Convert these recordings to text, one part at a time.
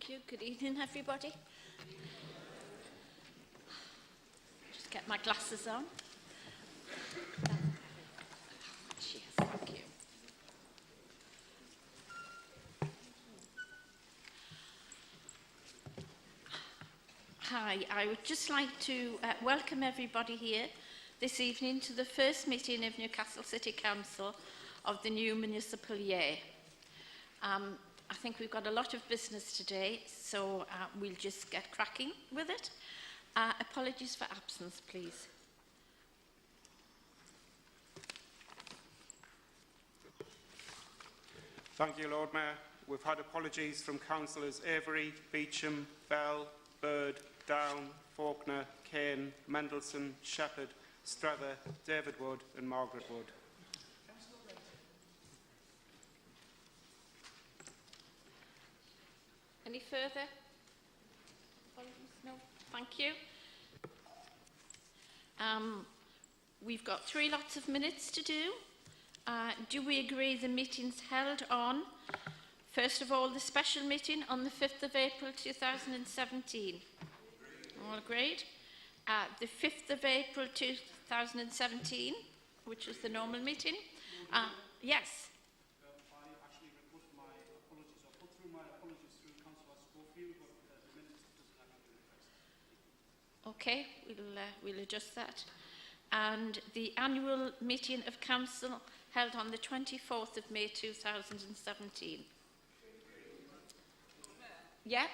Thank you. Good evening, everybody. Just get my glasses on. Cheers. Thank you. Hi, I would just like to welcome everybody here this evening to the first meeting of Newcastle City Council of the new municipal year. I think we've got a lot of business today, so we'll just get cracking with it. Apologies for absence, please. Thank you, Lord Mayor. We've had apologies from councillors Avery, Beecham, Bell, Bird, Down, Faulkner, Kane, Mendelssohn, Shepherd, Strather, David Wood and Margaret Wood. Any further? No, thank you. We've got 3 lots of minutes to do. Do we agree the meeting's held on, first of all, the special meeting on the 5th of April 2017? All agreed. The 5th of April 2017, which was the normal meeting. Yes. Okay, we'll adjust that. And the annual meeting of council held on the 24th of May 2017. Yeah?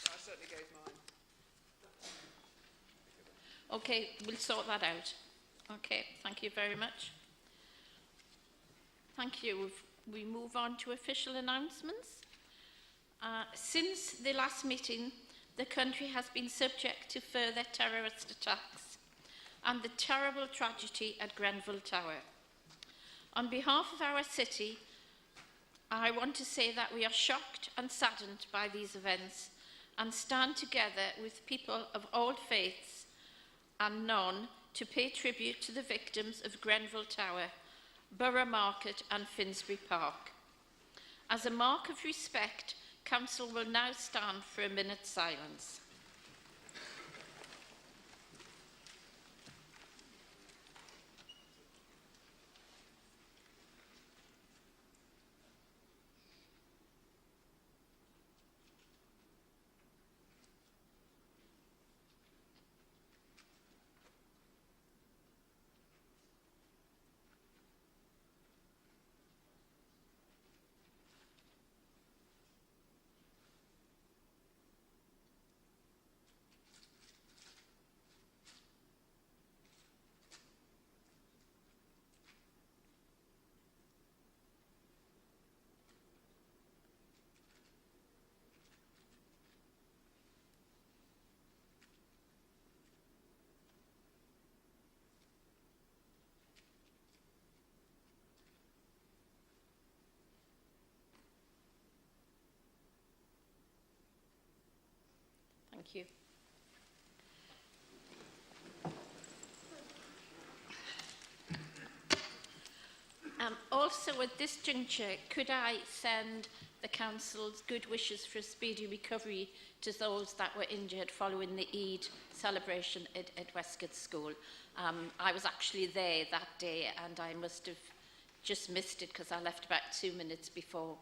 I certainly gave mine. Okay, we'll sort that out. Okay, thank you very much. Thank you. We move on to official announcements. Since the last meeting, the country has been subject to further terrorist attacks and the terrible tragedy at Grenfell Tower. On behalf of our city, I want to say that we are shocked and saddened by these events and stand together with people of all faiths and none to pay tribute to the victims of Grenfell Tower, Borough Market and Finsbury Park. As a mark of respect, Council will now stand for a minute's silence. Thank you. Also, at this juncture, could I send the Council's good wishes for a speedy recovery to those that were injured following the Eid celebration at Westgate School? I was actually there that day and I must have just missed it because I left about 2 minutes before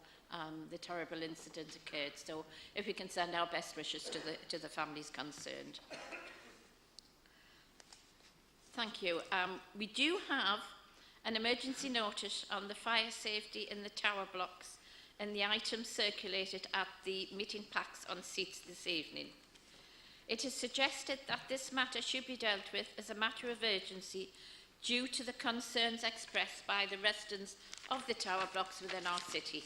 the terrible incident occurred. So if we can send our best wishes to the families concerned. Thank you. We do have an emergency notice on the fire safety in the tower blocks and the items circulated at the meeting packs on seats this evening. It is suggested that this matter should be dealt with as a matter of urgency due to the concerns expressed by the residents of the tower blocks within our city.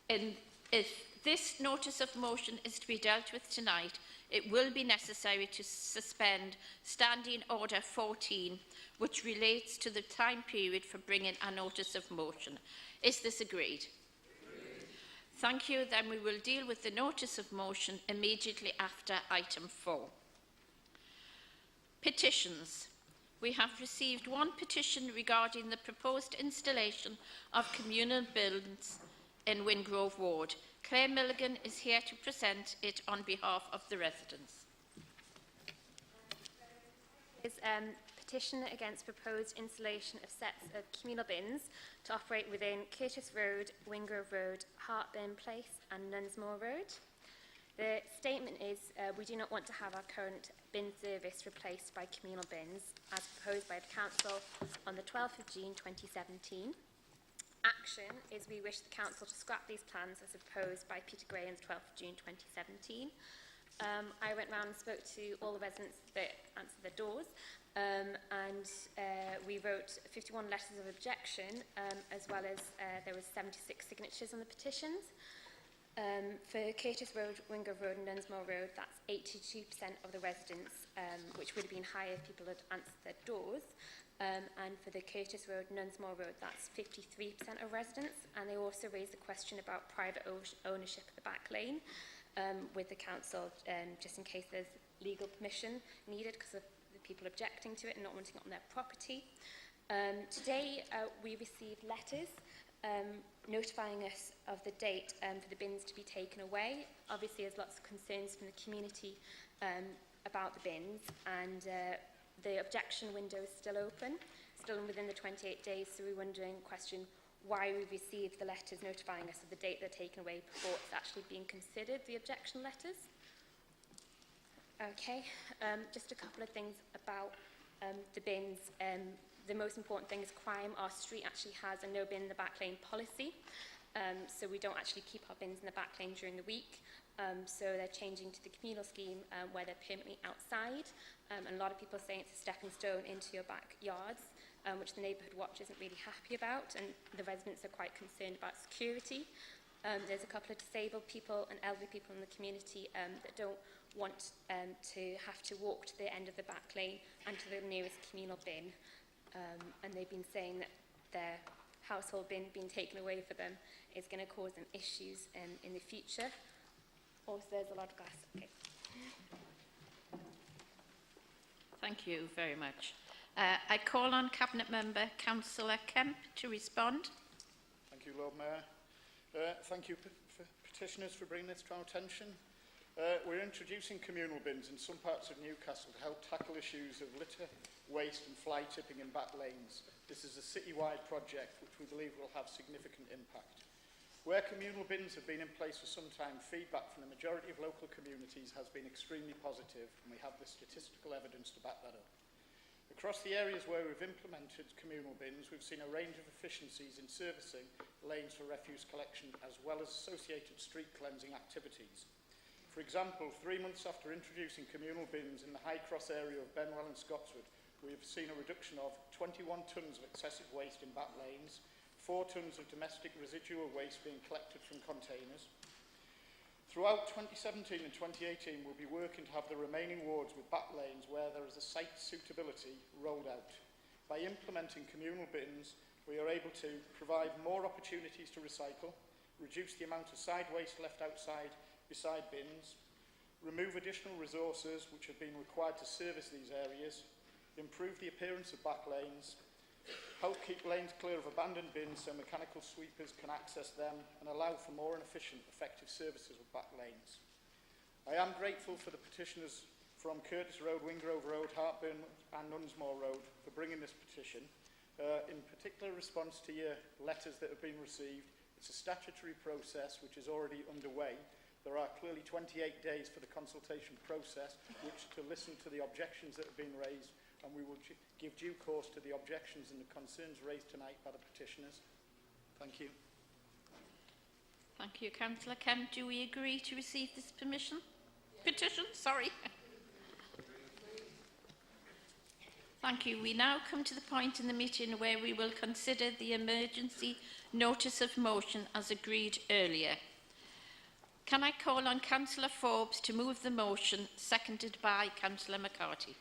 And if this notice of motion is to be dealt with tonight, it will be necessary to suspend Standing Order 14, which relates to the time period for bringing a notice of motion. Is this agreed? Agreed. Thank you. Then we will deal with the notice of motion immediately after item 4. Petitions. we have received one petition regarding the proposed installation of communal bins in Wingrove Ward. Claire Milligan is here to present it on behalf of the residents. Is petition against proposed installation of sets of communal bins to operate within Curtis Road, Wingrove Road, Hartburn Place and Nunsmore Road. The statement is we do not want to have our current bin service replaced by communal bins as proposed by the Council on the 12th of June 2017. Action is we wish the Council to scrap these plans as proposed by Peter Gray on the 12th of June 2017. I went round and spoke to all the residents that answered their doors, and we wrote 51 letters of objection, as well as there was 76 signatures on the petitions. For Curtis Road, Wingrove Road and Nunsmore Road, that's 82% of the residents, which would have been higher if people had answered their doors. And for the Curtis Road, Nunsmore Road, that's 53% of residents. And they also raised the question about private ownership of the back lane with the council, just in case there's legal permission needed because of the people objecting to it and not wanting it on their property. Today, we received letters notifying us of the date for the bins to be taken away. Obviously, there's lots of concerns from the community about the bins, and the objection window is still open, still within the 28 days, so we're wondering, why we received the letters notifying us of the date they're taken away before it's actually being considered, the objection letters. Okay, just a couple of things about the bins. The most important thing is crime. Our street actually has a no bin in the back lane policy, so we don't actually keep our bins in the back lane during the week. So they're changing to the communal scheme where they're permanently outside, and a lot of people are saying it's a stepping stone into your backyards, which the neighbourhood watch isn't really happy about, and the residents are quite concerned about security. There's a couple of disabled people and elderly people in the community that don't want to have to walk to the end of the back lane and to the nearest communal bin. And they've been saying that their household bin being taken away for them is going to cause them issues in the future. Also, there's a lot of glass. Okay. Thank you very much. I call on Cabinet Member Councillor Kemp to respond. Thank you, Lord Mayor. Thank you, petitioners, for bringing this to our attention. We're introducing communal bins in some parts of Newcastle to help tackle issues of litter, waste and fly tipping in back lanes. This is a citywide project which we believe will have significant impact. Where communal bins have been in place for some time, feedback from the majority of local communities has been extremely positive, and we have the statistical evidence to back that up. Across the areas where we've implemented communal bins, we've seen a range of efficiencies in servicing lanes for refuse collection as well as associated street cleansing activities. For example, 3 months after introducing communal bins in the High Cross area of Benwell and Scotswood, we have seen a reduction of 21 tonnes of excessive waste in back lanes, 4 tonnes of domestic residual waste being collected from containers. Throughout 2017 and 2018, we'll be working to have the remaining wards with back lanes where there is a site suitability rolled out. By implementing communal bins, we are able to provide more opportunities to recycle, reduce the amount of side waste left outside beside bins, remove additional resources which have been required to service these areas, improve the appearance of back lanes, help keep lanes clear of abandoned bins so mechanical sweepers can access them, and allow for more and efficient, effective services of back lanes. I am grateful for the petitioners from Curtis Road, Wingrove Road, Hartburn and Nunsmore Road for bringing this petition. In particular response to your letters that have been received, it's a statutory process which is already underway. There are clearly 28 days for the consultation process, which to listen to the objections that have been raised, and we will give due course to the objections and the concerns raised tonight by the petitioners. Thank you. Thank you, Councillor Kemp. Do we agree to receive this petition? Sorry. Thank you. We now come to the point in the meeting where we will consider the emergency notice of motion as agreed earlier. Can I call on Councillor Forbes to move the motion, seconded by Councillor McCarthy?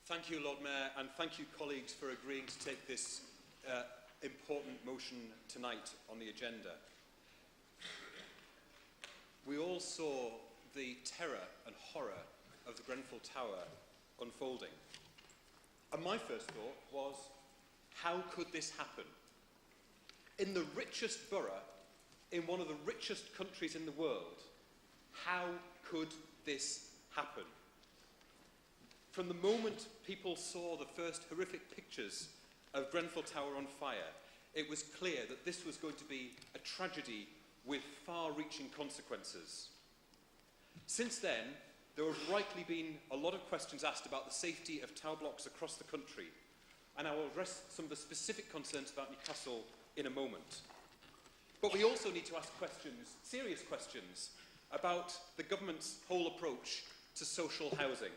Thank you, Lord Mayor, and thank you, colleagues, for agreeing to take this important motion tonight on the agenda. We all all saw the terror and horror of the Grenfell Tower unfolding. And my first thought was, how could this happen? In the richest borough, in one of the richest countries in the world, how could this happen? From the moment people saw the first horrific pictures of Grenfell Tower on fire, it was clear that this was going to be a tragedy with far-reaching consequences. Since then, there have rightly been a lot of questions asked about the safety of tower blocks across the country, and I will address some of the specific concerns about Newcastle in a moment. But we also need to ask questions, serious questions, about the government's whole approach to social housing.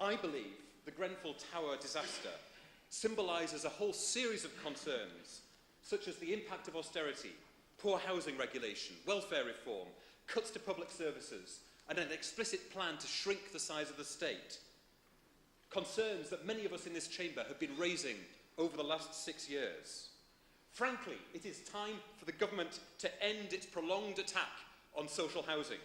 I believe the Grenfell Tower disaster symbolises a whole series of concerns, such as the impact of austerity, poor housing regulation, welfare reform, cuts to public services, and an explicit plan to shrink the size of the state. Concerns that many of us in this chamber have been raising over the last 6 years. Frankly, it is time for the government to end its prolonged attack on social housing.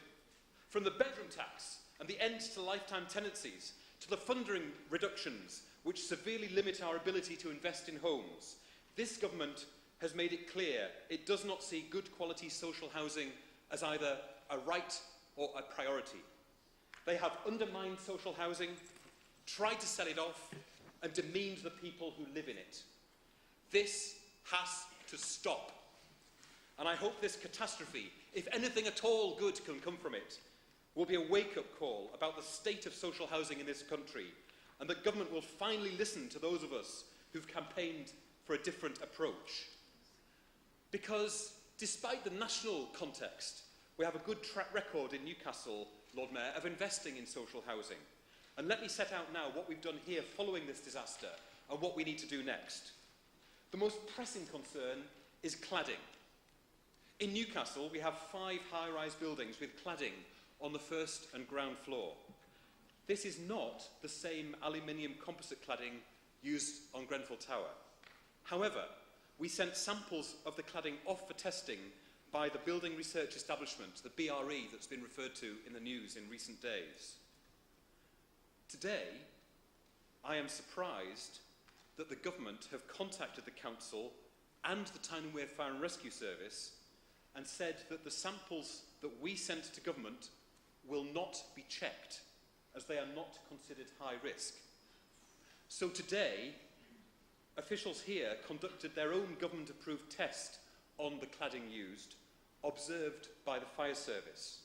From the bedroom tax and the end to lifetime tenancies, to the funding reductions which severely limit our ability to invest in homes, this government has made it clear it does not see good quality social housing as either a right or a priority. They have undermined social housing, tried to sell it off, and demeaned the people who live in it. This has to stop. And I hope this catastrophe, if anything at all good can come from it, will be a wake-up call about the state of social housing in this country, and that government will finally listen to those of us who've campaigned for a different approach. Because despite the national context, we have a good track record in Newcastle, Lord Mayor, of investing in social housing. And let me set out now what we've done here following this disaster and what we need to do next. The most pressing concern is cladding. In Newcastle, we have 5 high-rise buildings with cladding on the first and ground floor. This is not the same aluminium composite cladding used on Grenfell Tower. However, we sent samples of the cladding off for testing by the building research establishment, the BRE, that's been referred to in the news in recent days. Today, I am surprised that the government have contacted the council and the Tyne and Wear Fire and Rescue Service and said that the samples that we sent to government will not be checked, as they are not considered high risk. So today, officials here conducted their own government-approved test on the cladding used, observed by the fire service.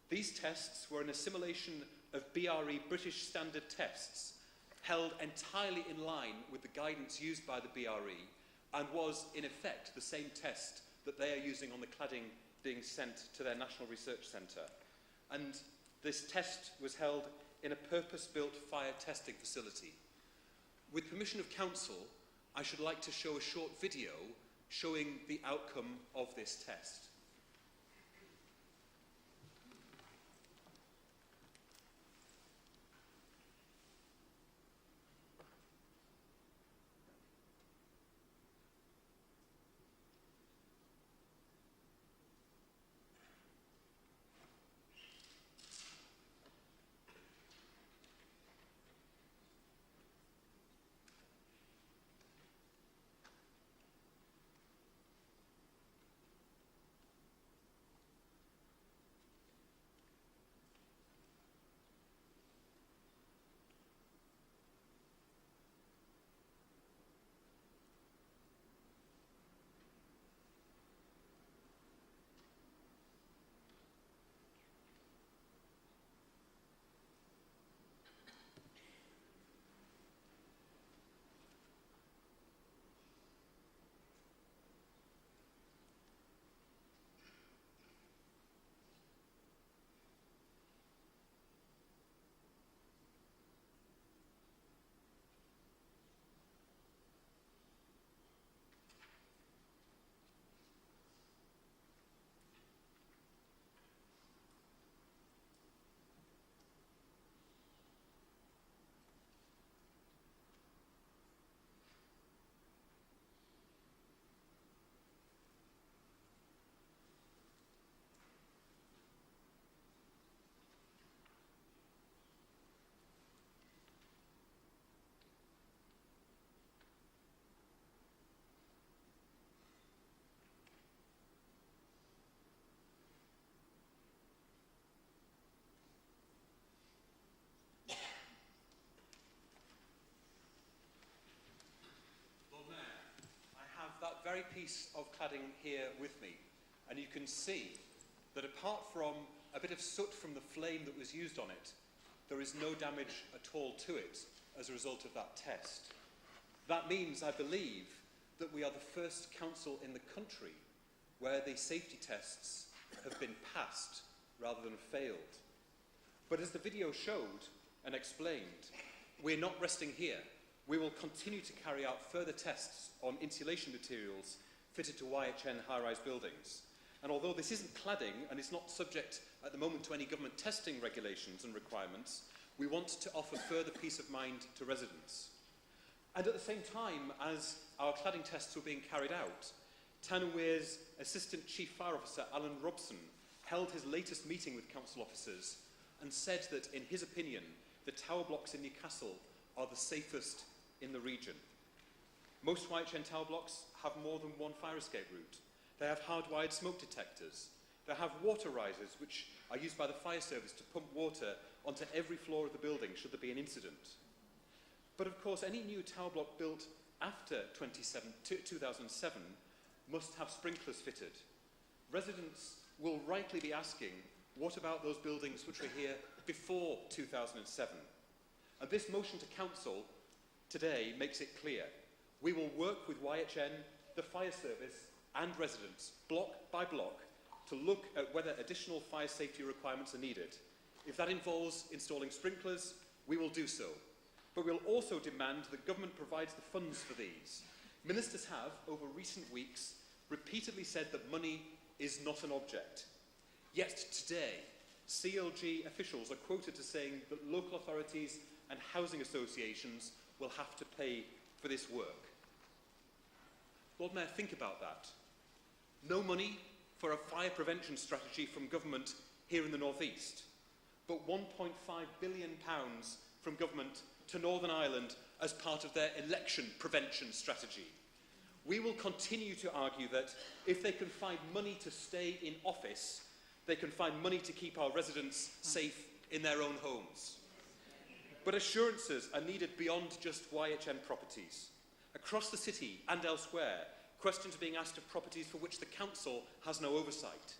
These tests were an assimilation of BRE British standard tests, held entirely in line with the guidance used by the BRE, and was, in effect, the same test that they are using on the cladding being sent to their National Research Centre. And this test was held in a purpose-built fire testing facility. With permission of council, I should like to show a short video showing the outcome of this test. very piece of cladding here with me, and you can see that apart from a bit of soot from the flame that was used on it, there is no damage at all to it as a result of that test. That means, I believe, that we are the first council in the country where the safety tests have been passed rather than failed. But as the video showed and explained, we're not resting here. We will continue to carry out further tests on insulation materials fitted to YHN high-rise buildings. And although this isn't cladding and it's not subject at the moment to any government testing regulations and requirements, we want to offer further peace of mind to residents. And at the same time as our cladding tests were being carried out, Town and Wear's Assistant Chief Fire Officer Alan Robson held his latest meeting with council officers and said that, in his opinion, the tower blocks in Newcastle are the safest in the region. Most YHN tower blocks have more than one fire escape route. They have hardwired smoke detectors. They have water risers, which are used by the fire service to pump water onto every floor of the building should there be an incident. But of course, any new tower block built after 2007 must have sprinklers fitted. Residents will rightly be asking, what about those buildings which were here before 2007? And this motion to council today makes it clear. We will work with YHN, the fire service and residents, block by block, to look at whether additional fire safety requirements are needed. If that involves installing sprinklers, we will do so. But we'll also demand that government provides the funds for these. Ministers have, over recent weeks, repeatedly said that money is not an object. Yet today, CLG officials are quoted as saying that local authorities and housing associations will have to pay for this work. Lord Mayor, think about that. No money for a fire prevention strategy from government here in the North East, but £1.5 billion from government to Northern Ireland as part of their election prevention strategy. We will continue to argue that if they can find money to stay in office, they can find money to keep our residents safe in their own homes. But assurances are needed beyond just YHN properties. Across the city and elsewhere, questions are being asked of properties for which the council has no oversight.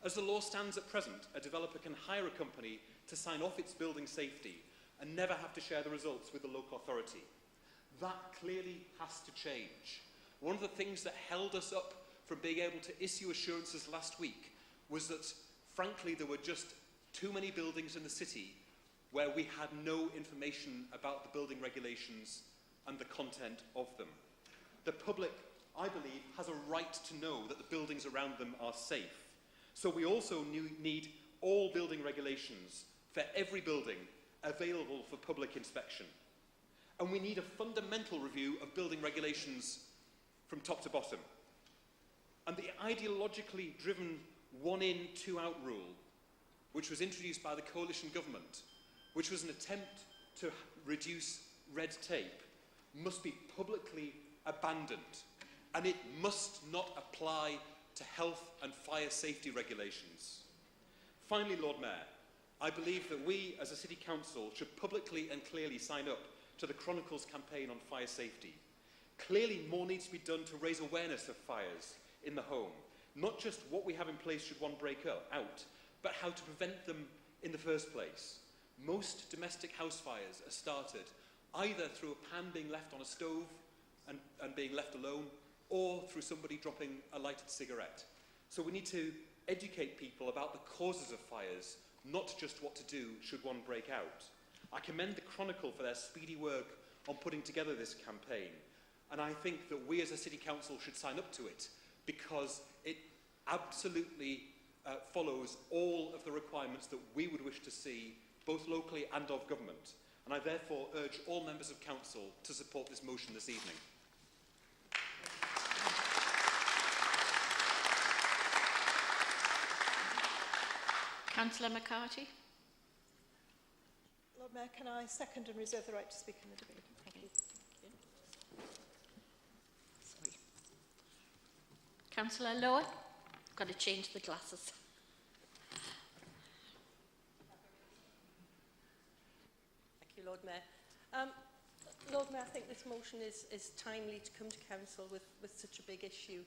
As the law stands at present, a developer can hire a company to sign off its building safety and never have to share the results with the local authority. That clearly has to change. One of the things that held us up from being able to issue assurances last week was that, frankly, there were just too many buildings in the city where we had no information about the building regulations and the content of them. The public, I believe, has a right to know that the buildings around them are safe. So we also need all building regulations for every building available for public inspection. And we need a fundamental review of building regulations from top to bottom. And the ideologically driven one-in, two-out rule, which was introduced by the coalition government, which was an attempt to reduce red tape, must be publicly abandoned. And it must not apply to health and fire safety regulations. Finally, Lord Mayor, I believe that we as a City Council should publicly and clearly sign up to the Chronicles campaign on fire safety. Clearly more needs to be done to raise awareness of fires in the home. Not just what we have in place should one break out, but how to prevent them in the first place. Most domestic house fires are started either through a pan being left on a stove and being left alone, or through somebody dropping a lighted cigarette. So we need to educate people about the causes of fires, not just what to do should one break out. I commend the Chronicle for their speedy work on putting together this campaign, and I think that we as a City Council should sign up to it because it absolutely follows all of the requirements that we would wish to see, both locally and of government. And I therefore urge all members of Council to support this motion this evening. Councillor McCarthy. Lord Mayor, can I second and reserve the right to speak in the debate? Thank you. Sorry. Councillor Lowe. Got to change the glasses. Thank you, Lord Mayor. Lord Mayor, I think this motion is timely to come to Council with such a big issue.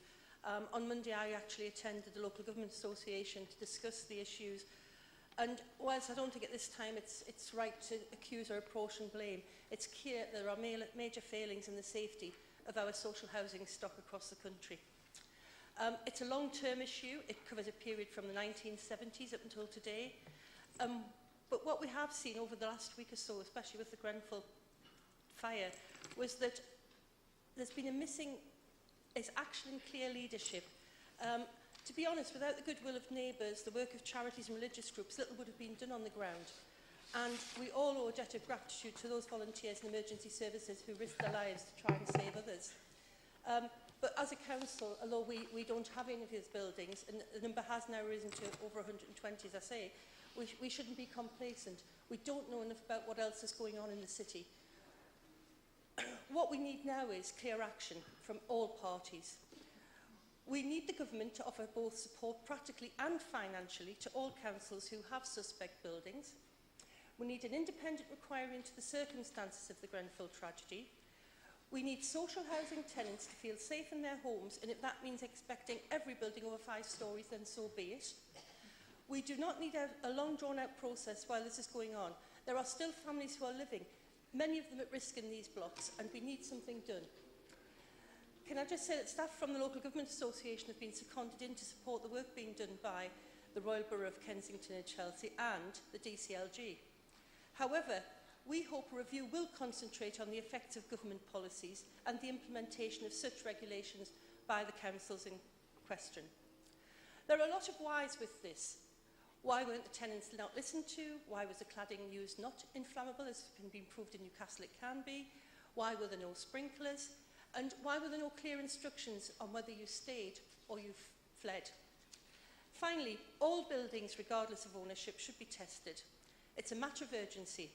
On Monday, I actually attended the Local Government Association to discuss the issues. And whilst I don't think at this time it's right to accuse or apportion blame, it's clear there are major failings in the safety of our social housing stock across the country. It's a long-term issue. It covers a period from the 1970s up until today. But what we have seen over the last week or so, especially with the Grenfell fire, was that there's been action and clear leadership. To be honest, without the goodwill of neighbours, the work of charities and religious groups, little would have been done on the ground. And we all owe a debt of gratitude to those volunteers and emergency services who risked their lives to try and save others. But as a council, although we don't have any of these buildings, and the number has now risen to over 120, as I say, we shouldn't be complacent. We don't know enough about what else is going on in the city. What we need now is clear action from all parties. We need the government to offer both support practically and financially to all councils who have suspect buildings. We need an independent inquiry into the circumstances of the Grenfell tragedy. We need social housing tenants to feel safe in their homes, and if that means expecting every building over 5 stories, then so be it. We do not need a long drawn-out process while this is going on. There are still families who are living, many of them at risk in these blocks, and we need something done. Can I just say that staff from the Local Government Association have been seconded in to support the work being done by the Royal Borough of Kensington and Chelsea and the DCLG. However, we hope a review will concentrate on the effects of government policies and the implementation of such regulations by the councils in question. There are a lot of whys with this. Why weren't the tenants not listened to? Why was the cladding used not inflammable, as has been proved in Newcastle it can be? Why were there no sprinklers? And why were there no clear instructions on whether you stayed or you fled? Finally, all buildings, regardless of ownership, should be tested. It's a matter of urgency.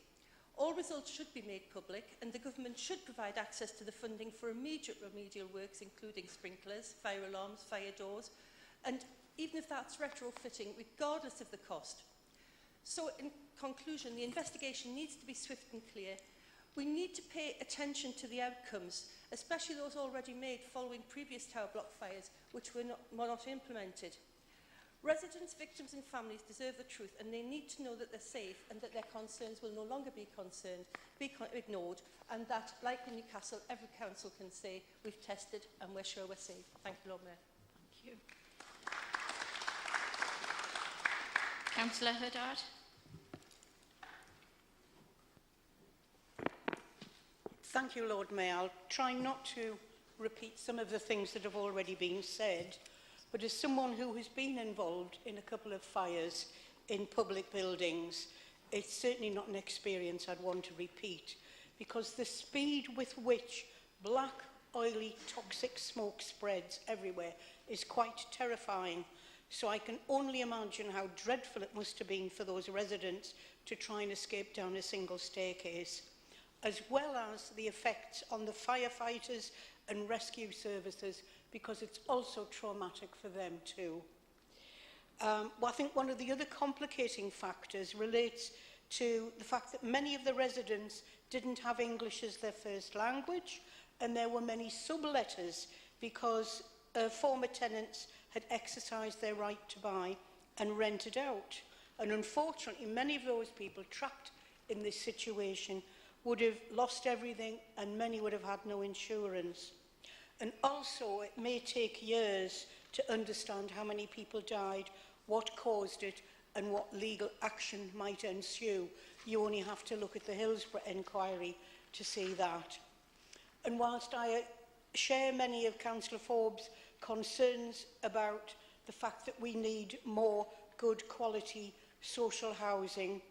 All results should be made public, and the government should provide access to the funding for immediate remedial works, including sprinklers, fire alarms, fire doors, and even if that's retrofitting, regardless of the cost. So, in conclusion, the investigation needs to be swift and clear. We need to pay attention to the outcomes, especially those already made following previous tower block fires, which were not implemented. Residents, victims and families deserve the truth, and they need to know that they're safe and that their concerns will no longer be ignored, and that, like in Newcastle, every council can say, we've tested and we're sure we're safe. Thank you, Lord Mayor. Thank you. Councillor Huddard. Thank you, Lord Mayor. I'll try not to repeat some of the things that have already been said, but as someone who has been involved in a couple of fires in public buildings, it's certainly not an experience I'd want to repeat, because the speed with which black, oily, toxic smoke spreads everywhere is quite terrifying. So I can only imagine how dreadful it must have been for those residents to try and escape down a single staircase, as well as the effects on the firefighters and rescue services, because it's also traumatic for them too. Well, I think one of the other complicating factors relates to the fact that many of the residents didn't have English as their first language, and there were many subletters because former tenants had exercised their right to buy and rented out. And unfortunately, many of those people trapped in this situation would have lost everything, and many would have had no insurance. And also, it may take years to understand how many people died, what caused it, and what legal action might ensue. You only have to look at the Hillsborough inquiry to see that. And whilst I share many of Councillor Forbes' concerns about the fact that we need more good quality social housing,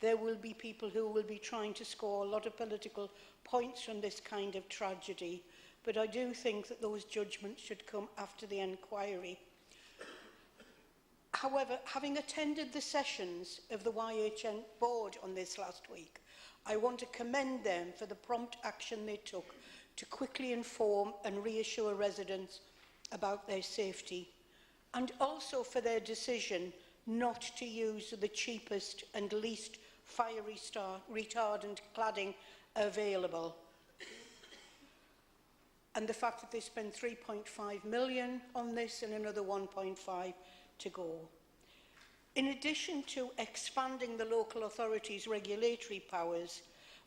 there will be people who will be trying to score a lot of political points from this kind of tragedy. But I do think that those judgments should come after the inquiry. However, having attended the sessions of the YHN board on this last week, I want to commend them for the prompt action they took to quickly inform and reassure residents about their safety, and also for their decision not to use the cheapest and least fire retardant cladding available. and the fact that they spent 3.5 million on this and another 1.5 to go. In addition to expanding the local authorities' regulatory powers,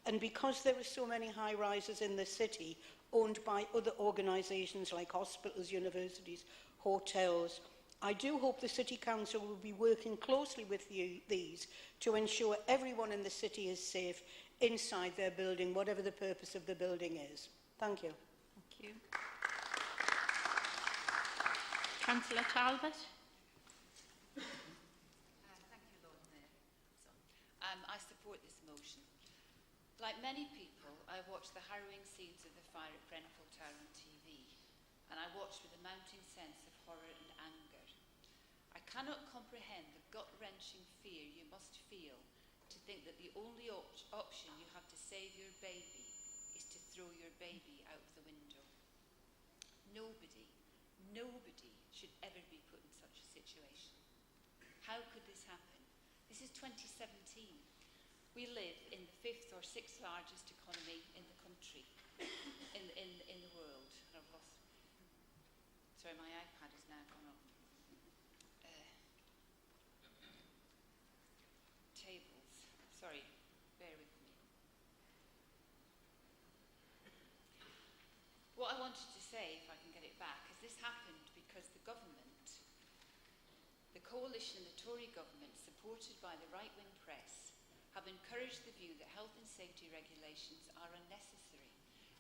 and because there are so many high-rises in the city owned by other organisations like hospitals, universities, hotels, I do hope the City Council will be working closely with these to ensure everyone in the city is safe inside their building, whatever the purpose of the building is. Thank you. Thank you. Councillor Talbot. Thank you, Lord Mayor. I support this motion. Like many people, I watched the harrowing scenes of the fire at Grenfell Tower on TV, and I watched with a mounting sense of horror and anger. I cannot comprehend the gut-wrenching fear you must feel to think that the only option you have to save your baby is to throw your baby out of the window. Nobody should ever be put in such a situation. How could this happen? This is 2017. We live in the 5th or 6th largest economy in the country, in the world. I've lost. Sorry, my iPad has now gone off. Tables. Sorry, bear with me. What I wanted to say, if I can get it back, is this happened because the government, the coalition and the Tory government, supported by the right-wing press, have encouraged the view that health and safety regulations are unnecessary,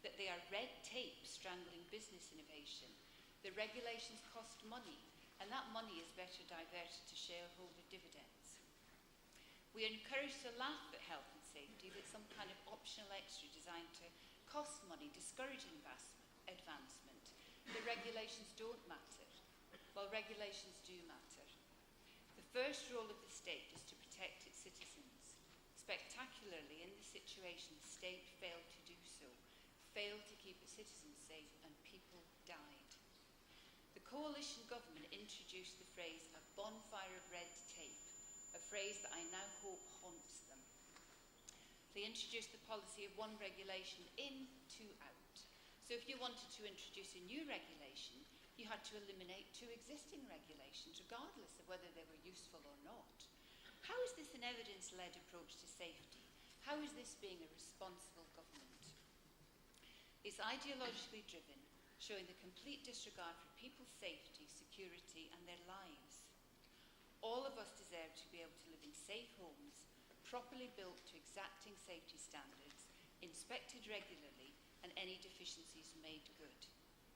that they are red tape strangling business innovation. The regulations cost money, and that money is better diverted to shareholder dividends. We are encouraged to laugh at health and safety with some kind of optional extra designed to cost money, discourage advancement. The regulations don't matter. Well, regulations do matter. The first role of the state is to protect its citizens. Spectacularly, in this situation, the state failed to do so, failed to keep its citizens safe, and people died. The coalition government introduced the phrase "a bonfire of red tape," a phrase that I now hope haunts them. They introduced the policy of one regulation in, two out. So if you wanted to introduce a new regulation, you had to eliminate 2 existing regulations, regardless of whether they were useful or not. How is this an evidence-led approach to safety? How is this being a responsible government? It's ideologically driven, showing the complete disregard for people's safety, security, and their lives. All of us deserve to be able to live in safe homes, properly built to exacting safety standards, inspected regularly, and any deficiencies made good.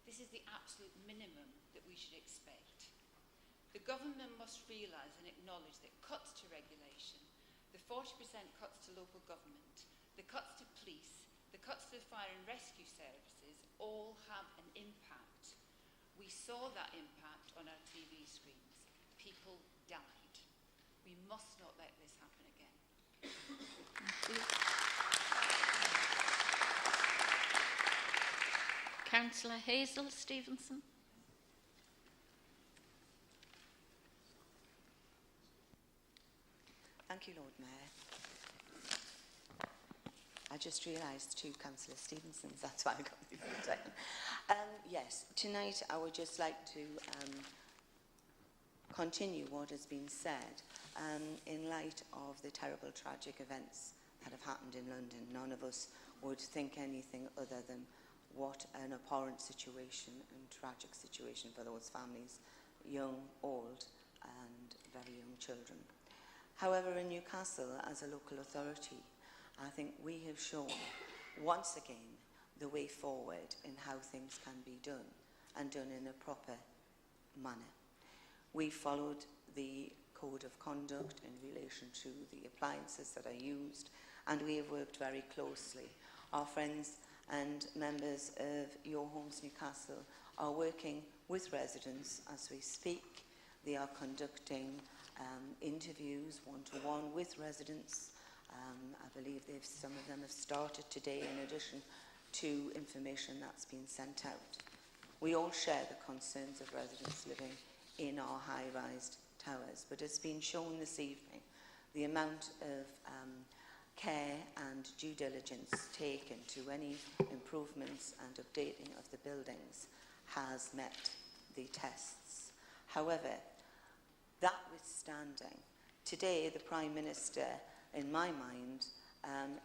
This is the absolute minimum that we should expect. The government must realise and acknowledge that cuts to regulation, the 40% cuts to local government, the cuts to police, the cuts to the fire and rescue services all have an impact. We saw that impact on our TV screens. People died. We must not let this happen again. Thank you. Councillor Hazel Stevenson. Thank you, Lord Mayor. I just realised 2 Councillor Stevensons, that's why I got the time. Yes, tonight I would just like to continue what has been said in light of the terrible tragic events that have happened in London. None of us would think anything other than what an abhorrent situation and tragic situation for those families, young, old and very young children. However, in Newcastle, as a local authority, I think we have shown once again the way forward in how things can be done, and done in a proper manner. We followed the code of conduct in relation to the appliances that are used, and we have worked very closely. Our friends and members of Your Homes Newcastle are working with residents as we speak. They are conducting interviews one-to-one with residents. I believe some of them have started today in addition to information that's been sent out. We all share the concerns of residents living in our high-rise towers, but it's been shown this evening the amount of care and due diligence taken to any improvements and updating of the buildings has met the tests. However, that withstanding, today the Prime Minister, in my mind,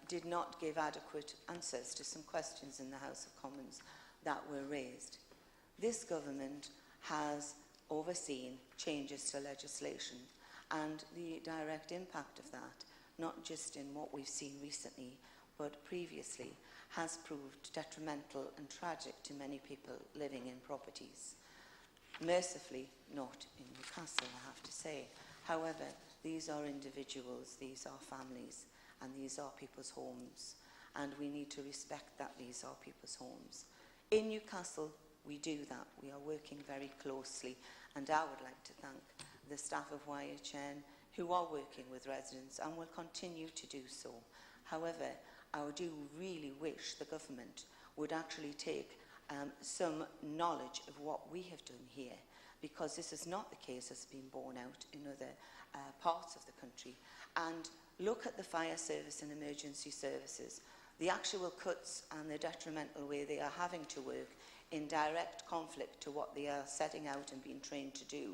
did not give adequate answers to some questions in the House of Commons that were raised. This government has overseen changes to legislation, and the direct impact of that, not just in what we've seen recently, but previously, has proved detrimental and tragic to many people living in properties. Mercifully, not in Newcastle, I have to say. However, these are individuals, these are families, and these are people's homes, and we need to respect that these are people's homes. In Newcastle, we do that. We are working very closely, and I would like to thank the staff of YHN who are working with residents and will continue to do so. However, I do really wish the government would actually take some knowledge of what we have done here, because this is not the case that's been borne out in other parts of the country. And look at the fire service and emergency services. The actual cuts and the detrimental way they are having to work in direct conflict to what they are setting out and being trained to do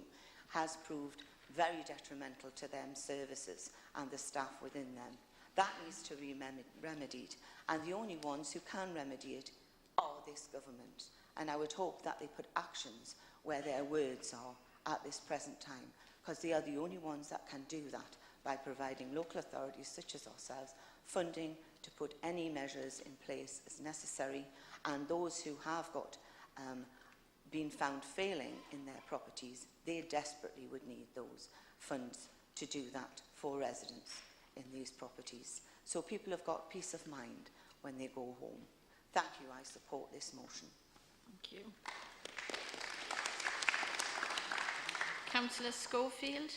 has proved very detrimental to them services and the staff within them. That needs to be remedied, and the only ones who can remedy it are this government. And I would hope that they put actions where their words are at this present time, because they are the only ones that can do that by providing local authorities such as ourselves funding to put any measures in place as necessary, and those who have got been found failing in their properties, they desperately would need those funds to do that for residents in these properties. So people have got peace of mind when they go home. Thank you. I support this motion. Thank you. Councillor Schofield.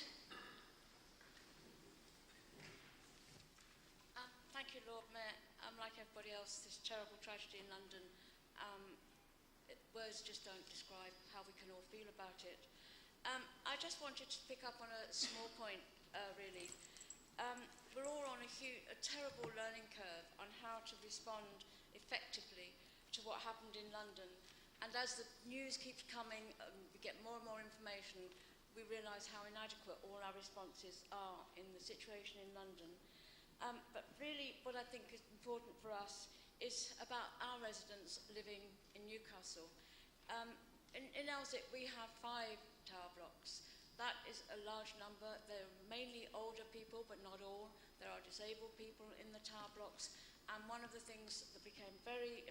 Thank you, Lord Mayor. Like everybody else, this terrible tragedy in London, words just don't describe how we can all feel about it. I just wanted to pick up on a small point, really. We're all on a terrible learning curve on how to respond effectively to what happened in London. And as the news keeps coming, we get more and more information, we realise how inadequate all our responses are in the situation in London. But really, what I think is important for us is about our residents living in Newcastle. In Elswick, we have 5 tower blocks. That is a large number. They're mainly older people, but not all. There are disabled people in the tower blocks. And one of the things that became very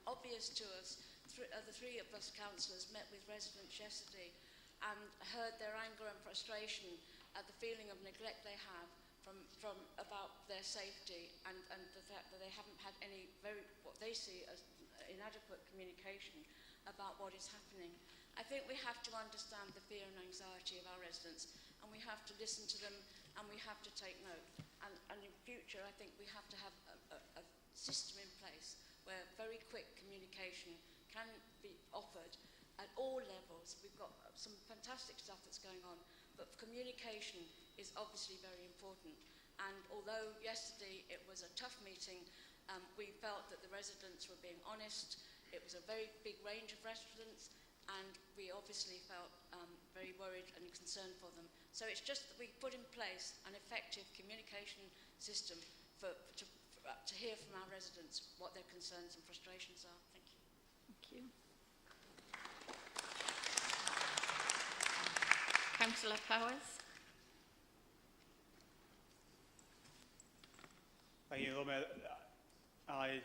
obvious to us, the 3 of us councillors met with residents yesterday and heard their anger and frustration at the feeling of neglect they have from about their safety and the fact that they haven't had any what they see as inadequate communication about what is happening. I think we have to understand the fear and anxiety of our residents, and we have to listen to them, and we have to take note. And in future, I think we have to have a system in place where very quick communication can be offered at all levels. We've got some fantastic stuff that's going on, but communication is obviously very important. And although yesterday it was a tough meeting, we felt that the residents were being honest. It was a very big range of residents, and we obviously felt very worried and concerned for them. So it's just that we put in place an effective communication system to hear from our residents what their concerns and frustrations are. Thank you. Thank you. Councillor Powers. Thank you, Lord Mayor. I,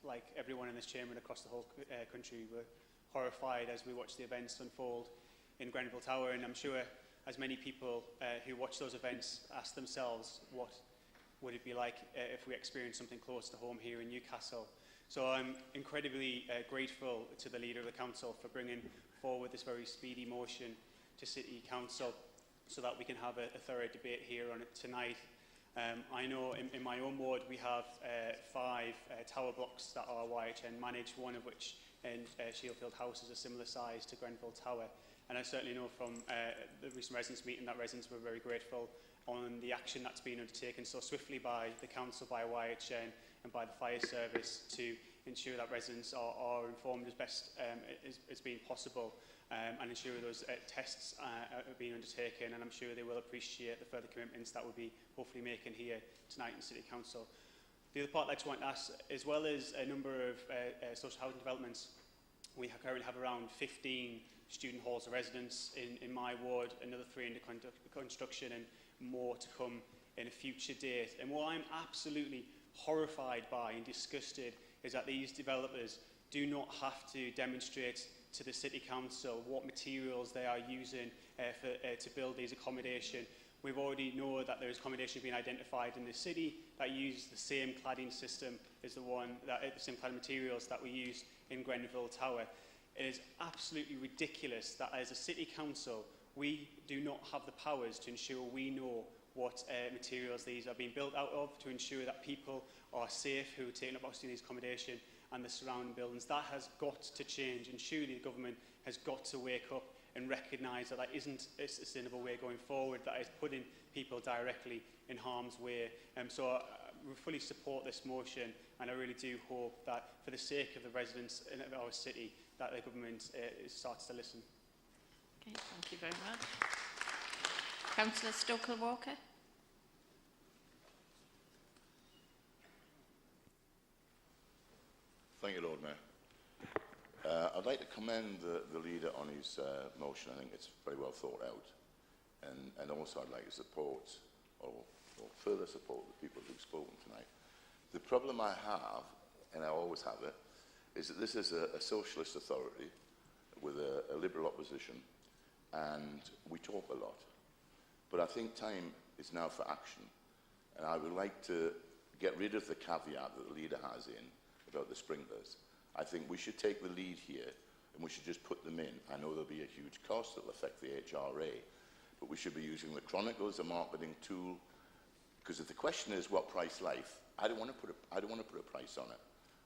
like everyone in this chamber and across the whole country, were horrified as we watched the events unfold in Grenfell Tower, and I'm sure as many people who watch those events ask themselves what would it be like if we experienced something close to home here in Newcastle. So I'm incredibly grateful to the Leader of the Council for bringing forward this very speedy motion to City Council so that we can have a thorough debate here on it tonight. I know in my own ward we have 5 tower blocks that are YHN managed, one of which in Shieldfield House is a similar size to Grenfell Tower. And I certainly know from the recent residents meeting that residents were very grateful on the action that's been undertaken so swiftly by the council, by YHN and by the fire service to ensure that residents are informed as best as being possible and ensure those tests are being undertaken, and I'm sure they will appreciate the further commitments that we'll be hopefully making here tonight in City Council. The other part I'd like to point at, as well as a number of social housing developments, we currently have around 15 student halls of residence in my ward, another 3 under construction and more to come in a future date. And what I'm absolutely horrified by and disgusted is that these developers do not have to demonstrate to the City Council what materials they are using to build these accommodation. We've already know that there is accommodation being identified in the city that use the same cladding system as the same cladding materials that we use in Grenfell Tower. It is absolutely ridiculous that as a City Council we do not have the powers to ensure we know what materials these are being built out of, to ensure that people are safe who are taking up these accommodation and the surrounding buildings. That has got to change, and surely the government has got to wake up and recognise that that isn't a sustainable way going forward, that is putting people directly in harm's way. So we fully support this motion, and I really do hope that for the sake of the residents in our city, that the government starts to listen. Okay, thank you very much. Councillor Stoker-Walker. Thank you, Lord Mayor. I'd like to commend the leader on his motion. I think it's very well thought out. And also I'd like to support, or further support, the people who've spoken tonight. The problem I have, and I always have it, is that this is a socialist authority with a liberal opposition, and we talk a lot. But I think time is now for action. And I would like to get rid of the caveat that the leader has in about the sprinklers. I think we should take the lead here and we should just put them in. I know there'll be a huge cost that will affect the HRA, but we should be using the Chronicle as a marketing tool, because if the question is what price life, I don't want to put a price on it.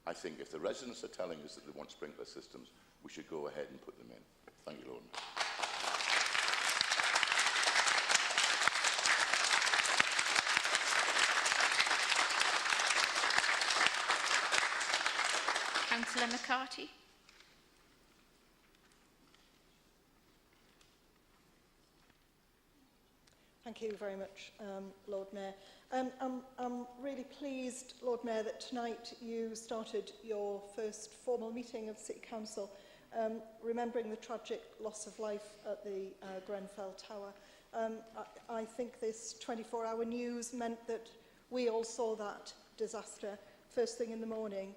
I think if the residents are telling us that they want sprinkler systems, we should go ahead and put them in. Thank you, Lord. Councillor McCarthy. Thank you very much, Lord Mayor. I'm really pleased, Lord Mayor, that tonight you started your first formal meeting of City Council, remembering the tragic loss of life at the Grenfell Tower. I think this 24-hour news meant that we all saw that disaster first thing in the morning.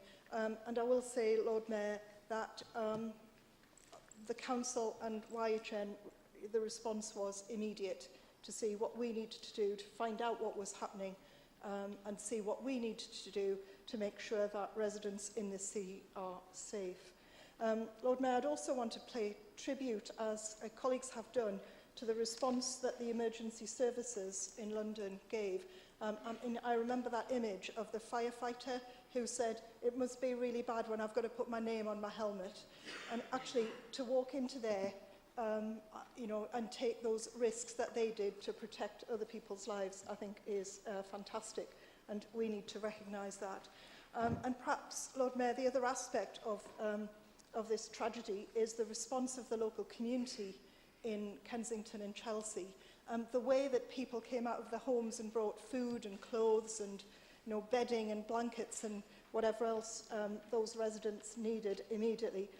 And I will say, Lord Mayor, that the Council and YHN, the response was immediate to see what we needed to do to find out what was happening and see what we needed to do to make sure that residents in the city are safe. Lord Mayor, I'd also want to pay tribute, as colleagues have done, to the response that the emergency services in London gave. I remember that image of the firefighter who said, it must be really bad when I've got to put my name on my helmet. And actually, to walk into there, and take those risks that they did to protect other people's lives, I think is fantastic, and we need to recognise that. And perhaps, Lord Mayor, the other aspect of this tragedy is the response of the local community in Kensington and Chelsea. The way that people came out of their homes and brought food and clothes and bedding and blankets and whatever else those residents needed immediately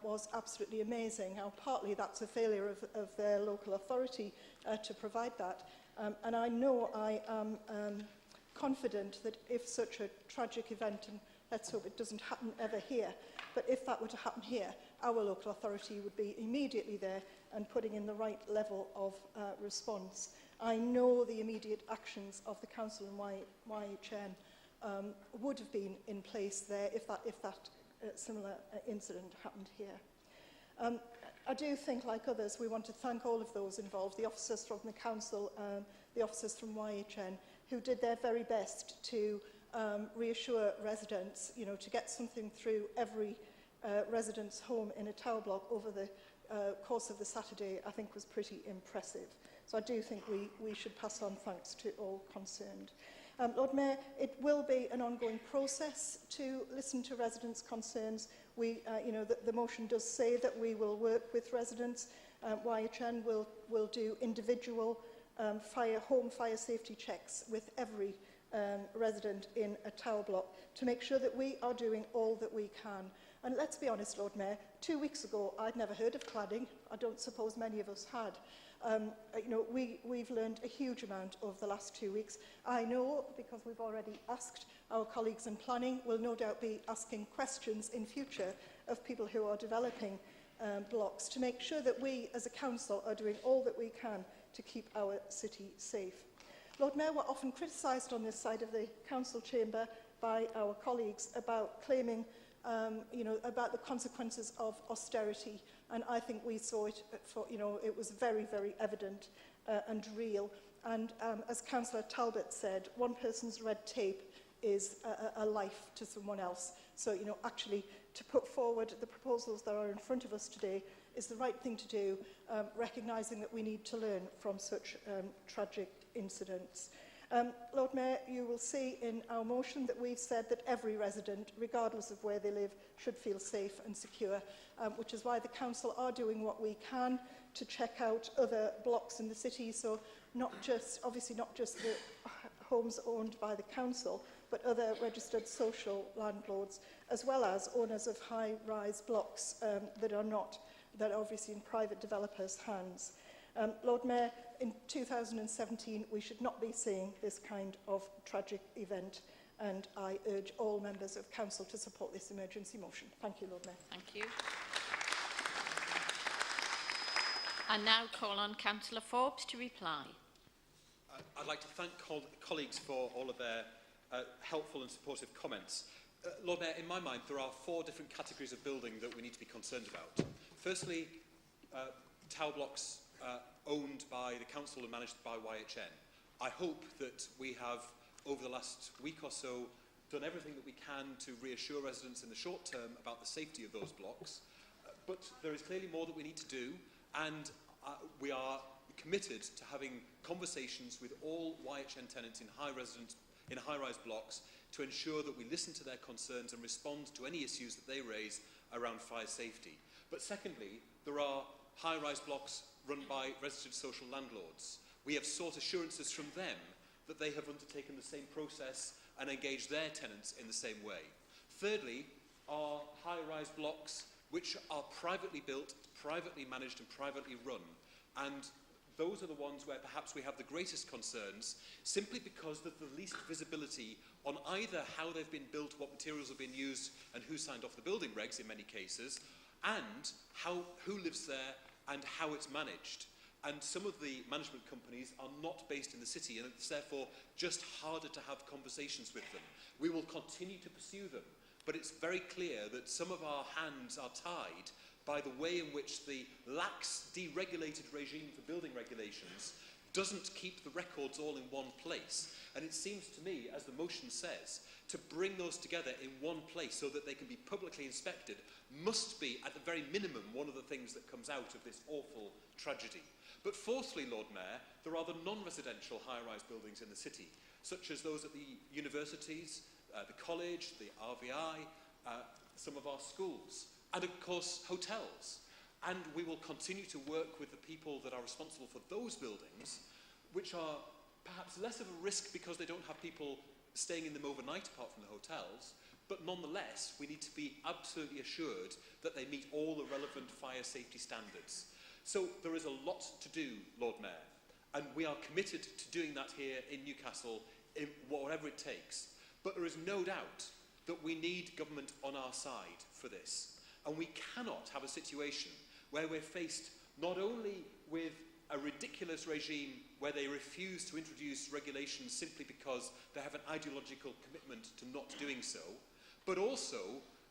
was absolutely amazing. Now, partly that's a failure of their local authority to provide that. And I know I am confident that if such a tragic event, and let's hope it doesn't happen ever here, but if that were to happen here, our local authority would be immediately there and putting in the right level of response. I know the immediate actions of the Council and YHN would have been in place there if that similar incident happened here. I do think, like others, we want to thank all of those involved, the officers from the Council, the officers from YHN, who did their very best to reassure residents, to get something through every resident's home in a tower block over course of the Saturday, I think was pretty impressive. So I do think we should pass on thanks to all concerned. Lord Mayor, it will be an ongoing process to listen to residents' concerns. The motion does say that we will work with residents. YHN will do individual home fire safety checks with every resident in a tower block to make sure that we are doing all that we can. And let's be honest, Lord Mayor, 2 weeks ago I'd never heard of cladding. I don't suppose many of us had. We've learned a huge amount over the last 2 weeks. I know, because we've already asked our colleagues in planning, will no doubt be asking questions in future of people who are developing blocks to make sure that we as a council are doing all that we can to keep our city safe. Lord Mayor, we're often criticised on this side of the council chamber by our colleagues about claiming about the consequences of austerity, and I think we saw it it was very, very evident and real. And as Councillor Talbot said, one person's red tape is a life to someone else. So, actually to put forward the proposals that are in front of us today is the right thing to do, recognising that we need to learn from such tragic incidents. Lord Mayor, you will see in our motion that we've said that every resident, regardless of where they live, should feel safe and secure, which is why the council are doing what we can to check out other blocks in the city. So obviously not just the homes owned by the council, but other registered social landlords, as well as owners of high-rise blocks that are obviously in private developers' hands. Lord Mayor, in 2017, we should not be seeing this kind of tragic event, and I urge all members of Council to support this emergency motion. Thank you, Lord Mayor. Thank you. I now call on Councillor Forbes to reply. I'd like to thank colleagues for all of their helpful and supportive comments. Lord Mayor, in my mind, there are 4 different categories of building that we need to be concerned about. Firstly, tower blocks owned by the council and managed by YHN. I hope that we have, over the last week or so, done everything that we can to reassure residents in the short term about the safety of those blocks. But there is clearly more that we need to do, and we are committed to having conversations with all YHN tenants in high-rise blocks to ensure that we listen to their concerns and respond to any issues that they raise around fire safety. But secondly, there are high-rise blocks run by registered social landlords. We have sought assurances from them that they have undertaken the same process and engaged their tenants in the same way. Thirdly, are high-rise blocks which are privately built, privately managed and privately run. And those are the ones where perhaps we have the greatest concerns, simply because there's the least visibility on either how they've been built, what materials have been used, and who signed off the building regs in many cases, and who lives there and how it's managed. And some of the management companies are not based in the city, and it's therefore just harder to have conversations with them. We will continue to pursue them, but it's very clear that some of our hands are tied by the way in which the lax, deregulated regime for building regulations doesn't keep the records all in one place. And it seems to me, as the motion says, to bring those together in one place so that they can be publicly inspected must be, at the very minimum, one of the things that comes out of this awful tragedy. But fourthly, Lord Mayor, there are the non-residential high-rise buildings in the city, such as those at the universities, the college, the RVI, some of our schools, and of course hotels. And we will continue to work with the people that are responsible for those buildings, which are perhaps less of a risk because they don't have people staying in them overnight apart from the hotels, but nonetheless we need to be absolutely assured that they meet all the relevant fire safety standards. So there is a lot to do, Lord Mayor, and we are committed to doing that here in Newcastle, in whatever it takes. But there is no doubt that we need government on our side for this. And we cannot have a situation where we're faced not only with a ridiculous regime where they refuse to introduce regulations simply because they have an ideological commitment to not doing so, but also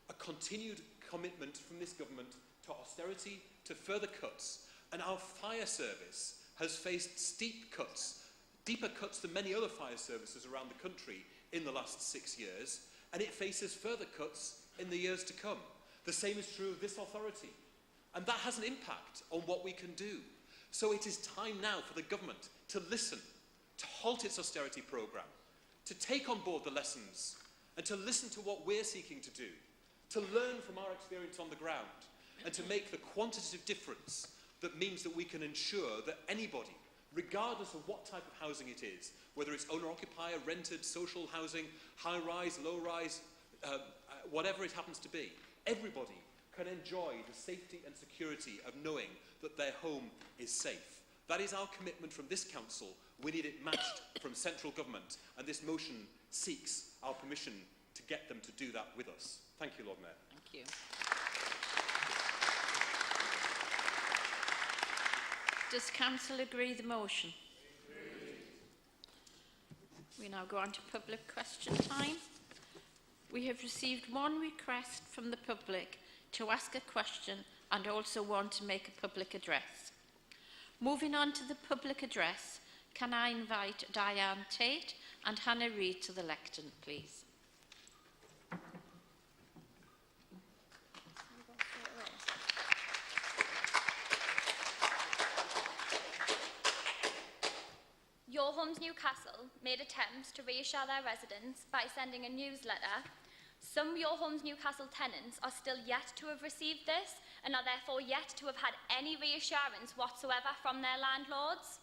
a continued commitment from this government to austerity, to further cuts. And our fire service has faced steep cuts, deeper cuts than many other fire services around the country in the last 6 years, and it faces further cuts in the years to come. The same is true of this authority. And that has an impact on what we can do. So it is time now for the government to listen, to halt its austerity programme, to take on board the lessons, and to listen to what we're seeking to do, to learn from our experience on the ground, and to make the quantitative difference that means that we can ensure that anybody, regardless of what type of housing it is, whether it's owner-occupier, rented, social housing, high-rise, low-rise, whatever it happens to be, everybody can enjoy the safety and security of knowing that their home is safe. That is our commitment from this council. We need it matched from central government, and this motion seeks our permission to get them to do that with us. Thank you, Lord Mayor. Thank you. Does council agree the motion? We now go on to public question time. We have received one request from the public to ask a question and also one to make a public address. Moving on to the public address, can I invite Diane Tate and Hannah Reid to the lectern, please? Your Homes Newcastle made attempts to reassure their residents by sending a newsletter. Some Your Homes Newcastle tenants are still yet to have received this and are therefore yet to have had any reassurance whatsoever from their landlords.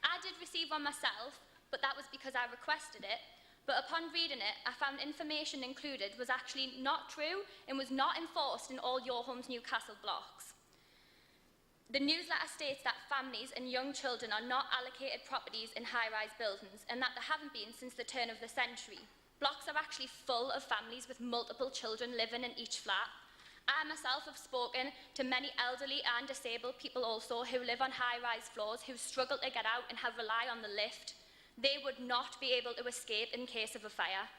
I did receive one myself, but that was because I requested it. But upon reading it, I found information included was actually not true and was not enforced in all Your Homes Newcastle blocks. The newsletter states that families and young children are not allocated properties in high-rise buildings and that there haven't been since the turn of the century. Blocks are actually full of families with multiple children living in each flat. I myself have spoken to many elderly and disabled people also who live on high-rise floors who struggle to get out and have rely on the lift. They would not be able to escape in case of a fire.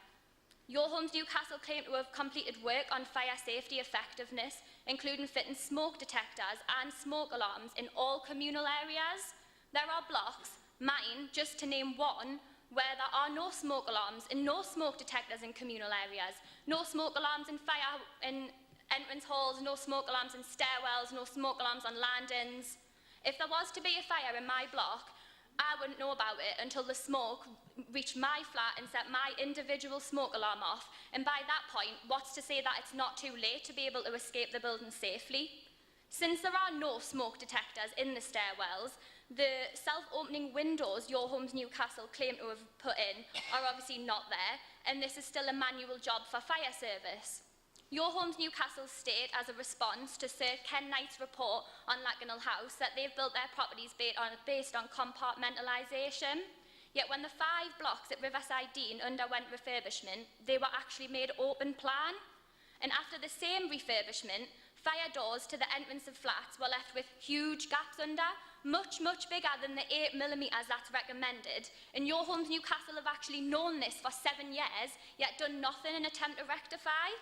Your Homes Newcastle claim to have completed work on fire safety effectiveness, including fitting smoke detectors and smoke alarms in all communal areas. There are blocks, mine, just to name one, where there are no smoke alarms and no smoke detectors in communal areas, no smoke alarms in fire in entrance halls, no smoke alarms in stairwells, no smoke alarms on landings. If there was to be a fire in my block, I wouldn't know about it until the smoke reached my flat and set my individual smoke alarm off. And by that point, what's to say that it's not too late to be able to escape the building safely? Since there are no smoke detectors in the stairwells, the self-opening windows Your Homes Newcastle claim to have put in are obviously not there, and this is still a manual job for fire service. Your Homes Newcastle state, as a response to Sir Ken Knight's report on Lakenhall House, that they've built their properties based on compartmentalisation. Yet when the 5 blocks at Riverside Dean underwent refurbishment, they were actually made open plan. And after the same refurbishment, fire doors to the entrance of flats were left with huge gaps under, much, much bigger than the 8mm that's recommended. And Your Homes Newcastle have actually known this for 7 years, yet done nothing in an attempt to rectify.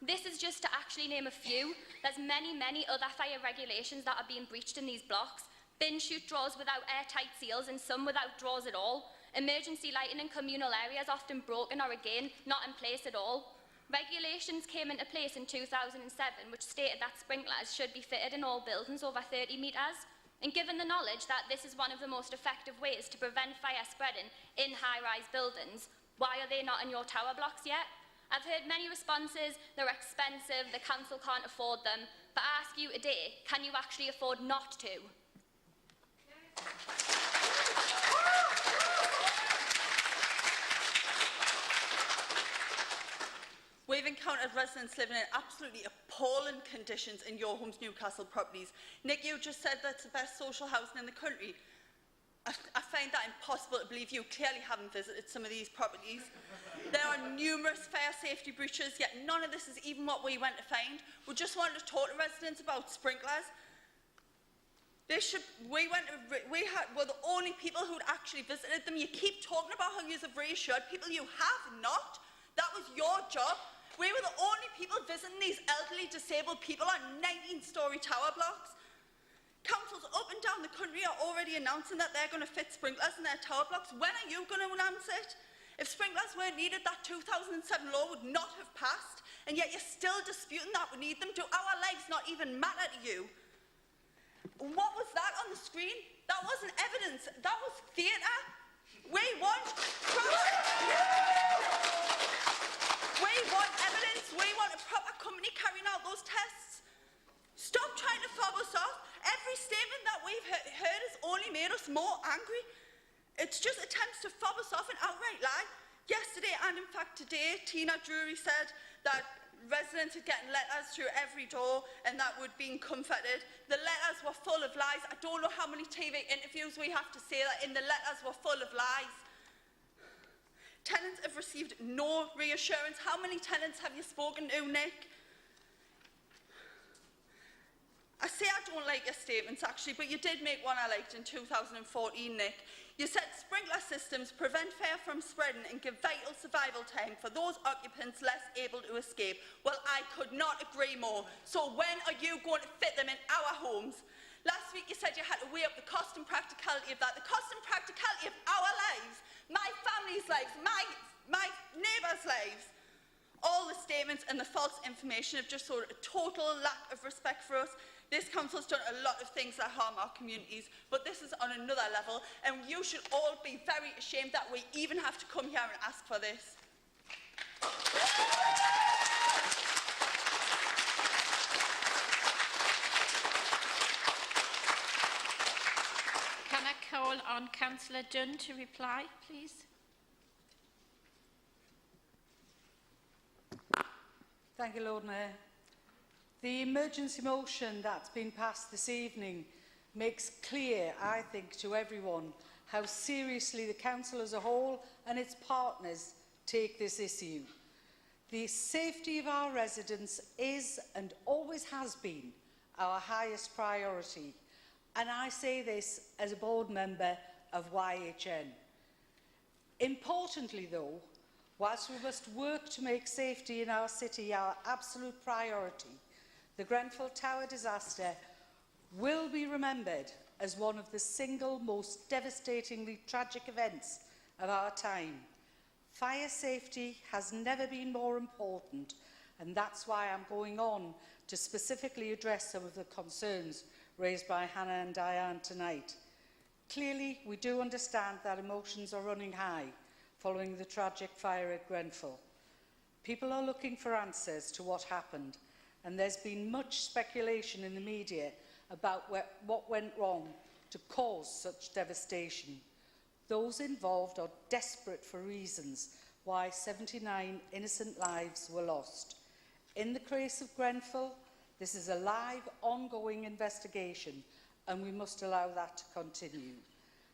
This is just to actually name a few. There's many, many other fire regulations that are being breached in these blocks. Bin chute drawers without airtight seals and some without drawers at all. Emergency lighting in communal areas often broken or again not in place at all. Regulations came into place in 2007 which stated that sprinklers should be fitted in all buildings over 30 metres. And given the knowledge that this is one of the most effective ways to prevent fire spreading in high-rise buildings, why are they not in your tower blocks yet? I've heard many responses, they're expensive, the council can't afford them, but I ask you today, can you actually afford not to? We've encountered residents living in absolutely appalling conditions in Your Homes Newcastle properties. Nick, you just said that's the best social housing in the country. I find that impossible to believe. You clearly haven't visited some of these properties. There are numerous fire safety breaches, yet none of this is even what we went to find. We just wanted to talk to residents about sprinklers. We were the only people who'd actually visited them. You keep talking about how you have reassured people. You have not. That was your job. We were the only people visiting these elderly disabled people on 19-storey tower blocks. Councils up and down the country are already announcing that they're going to fit sprinklers in their tower blocks. When are you going to announce it? If sprinklers weren't needed, that 2007 law would not have passed, and yet you're still disputing that we need them. Do our lives not even matter to you? What was that on the screen? That wasn't evidence. That was theatre. We want evidence. We want a proper company carrying out those tests. Stop trying to fob us off. Every statement that we've heard has only made us more angry. It's just attempts to fob us off and outright lie. Yesterday and in fact today, Tina Drury said that residents are getting letters through every door and that we're being comforted. The letters were full of lies. I don't know how many TV interviews we have to say that in the letters were full of lies. Tenants have received no reassurance. How many tenants have you spoken to, Nick? I say I don't like your statements actually, but you did make one I liked in 2014, Nick. You said sprinkler systems prevent fire from spreading and give vital survival time for those occupants less able to escape. Well, I could not agree more. So when are you going to fit them in our homes? Last week you said you had to weigh up the cost and practicality of that. The cost and practicality of our lives, my family's lives, my neighbours' lives. All the statements and the false information have just showed a total lack of respect for us. This council's done a lot of things that harm our communities, but this is on another level, and you should all be very ashamed that we even have to come here and ask for this. Can I call on Councillor Dunn to reply, please? Thank you, Lord Mayor. The emergency motion that's been passed this evening makes clear, I think, to everyone how seriously the Council as a whole and its partners take this issue. The safety of our residents is and always has been our highest priority, and I say this as a board member of YHN. Importantly, though, whilst we must work to make safety in our city our absolute priority, the Grenfell Tower disaster will be remembered as one of the single most devastatingly tragic events of our time. Fire safety has never been more important, and that's why I'm going on to specifically address some of the concerns raised by Hannah and Diane tonight. Clearly, we do understand that emotions are running high following the tragic fire at Grenfell. People are looking for answers to what happened, and there's been much speculation in the media about what went wrong to cause such devastation. Those involved are desperate for reasons why 79 innocent lives were lost. In the case of Grenfell, this is a live, ongoing investigation, and we must allow that to continue.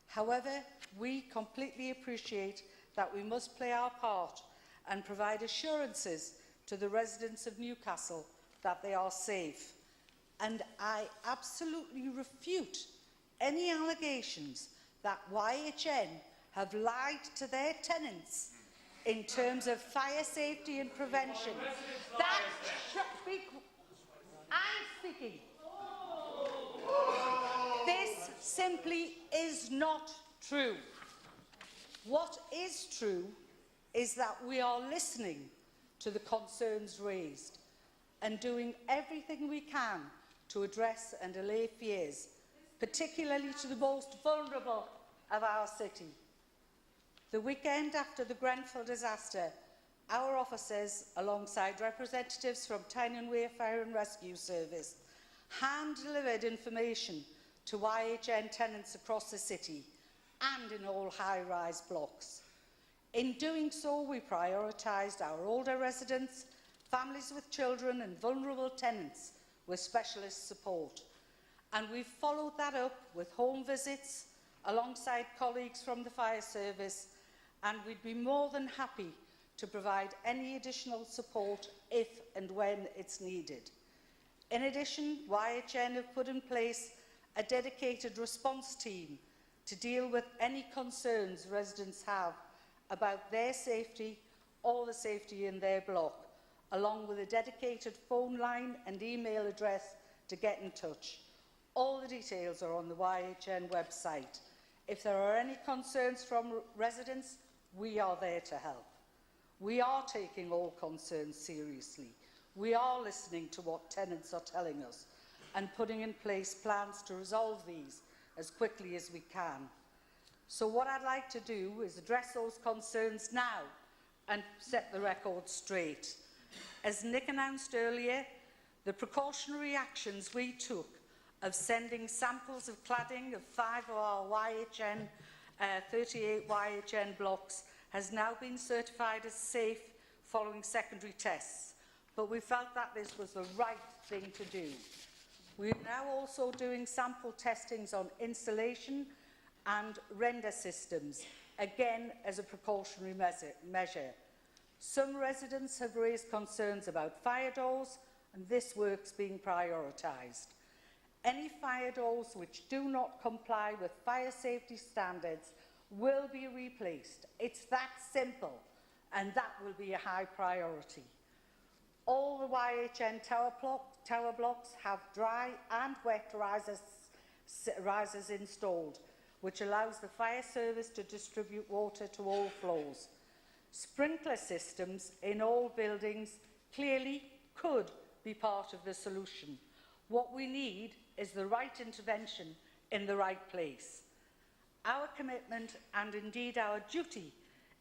However, we completely appreciate that we must play our part and provide assurances to the residents of Newcastle that they are safe. And I absolutely refute any allegations that YHN have lied to their tenants in terms of fire safety and prevention. I'm speaking. This simply is not true. What is true is that we are listening to the concerns raised and doing everything we can to address and allay fears, particularly to the most vulnerable of our city. The weekend after the Grenfell disaster, our officers, alongside representatives from Tyne Wear Fire and Rescue Service, hand-delivered information to YHN tenants across the city and in all high-rise blocks. In doing so, we prioritised our older residents, families with children and vulnerable tenants with specialist support. And we've followed that up with home visits alongside colleagues from the fire service, and we'd be more than happy to provide any additional support if and when it's needed. In addition, YHN have put in place a dedicated response team to deal with any concerns residents have about their safety or the safety in their block, along with a dedicated phone line and email address to get in touch. All the details are on the YHN website. If there are any concerns from residents, we are there to help. We are taking all concerns seriously. We are listening to what tenants are telling us. and putting in place plans to resolve these as quickly as we can. So what I'd like to do is address those concerns now and set the record straight. As Nick announced earlier, the precautionary actions we took of sending samples of cladding of 5 of our 38 YHN blocks has now been certified as safe following secondary tests, but we felt that this was the right thing to do. We are now also doing sample testings on insulation and render systems, again as a precautionary measure. Some residents have raised concerns about fire doors, and this work's being prioritised. Any fire doors which do not comply with fire safety standards will be replaced. It's that simple, and that will be a high priority. All the YHN tower blocks have dry and wet risers installed, which allows the fire service to distribute water to all floors. Sprinkler systems in all buildings clearly could be part of the solution. What we need is the right intervention in the right place. Our commitment, and indeed our duty,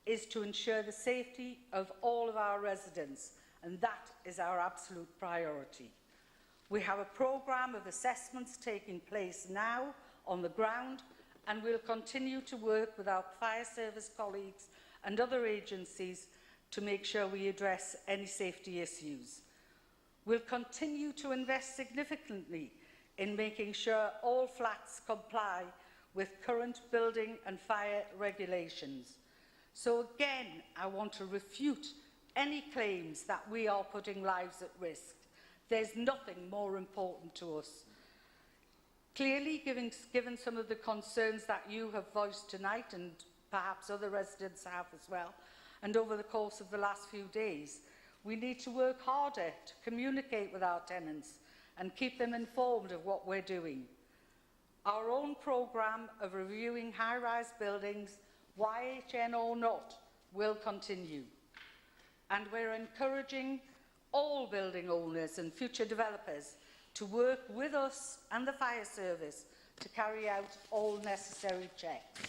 is to ensure the safety of all of our residents, and that is our absolute priority. We have a programme of assessments taking place now on the ground, and we'll continue to work with our fire service colleagues and other agencies to make sure we address any safety issues. We'll continue to invest significantly in making sure all flats comply with current building and fire regulations. So again, I want to refute any claims that we are putting lives at risk. There's nothing more important to us. Clearly, given some of the concerns that you have voiced tonight, and perhaps other residents have as well, and over the course of the last few days, we need to work harder to communicate with our tenants and keep them informed of what we're doing. Our own programme of reviewing high-rise buildings, YHN or not, will continue. And we're encouraging all building owners and future developers to work with us and the fire service to carry out all necessary checks.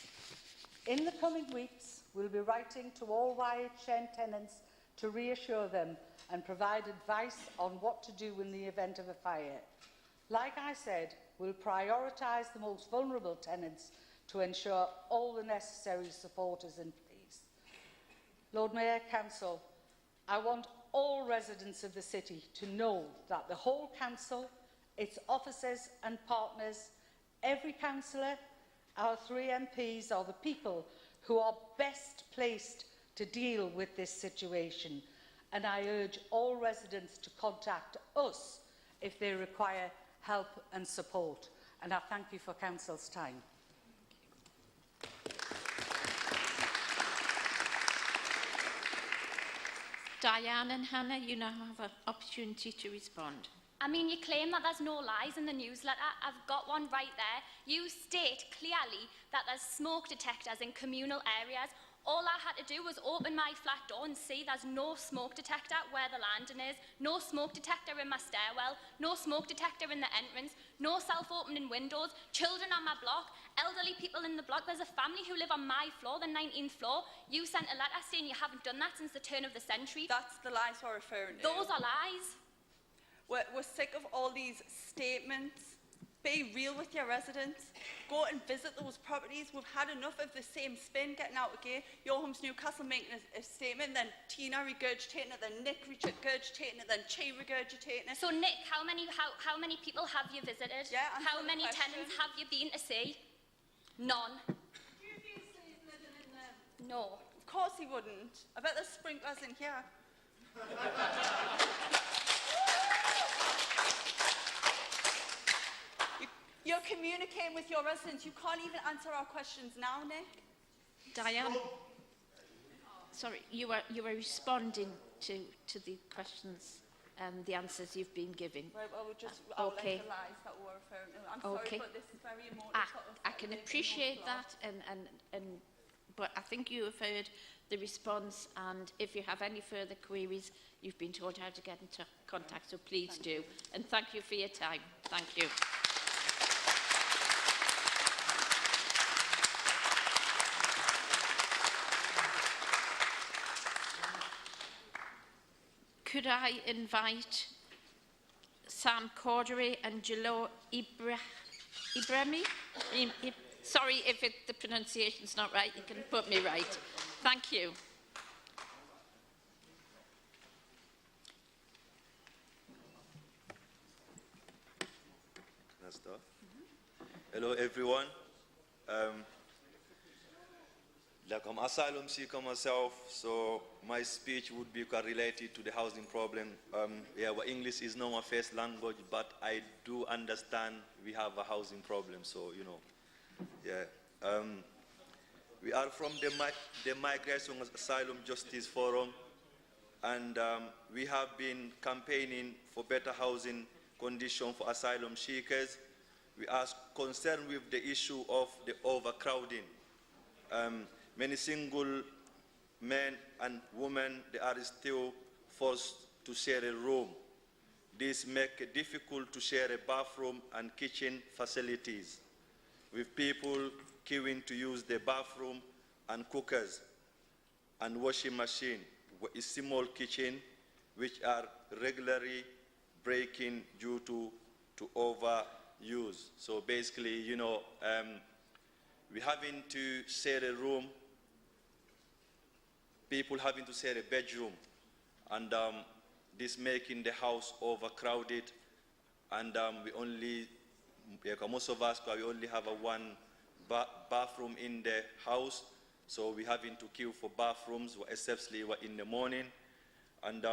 In the coming weeks, we'll be writing to all YHN tenants to reassure them and provide advice on what to do in the event of a fire. Like I said, we'll prioritise the most vulnerable tenants to ensure all the necessary support is in place. Lord Mayor, Council, I want all residents of the city to know that the whole Council, its officers and partners, every councillor, our 3 MPs are the people who are best placed to deal with this situation, and I urge all residents to contact us if they require help and support. And I thank you for Council's time. Diane and Hannah, you now have an opportunity to respond. I mean, you claim that there's no lies in the newsletter. I've got one right there. You state clearly that there's smoke detectors in communal areas. All I had to do was open my flat door and see there's no smoke detector where the landing is, no smoke detector in my stairwell, no smoke detector in the entrance, no self-opening windows, children on my block, elderly people in the block. There's a family who live on my floor, the 19th floor. You sent a letter saying you haven't done that since the turn of the century. That's the lies we're referring to. Those are lies. We're sick of all these statements. Be real with your residents. Go and visit those properties. We've had enough of the same spin getting out again. Your Home's Newcastle making a statement, then Tina regurgitating it, then Nick regurgitating it, then Chi regurgitating it. So Nick, how many people have you visited? Yeah, how many tenants have you been to see? None. No. Of course he wouldn't. I bet there's sprinklers in here. You're communicating with your residents. You can't even answer our questions now, Nick. Diane, sorry, you were responding to the questions and the answers you've been giving. Right, well, we'll just outline okay. the lies that we're referring to. I'm okay. sorry, but this is very emotive. I can appreciate that, and but I think you have heard the response, and if you have any further queries, you've been told how to get into contact, so please do. And thank you for your time. Thank you. Could I invite Sam Cordery and Jalil Ibrahimi? Sorry if the pronunciation's not right, you can put me right. Thank you. Can I start? Hello, everyone. Like I'm asylum seeker myself, so my speech would be related to the housing problem. Yeah, well, English is not my first language, but I do understand we have a housing problem, so, you know, yeah. We are from the Migration Asylum Justice Forum, and we have been campaigning for better housing conditions for asylum seekers. We are concerned with the issue of the overcrowding. Many single men and women, they are still forced to share a room. This makes it difficult to share a bathroom and kitchen facilities, with people queuing to use the bathroom and cookers and washing machine, a small kitchen, which are regularly breaking due to overuse. So basically, you know, we're having to share a room, people having to share a bedroom, and this making the house overcrowded, and we only, most of us, we only have one bathroom in the house, so we're having to queue for bathrooms, especially in the morning, and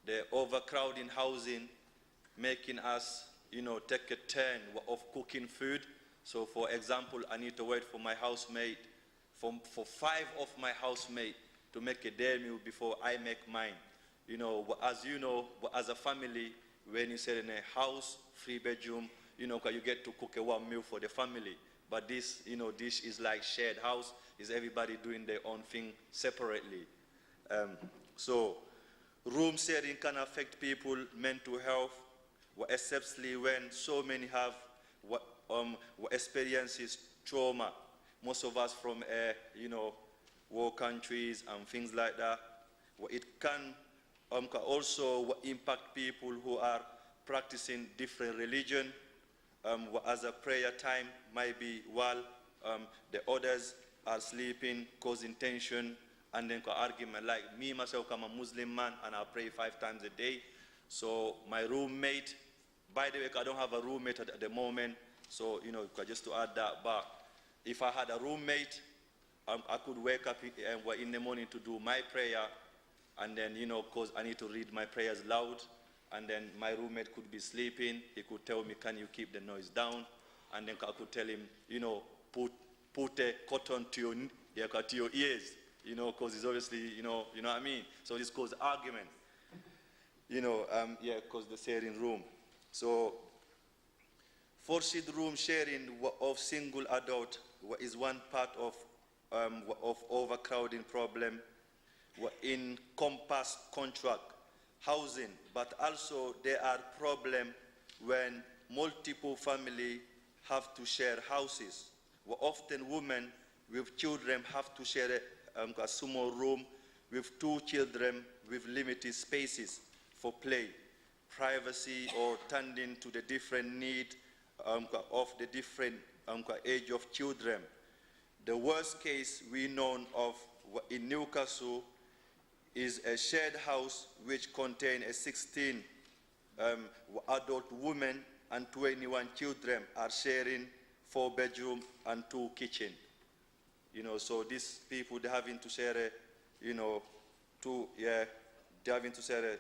the overcrowding housing making us, you know, take a turn of cooking food. So, for example, I need to wait for my housemate, for 5 of my housemates to make a day meal before I make mine. You know, as you know, as a family, when you sit in a house, 3-bedroom, you know, you get to cook a one meal for the family. But this, you know, this is like shared house, is everybody doing their own thing separately. So, room sharing can affect people' mental health, especially when so many have experiences trauma. Most of us from, you know, war countries and things like that. It can also impact people who are practicing different religion. As a prayer time might be while the others are sleeping, causing tension, and then argument. Like me, myself, I'm a Muslim man, and I pray 5 times a day. So my roommate, by the way, I don't have a roommate at the moment, so, you know, just to add that, but if I had a roommate, I could wake up in the morning to do my prayer, and then, you know, because I need to read my prayers loud, and then my roommate could be sleeping. He could tell me, can you keep the noise down? And then I could tell him, you know, put a cotton to your ears, you know, because it's obviously, you know what I mean? So this causes argument, you know, yeah, because the sharing room. So, forced room sharing of single adult is one part of overcrowding problem in compass contract housing, but also there are problems when multiple families have to share houses. Often women with children have to share a small room with 2 children with limited spaces for play, privacy, or tending to the different needs of the different age of children. The worst case we know of in Newcastle is a shared house which contains 16 adult women and 21 children are sharing 4 bedrooms and 2 kitchens. You know, so these people, they're having to share they're having to share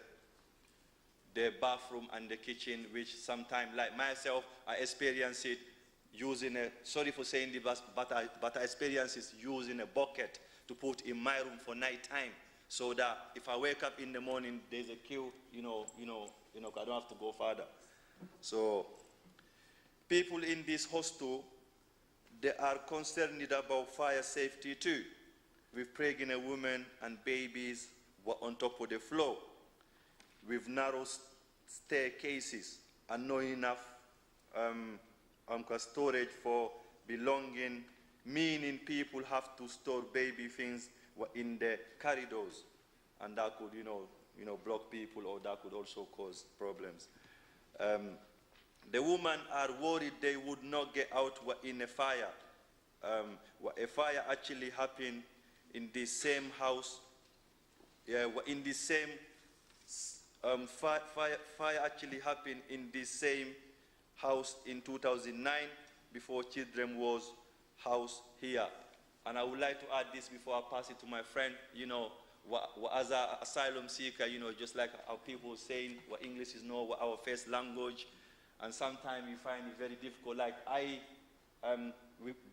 the bathroom and the kitchen, which sometimes, like myself, I experience it using sorry for saying this, but I experience it using a bucket to put in my room for night time, so that if I wake up in the morning, there's a queue, I don't have to go further. So people in this hostel they are concerned about fire safety too, with pregnant women and babies on top of the floor, with narrow staircases and not enough storage for belonging, meaning people have to store baby things in the corridors, and that could, block people, or that could also cause problems. The women are worried they would not get out in a fire. A fire actually happened in the same house. In the same fire actually happened in the same house in 2009 before children was housed here. And I would like to add this before I pass it to my friend. As an asylum seeker, just like our people saying, what English is not our first language, and sometimes you find it very difficult. Like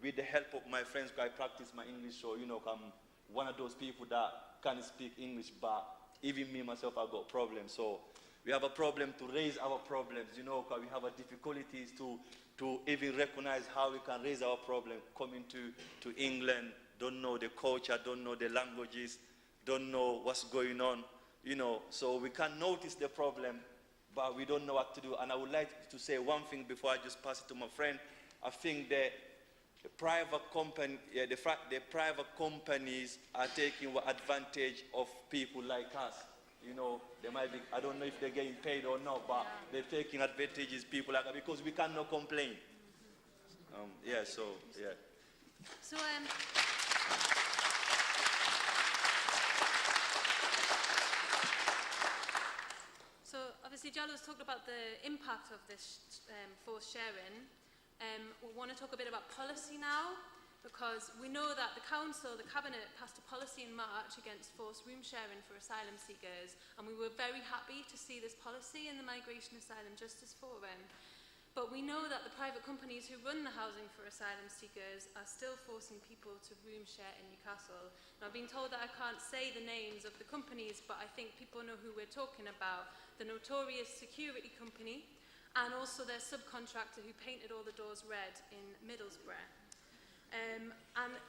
with the help of my friends, I practice my English, so I'm one of those people that can't speak English, but even me myself, I've got problems. So we have a problem to raise our problems, because we have a difficulties to even recognize how we can raise our problem. Coming to England, don't know the culture, don't know the languages, don't know what's going on, so we can notice the problem, but we don't know what to do. And I would like to say one thing before I just pass it to my friend. I think that the private companies are taking advantage of people like us. They might be, I don't know if they're getting paid or not, but they're taking advantage of people like us because we cannot complain. So obviously Jallo's talked about the impact of this forced sharing. We want to talk a bit about policy now, because we know that the Council, the Cabinet, passed a policy in March against forced room sharing for asylum seekers, and we were very happy to see this policy in the Migration Asylum Justice Forum. But we know that the private companies who run the housing for asylum seekers are still forcing people to room share in Newcastle. Now, I've been told that I can't say the names of the companies, but I think people know who we're talking about. The notorious security company, and also their subcontractor who painted all the doors red in Middlesbrough. And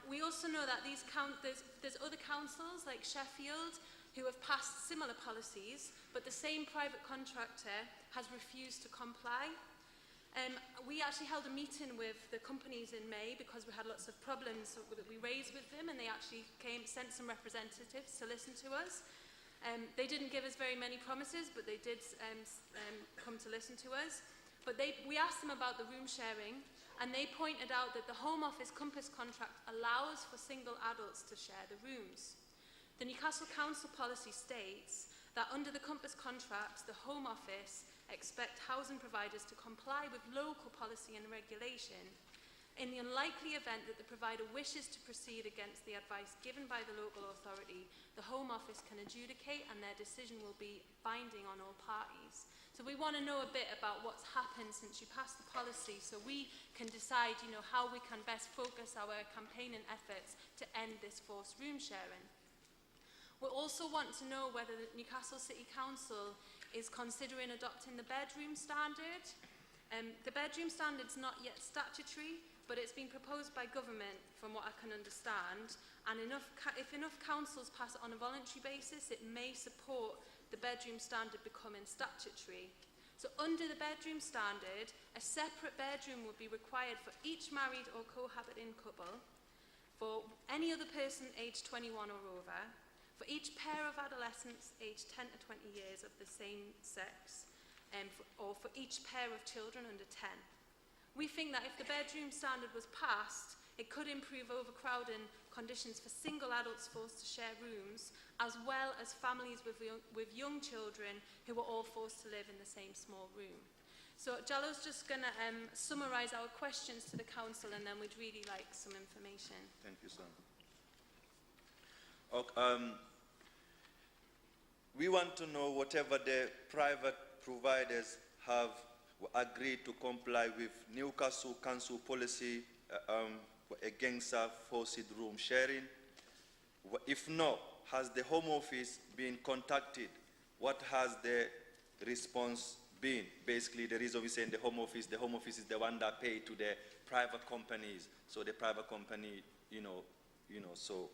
we also know that there's other councils like Sheffield who have passed similar policies, but the same private contractor has refused to comply. We actually held a meeting with the companies in May because we had lots of problems that we raised with them, and they actually sent some representatives to listen to us. They didn't give us very many promises, but they did come to listen to us. But we asked them about the room sharing, and they pointed out that the Home Office Compass contract allows for single adults to share the rooms. The Newcastle Council policy states that under the Compass contract, the Home Office expect housing providers to comply with local policy and regulation. In the unlikely event that the provider wishes to proceed against the advice given by the local authority, the Home Office can adjudicate and their decision will be binding on all parties. So we want to know a bit about what's happened since you passed the policy, so we can decide, how we can best focus our campaigning efforts to end this forced room sharing. We also want to know whether the Newcastle City Council is considering adopting the bedroom standard. The bedroom standard's not yet statutory, but it's been proposed by government, from what I can understand, and if enough councils pass it on a voluntary basis, it may support the bedroom standard becoming statutory. So under the bedroom standard, a separate bedroom would be required for each married or cohabiting couple, for any other person aged 21 or over, for each pair of adolescents aged 10 to 20 years of the same sex, or for each pair of children under 10. We think that if the bedroom standard was passed, it could improve overcrowding conditions for single adults forced to share rooms, as well as families with young children who are all forced to live in the same small room. So Jallo's just going to summarise our questions to the Council, and then we'd really like some information. Thank you, Sam. Okay, we want to know whatever the private providers have agreed to comply with Newcastle Council policy against forced room sharing. If not, has the Home Office been contacted? What has the response been. Basically, there is obviously in the Home Office is the one that pay to the private companies. So the private company, so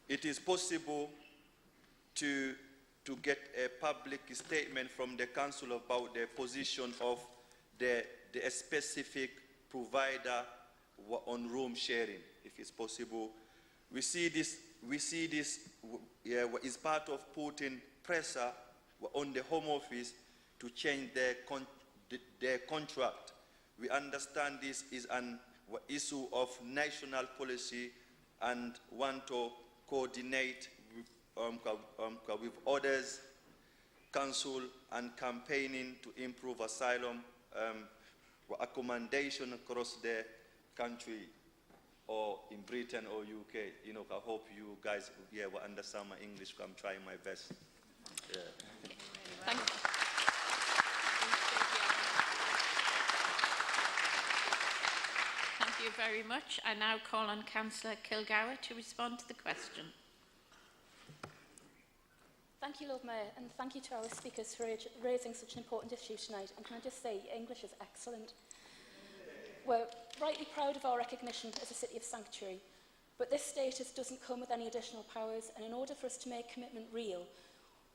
it is possible to get a public statement from the council about the position of the specific provider on room sharing, if it's possible. We see this is part of putting pressure on the Home Office to change their contract. We understand this is an issue of national policy and want to coordinate with others, council, and campaigning to improve asylum accommodation across the country, or in Britain or UK. I hope you guys will understand my English. I'm trying my best. Yeah. Thank you. Thank you very much. I now call on Councillor Kilgour to respond to the question. Thank you, Lord Mayor, and thank you to our speakers for raising such an important issue tonight. And can I just say, English is excellent. We're rightly proud of our recognition as a city of sanctuary, but this status doesn't come with any additional powers, and in order for us to make commitment real,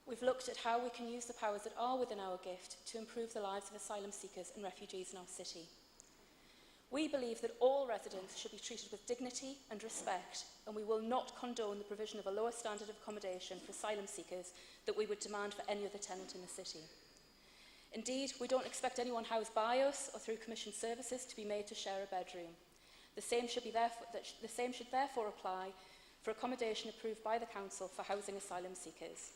we've looked at how we can use the powers that are within our gift to improve the lives of asylum seekers and refugees in our city. We believe that all residents should be treated with dignity and respect, and we will not condone the provision of a lower standard of accommodation for asylum seekers that we would demand for any other tenant in the city. Indeed, we don't expect anyone housed by us or through commissioned services to be made to share a bedroom. The same should therefore apply for accommodation approved by the Council for housing asylum seekers.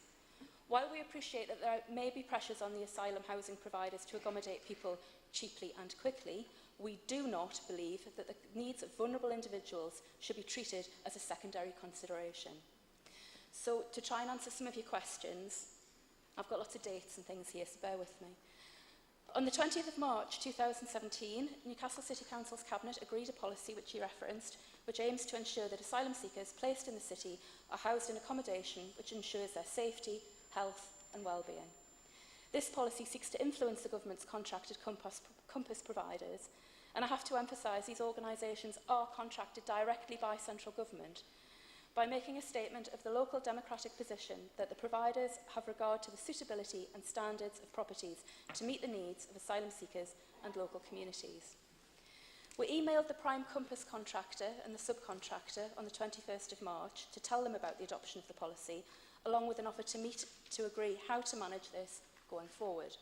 While we appreciate that there may be pressures on the asylum housing providers to accommodate people cheaply and quickly, we do not believe that the needs of vulnerable individuals should be treated as a secondary consideration. So, to try and answer some of your questions, I've got lots of dates and things here, so bear with me. On the 20th of March 2017, Newcastle City Council's Cabinet agreed a policy which you referenced, which aims to ensure that asylum seekers placed in the city are housed in accommodation which ensures their safety, health and well-being. This policy seeks to influence the government's contracted Compass providers, and I have to emphasise these organisations are contracted directly by central government, by making a statement of the local democratic position that the providers have regard to the suitability and standards of properties to meet the needs of asylum seekers and local communities. We emailed the prime Compass contractor and the subcontractor on the 21st of March to tell them about the adoption of the policy, along with an offer to meet to agree how to manage this going forward.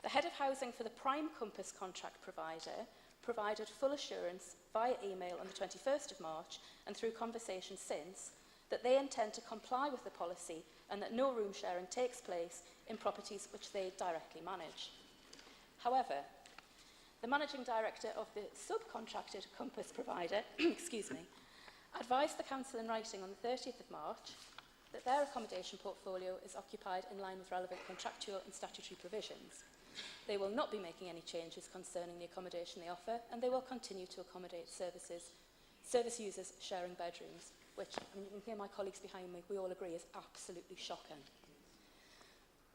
The head of housing for the prime Compass contract provider provided full assurance via email on the 21st of March and through conversations since that they intend to comply with the policy and that no room sharing takes place in properties which they directly manage. However, the managing director of the subcontracted Compass provider advised the council in writing on the 30th of March that their accommodation portfolio is occupied in line with relevant contractual and statutory provisions. They will not be making any changes concerning the accommodation they offer, and they will continue to accommodate service users sharing bedrooms, which, and you can hear my colleagues behind me, we all agree is absolutely shocking.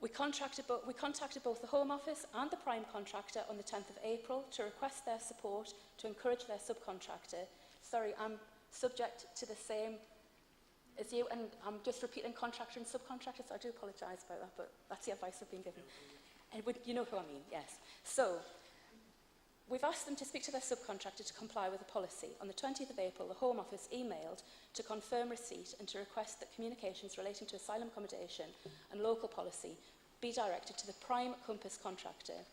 We contacted both the Home Office and the prime contractor on the 10th of April to request their support to encourage their subcontractor. Sorry, I'm subject to the same as you, and I'm just repeating contractor and subcontractor, so I do apologise about that, but that's the advice I've been given. And you know who I mean, yes. So, we've asked them to speak to their subcontractor to comply with the policy. On the 20th of April, the Home Office emailed to confirm receipt and to request that communications relating to asylum accommodation and local policy be directed to the prime Compass contractor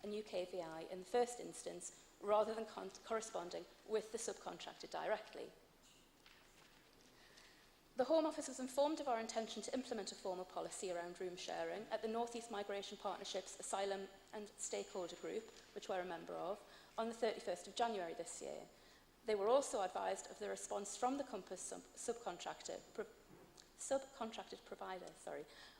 and UKVI in the first instance, rather than corresponding with the subcontractor directly. The Home Office was informed of our intention to implement a formal policy around room sharing at the North East Migration Partnership's Asylum and Stakeholder Group, which we're a member of, on the 31st of January this year. They were also advised of the response from the Compass subcontracted provider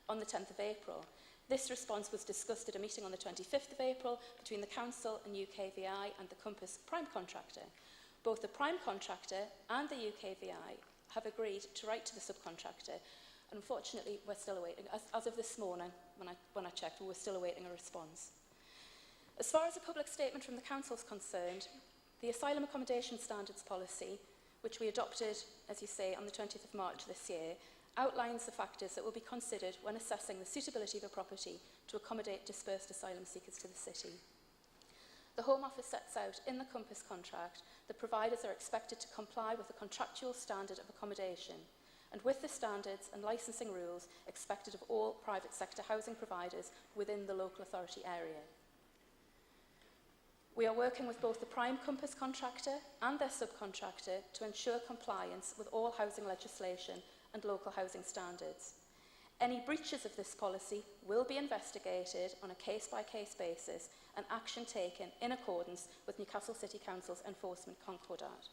on the 10th of April. This response was discussed at a meeting on the 25th of April between the Council and UKVI and the Compass prime contractor. Both the prime contractor and the UKVI have agreed to write to the subcontractor And unfortunately, we're still awaiting, as of this morning, when I checked, we were still awaiting a response. As far as a public statement from the Council is concerned, the Asylum Accommodation Standards Policy, which we adopted, as you say, on the 20th of March this year, outlines the factors that will be considered when assessing the suitability of a property to accommodate dispersed asylum seekers to the city. The Home Office sets out in the Compass contract that providers are expected to comply with the contractual standard of accommodation, and with the standards and licensing rules expected of all private sector housing providers within the local authority area. We are working with both the prime Compass contractor and their subcontractor to ensure compliance with all housing legislation and local housing standards. Any breaches of this policy will be investigated on a case-by-case basis and action taken in accordance with Newcastle City Council's Enforcement Concordat.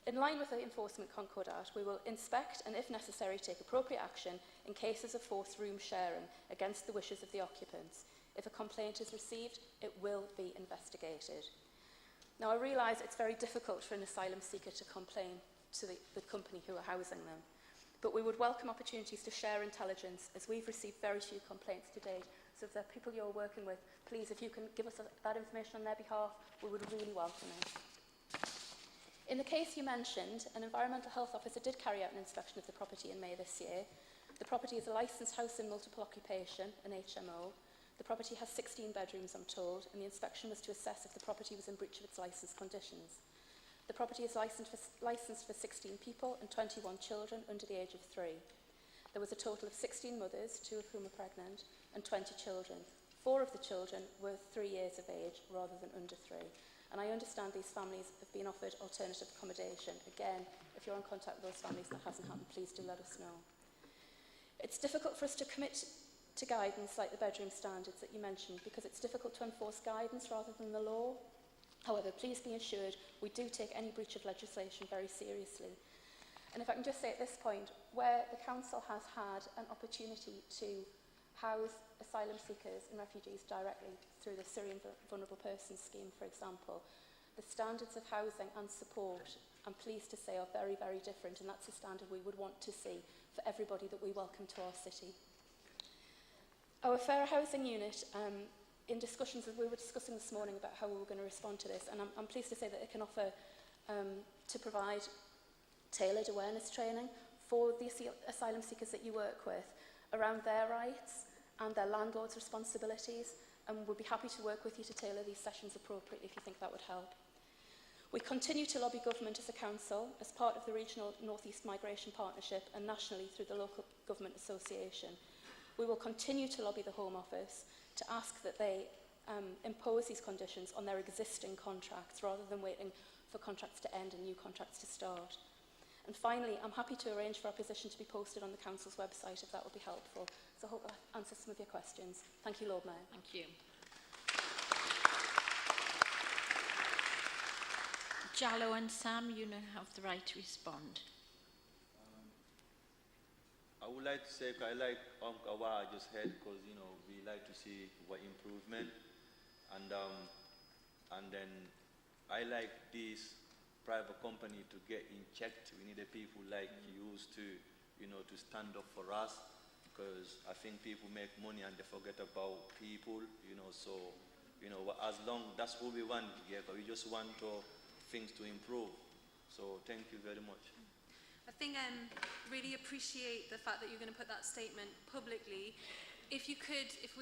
In line with the Enforcement Concordat, we will inspect and, if necessary, take appropriate action in cases of forced room sharing against the wishes of the occupants. If a complaint is received, it will be investigated. Now, I realise it's very difficult for an asylum seeker to complain to the company who are housing them, but we would welcome opportunities to share intelligence, as we've received very few complaints to date. So if there are people you're working with, please, if you can give us that information on their behalf, we would really welcome it. In the case you mentioned, an environmental health officer did carry out an inspection of the property in May this year. The property is a licensed house in multiple occupation, an HMO. The property has 16 bedrooms, I'm told, and the inspection was to assess if the property was in breach of its licence conditions. The property is licensed for 16 people and 21 children under the age of 3. There was a total of 16 mothers, 2 of whom are pregnant, and 20 children. 4 of the children were 3 years of age rather than under 3. And I understand these families have been offered alternative accommodation. Again, if you're in contact with those families and that hasn't happened, please do let us know. It's difficult for us to commit to guidance like the bedroom standards that you mentioned because it's difficult to enforce guidance rather than the law. However, please be assured we do take any breach of legislation very seriously. And if I can just say at this point, where the Council has had an opportunity to house asylum seekers and refugees directly through the Syrian Vulnerable Persons Scheme, for example, the standards of housing and support, I'm pleased to say, are very, very different, and that's a standard we would want to see for everybody that we welcome to our city. Our Fair Housing Unit, in discussions, we were discussing this morning about how we were going to respond to this, and I'm pleased to say that it can offer to provide tailored awareness training for the asylum seekers that you work with around their rights and their landlord's responsibilities, and we'll be happy to work with you to tailor these sessions appropriately if you think that would help. We continue to lobby government as a council, as part of the Regional North East Migration Partnership and nationally through the Local Government Association. We will continue to lobby the Home Office to ask that they impose these conditions on their existing contracts rather than waiting for contracts to end and new contracts to start. And finally, I'm happy to arrange for our position to be posted on the Council's website if that would be helpful. So I hope that answers some of your questions. Thank you, Lord Mayor. Thank you. Jallo and Sam, you now have the right to respond. I would like to say, I like what I just heard because, you know, we like to see what improvement. And then I like this private company to get in checked. We need a people like you to, you know, to stand up for us because I think people make money and they forget about people, you know, so, you know, as long, that's what we want, yeah, but we just want things to improve. So thank you very much. I think I really appreciate the fact that you're going to put that statement publicly. If we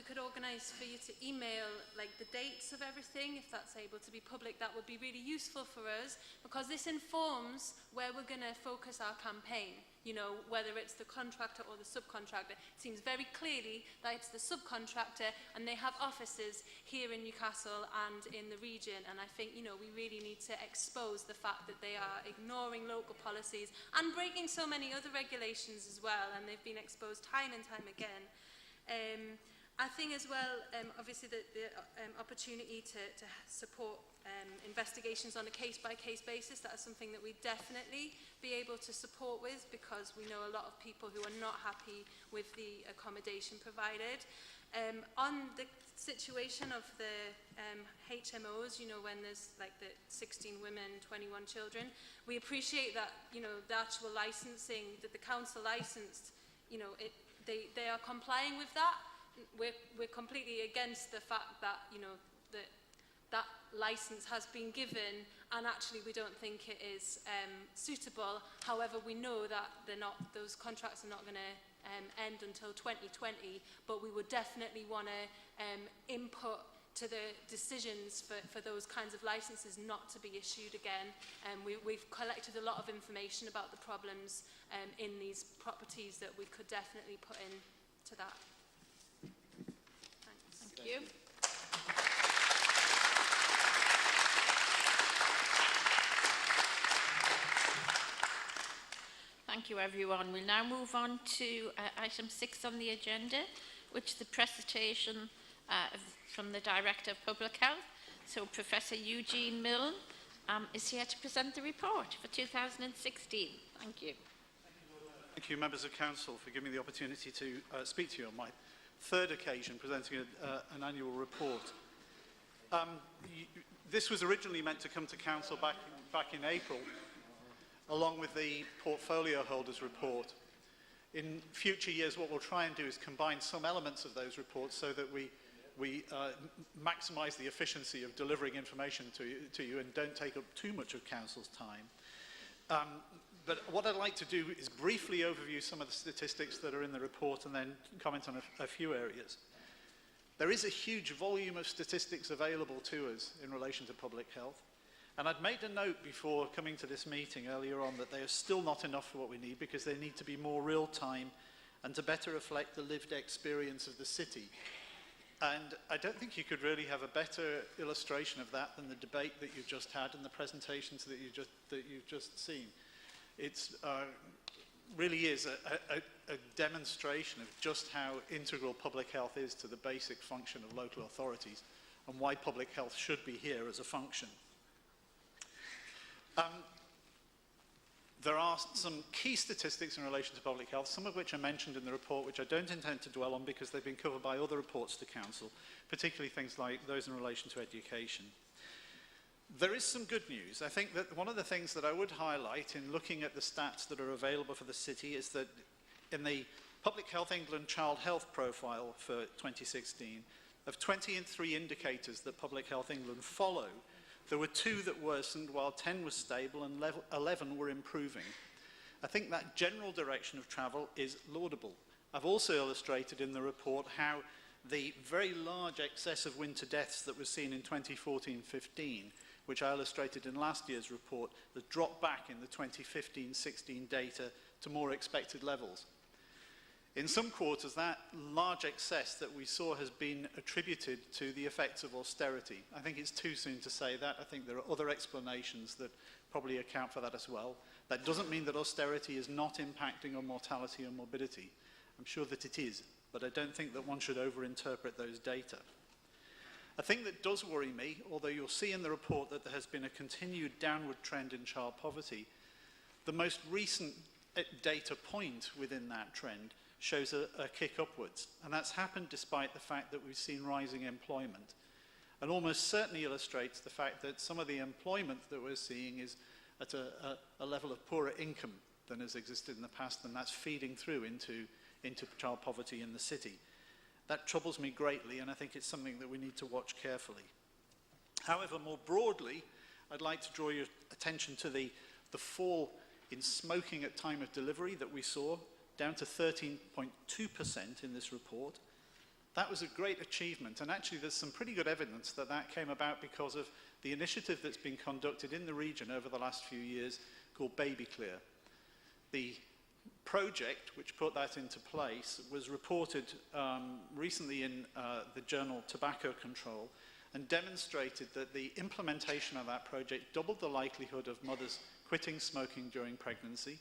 could organise for you to email like the dates of everything, if that's able to be public, that would be really useful for us because this informs where we're going to focus our campaign. You know, whether it's the contractor or the subcontractor. It seems very clearly that it's the subcontractor and they have offices here in Newcastle and in the region. And I think, you know, we really need to expose the fact that they are ignoring local policies and breaking so many other regulations as well. And they've been exposed time and time again. I think as well, obviously, the opportunity to support investigations on a case-by-case basis, that is something that we definitely be able to support with because we know a lot of people who are not happy with the accommodation provided. On the situation of the HMOs, you know, when there's like the 16 women, 21 children, we appreciate that, you know, the actual licensing that the council licensed you know, they are complying with that. We're completely against the fact that, you know, that licence has been given, and actually we don't think it is suitable. However, we know that those contracts are not going to end until 2020, but we would definitely want to input to the decisions for those kinds of licences not to be issued again. We've collected a lot of information about the problems in these properties that we could definitely put into that. Thanks. Thank you. Thank you, everyone. We'll now move on to item 6 on the agenda, which is the presentation from the Director of Public Health. So Professor Eugene Milne is here to present the report for 2016. Thank you. Thank you, members of council, for giving me the opportunity to speak to you on my third occasion presenting an annual report. This was originally meant to come to council back in April, along with the portfolio holders report. In future years, what we'll try and do is combine some elements of those reports so that we maximise the efficiency of delivering information to you and don't take up too much of council's time. But what I'd like to do is briefly overview some of the statistics that are in the report and then comment on a few areas. There is a huge volume of statistics available to us in relation to public health. And I'd made a note before coming to this meeting earlier on that they are still not enough for what we need, because they need to be more real time and to better reflect the lived experience of the city. And I don't think you could really have a better illustration of that than the debate that you just had and the presentations that you've just seen. It's really is a demonstration of just how integral public health is to the basic function of local authorities and why public health should be here as a function. There are some key statistics in relation to public health, some of which are mentioned in the report, which I don't intend to dwell on because they've been covered by other reports to council, particularly things like those in relation to education. There is some good news. I think that one of the things that I would highlight in looking at the stats that are available for the city is that in the Public Health England Child Health Profile for 2016, of 23 indicators that Public Health England follow, there were 2 that worsened while 10 were stable and 11 were improving. I think that general direction of travel is laudable. I've also illustrated in the report how the very large excess of winter deaths that was seen in 2014-15, which I illustrated in last year's report, has dropped back in the 2015-16 data to more expected levels. In some quarters, that large excess that we saw has been attributed to the effects of austerity. I think it's too soon to say that. I think there are other explanations that probably account for that as well. That doesn't mean that austerity is not impacting on mortality and morbidity. I'm sure that it is, but I don't think that one should overinterpret those data. A thing that does worry me, although you'll see in the report that there has been a continued downward trend in child poverty, the most recent data point within that trend shows a kick upwards. And that's happened despite the fact that we've seen rising employment. And almost certainly illustrates the fact that some of the employment that we're seeing is at a level of poorer income than has existed in the past, and that's feeding through into child poverty in the city. That troubles me greatly, and I think it's something that we need to watch carefully. However, more broadly, I'd like to draw your attention to the fall in smoking at time of delivery that we saw, down to 13.2% in this report. That was a great achievement, and actually there's some pretty good evidence that that came about because of the initiative that's been conducted in the region over the last few years called Baby Clear. The project which put that into place was reported recently in the journal Tobacco Control and demonstrated that the implementation of that project doubled the likelihood of mothers quitting smoking during pregnancy,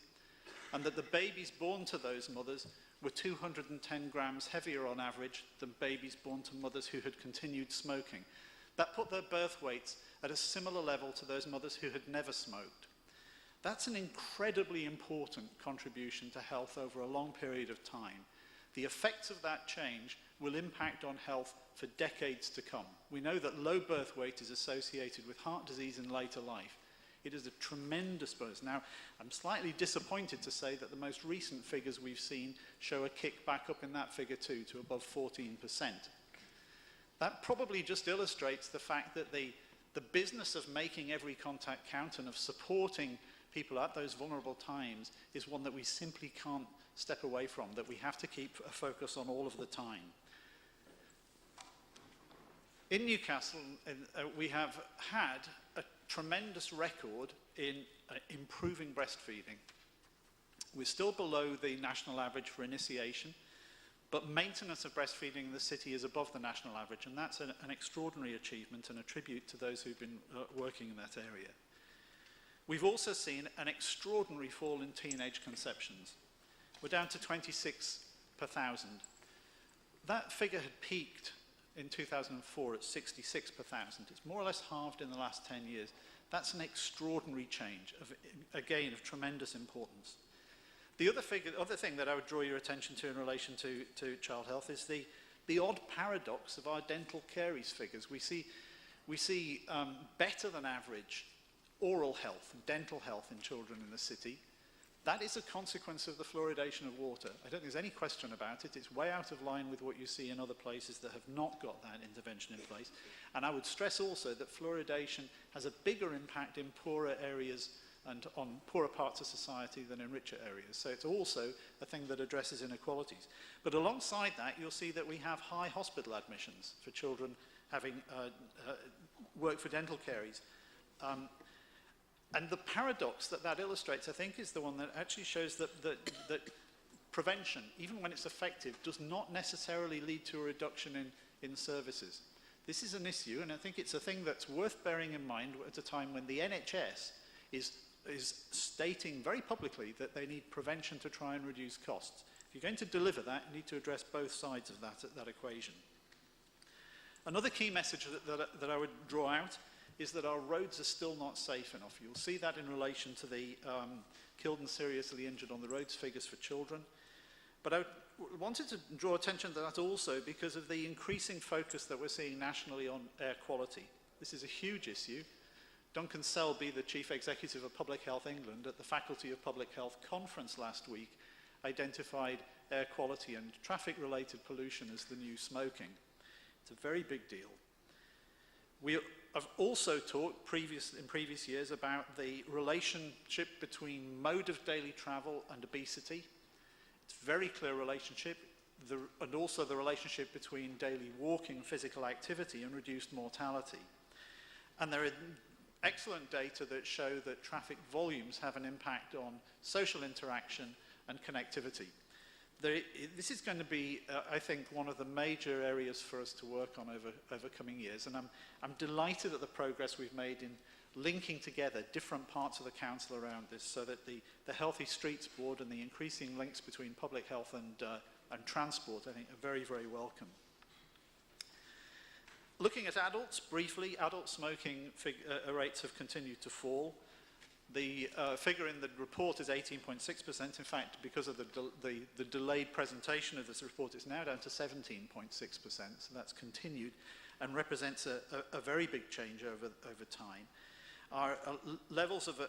and that the babies born to those mothers were 210 grams heavier on average than babies born to mothers who had continued smoking. That put their birth weights at a similar level to those mothers who had never smoked. That's an incredibly important contribution to health over a long period of time. The effects of that change will impact on health for decades to come. We know that low birth weight is associated with heart disease in later life. It is a tremendous bonus. Now, I'm slightly disappointed to say that the most recent figures we've seen show a kick back up in that figure too, to above 14%. That probably just illustrates the fact that the business of making every contact count and of supporting people at those vulnerable times is one that we simply can't step away from, that we have to keep a focus on all of the time. In Newcastle, we have had a tremendous record in improving breastfeeding. We're still below the national average for initiation, but maintenance of breastfeeding in the city is above the national average, and that's an extraordinary achievement and a tribute to those who've been working in that area. We've also seen an extraordinary fall in teenage conceptions. We're down to 26 per thousand. That figure had peaked in 2004 at 66 per thousand. It's more or less halved in the last 10 years. That's an extraordinary change, again, of tremendous importance. The other thing that I would draw your attention to in relation to child health is the odd paradox of our dental caries figures. We see better than average oral health and dental health in children in the city. That is a consequence of the fluoridation of water. I don't think there's any question about it. It's way out of line with what you see in other places that have not got that intervention in place. And I would stress also that fluoridation has a bigger impact in poorer areas and on poorer parts of society than in richer areas. So it's also a thing that addresses inequalities. But alongside that, you'll see that we have high hospital admissions for children having work for dental caries. And the paradox that illustrates, I think, is the one that actually shows that prevention, even when it's effective, does not necessarily lead to a reduction in services. This is an issue, and I think it's a thing that's worth bearing in mind at a time when the NHS is stating very publicly that they need prevention to try and reduce costs. If you're going to deliver that, you need to address both sides of that equation. Another key message that I would draw out is that our roads are still not safe enough. You'll see that in relation to the killed and seriously injured on the roads figures for children. But I wanted to draw attention to that also because of the increasing focus that we're seeing nationally on air quality. This is a huge issue. Duncan Selby, the Chief Executive of Public Health England, at the Faculty of Public Health conference last week, identified air quality and traffic-related pollution as the new smoking. It's a very big deal. We have also talked in previous years about the relationship between mode of daily travel and obesity. It's a very clear relationship, and also the relationship between daily walking, physical activity, and reduced mortality. And there are excellent data that show that traffic volumes have an impact on social interaction and connectivity. This is going to be, I think, one of the major areas for us to work on over coming years. And I'm delighted at the progress we've made in linking together different parts of the council around this so that the Healthy Streets Board and the increasing links between public health and transport, I think, are very, very welcome. Looking at adults, briefly, adult smoking rates have continued to fall. The figure in the report is 18.6%. In fact, because of the delayed presentation of this report, it's now down to 17.6%. So that's continued and represents a very big change over time. Our levels of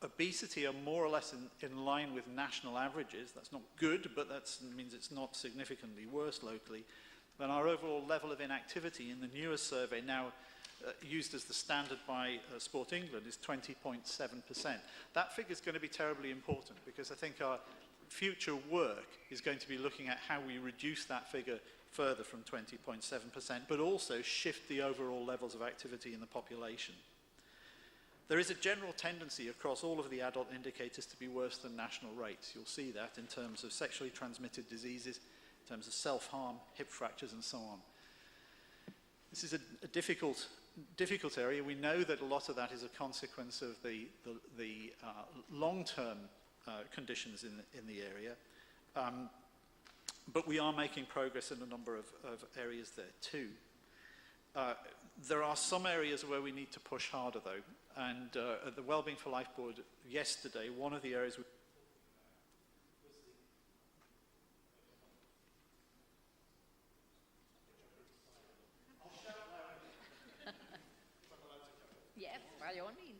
obesity are more or less in line with national averages. That's not good, but that means it's not significantly worse locally. Then our overall level of inactivity in the newest survey, now used as the standard by Sport England, is 20.7%. That figure is going to be terribly important because I think our future work is going to be looking at how we reduce that figure further from 20.7%, but also shift the overall levels of activity in the population. There is a general tendency across all of the adult indicators to be worse than national rates. You'll see that in terms of sexually transmitted diseases, in terms of self-harm, hip fractures, and so on. This is a difficult area. We know that a lot of that is a consequence of the long-term conditions in the area. But we are making progress in a number of areas there too. There are some areas where we need to push harder though. And at the Wellbeing for Life Board yesterday, one of the areas Yes, by all means.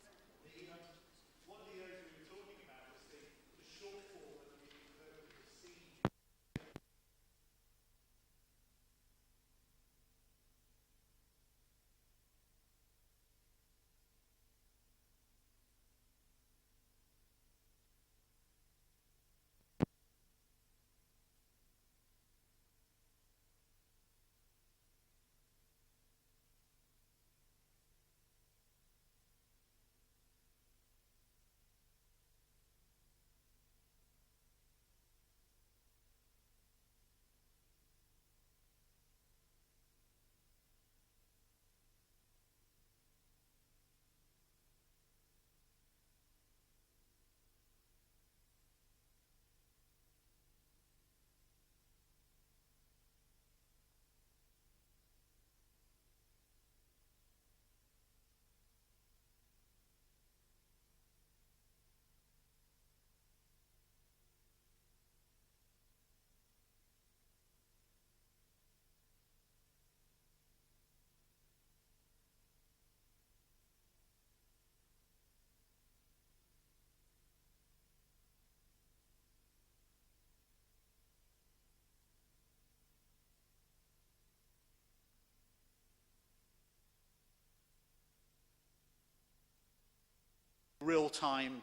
real-time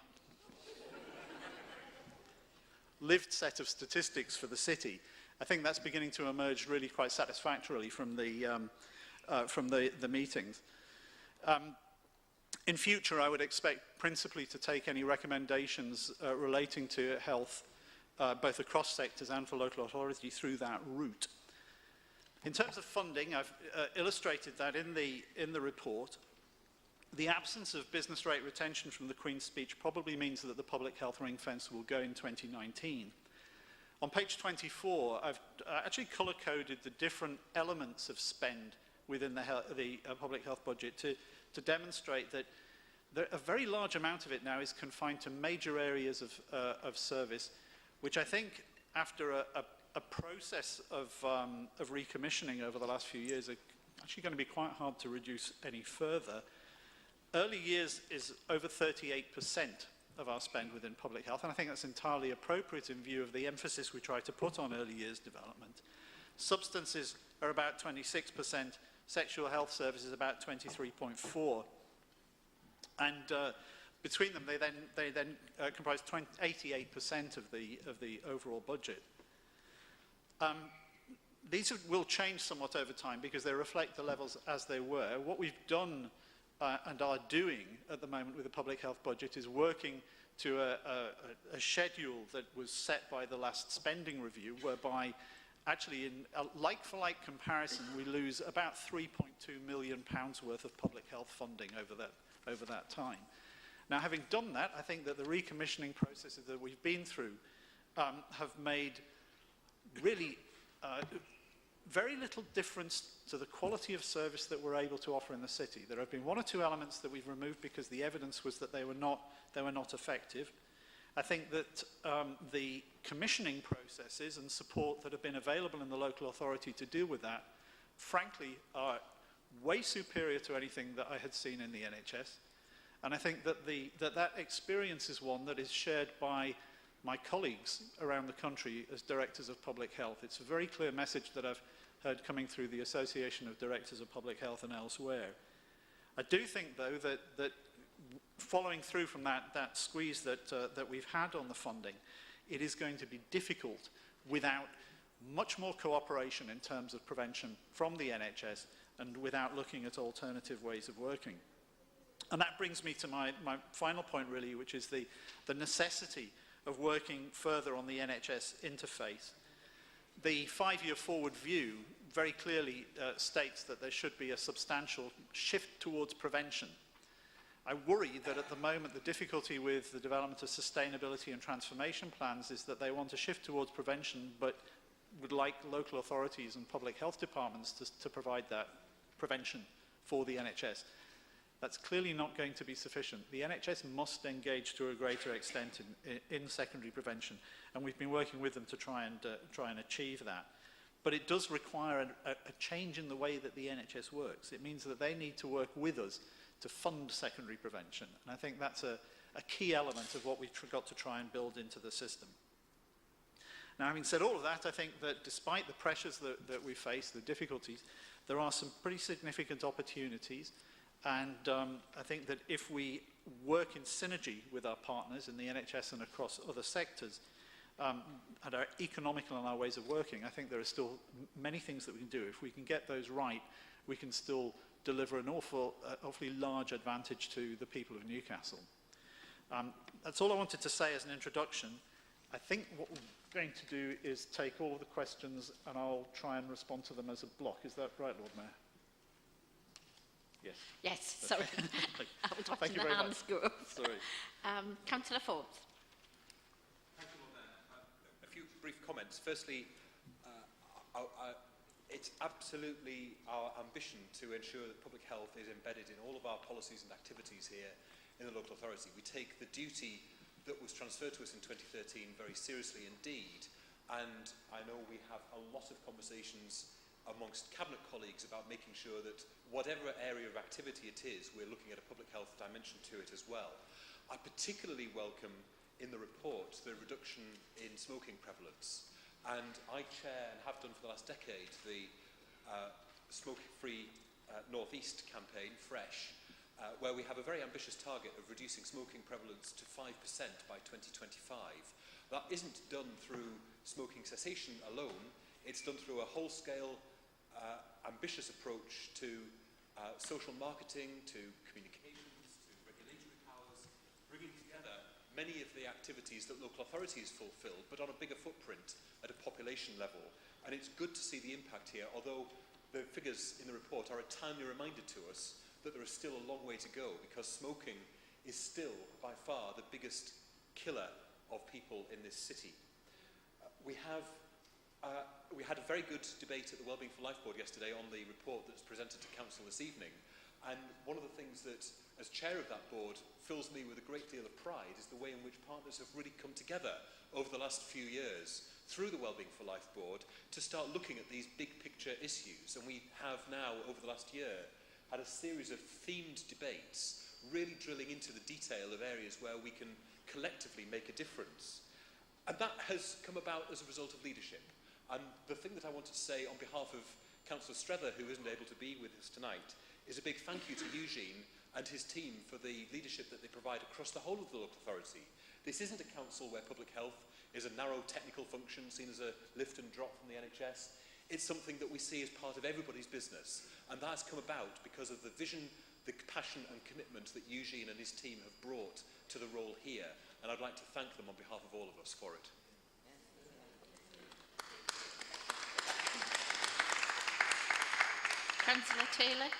lived set of statistics for the city, I think that's beginning to emerge really quite satisfactorily from the meetings. In future, I would expect principally to take any recommendations relating to health, both across sectors and for local authority, through that route. In terms of funding, I've illustrated that in the report. The absence of business rate retention from the Queen's speech probably means that the public health ring fence will go in 2019. On page 24, I've actually colour-coded the different elements of spend within the public health budget to demonstrate that a very large amount of it now is confined to major areas of service, which I think, after a process of recommissioning over the last few years, are actually going to be quite hard to reduce any further. Early years is over 38% of our spend within public health, and I think that's entirely appropriate in view of the emphasis we try to put on early years development. Substances are about 26%, sexual health services about 23.4%, and between them they then comprise 88% of the overall budget. These will change somewhat over time because they reflect the levels as they were. What we've done and are doing at the moment with the public health budget is working to a schedule that was set by the last spending review, whereby actually in a like-for-like comparison we lose about £3.2 million worth of public health funding over that time. Now, having done that, I think that the recommissioning processes that we've been through have made really very little difference to the quality of service that we're able to offer in the city. There have been one or two elements that we've removed because the evidence was that they were not effective. I think that the commissioning processes and support that have been available in the local authority to deal with that, frankly, are way superior to anything that I had seen in the NHS. And I think that that experience is one that is shared by my colleagues around the country as directors of public health. It's a very clear message that I've heard coming through the Association of Directors of Public Health and elsewhere. I do think, though, that following through from that squeeze that we've had on the funding, it is going to be difficult without much more cooperation in terms of prevention from the NHS and without looking at alternative ways of working. And that brings me to my final point, really, which is the necessity of working further on the NHS interface. The 5-year forward view very clearly states that there should be a substantial shift towards prevention. I worry that at the moment the difficulty with the development of sustainability and transformation plans is that they want to shift towards prevention but would like local authorities and public health departments to provide that prevention for the NHS. That's clearly not going to be sufficient. The NHS must engage to a greater extent in secondary prevention, and we've been working with them to try and achieve that. But it does require a change in the way that the NHS works. It means that they need to work with us to fund secondary prevention, and I think that's a key element of what we've got to try and build into the system. Now, having said all of that, I think that despite the pressures that we face, the difficulties, there are some pretty significant opportunities. And I think that if we work in synergy with our partners in the NHS and across other sectors, and are economical in our ways of working, I think there are still many things that we can do. If we can get those right, we can still deliver an awfully large advantage to the people of Newcastle. That's all I wanted to say as an introduction. I think what we're going to do is take all of the questions and I'll try and respond to them as a block. Is that right, Lord Mayor? Yes. Yes, sorry. I was watching the hands go up. Sorry. Councillor Forbes. Thank you, Lord Mayor. A few brief comments. Firstly, it's absolutely our ambition to ensure that public health is embedded in all of our policies and activities here in the local authority. We take the duty that was transferred to us in 2013 very seriously indeed, and I know we have a lot of conversations amongst Cabinet colleagues about making sure that whatever area of activity it is, we're looking at a public health dimension to it as well. I particularly welcome in the report the reduction in smoking prevalence, and I chair and have done for the last decade the Smoke Free North East campaign, FRESH, where we have a very ambitious target of reducing smoking prevalence to 5% by 2025. That isn't done through smoking cessation alone. It's done through a whole-scale, ambitious approach to social marketing, to communications, to regulatory powers, bringing together many of the activities that local authorities fulfil, but on a bigger footprint at a population level. And it's good to see the impact here, although the figures in the report are a timely reminder to us that there is still a long way to go, because smoking is still by far the biggest killer of people in this city. We had a very good debate at the Wellbeing for Life Board yesterday on the report that's presented to Council this evening, and one of the things that, as chair of that board, fills me with a great deal of pride is the way in which partners have really come together over the last few years through the Wellbeing for Life Board to start looking at these big picture issues. And we have now, over the last year, had a series of themed debates, really drilling into the detail of areas where we can collectively make a difference. And that has come about as a result of leadership. And the thing that I wanted to say on behalf of Councillor Strether, who isn't able to be with us tonight, is a big thank you to Eugene and his team for the leadership that they provide across the whole of the local authority. This isn't a council where public health is a narrow technical function seen as a lift and drop from the NHS. It's something that we see as part of everybody's business, and that has come about because of the vision, the passion and commitment that Eugene and his team have brought to the role here, and I'd like to thank them on behalf of all of us for it. Councillor Taylor.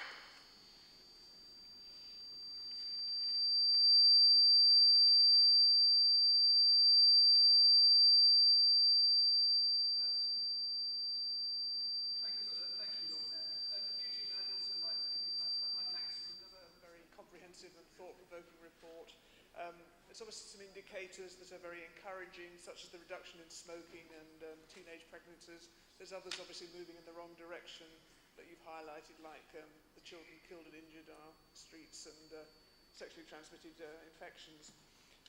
And thought-provoking report. There's obviously some indicators that are very encouraging, such as the reduction in smoking and teenage pregnancies. There's others obviously moving in the wrong direction that you've highlighted, like the children killed and injured on our streets and sexually transmitted infections.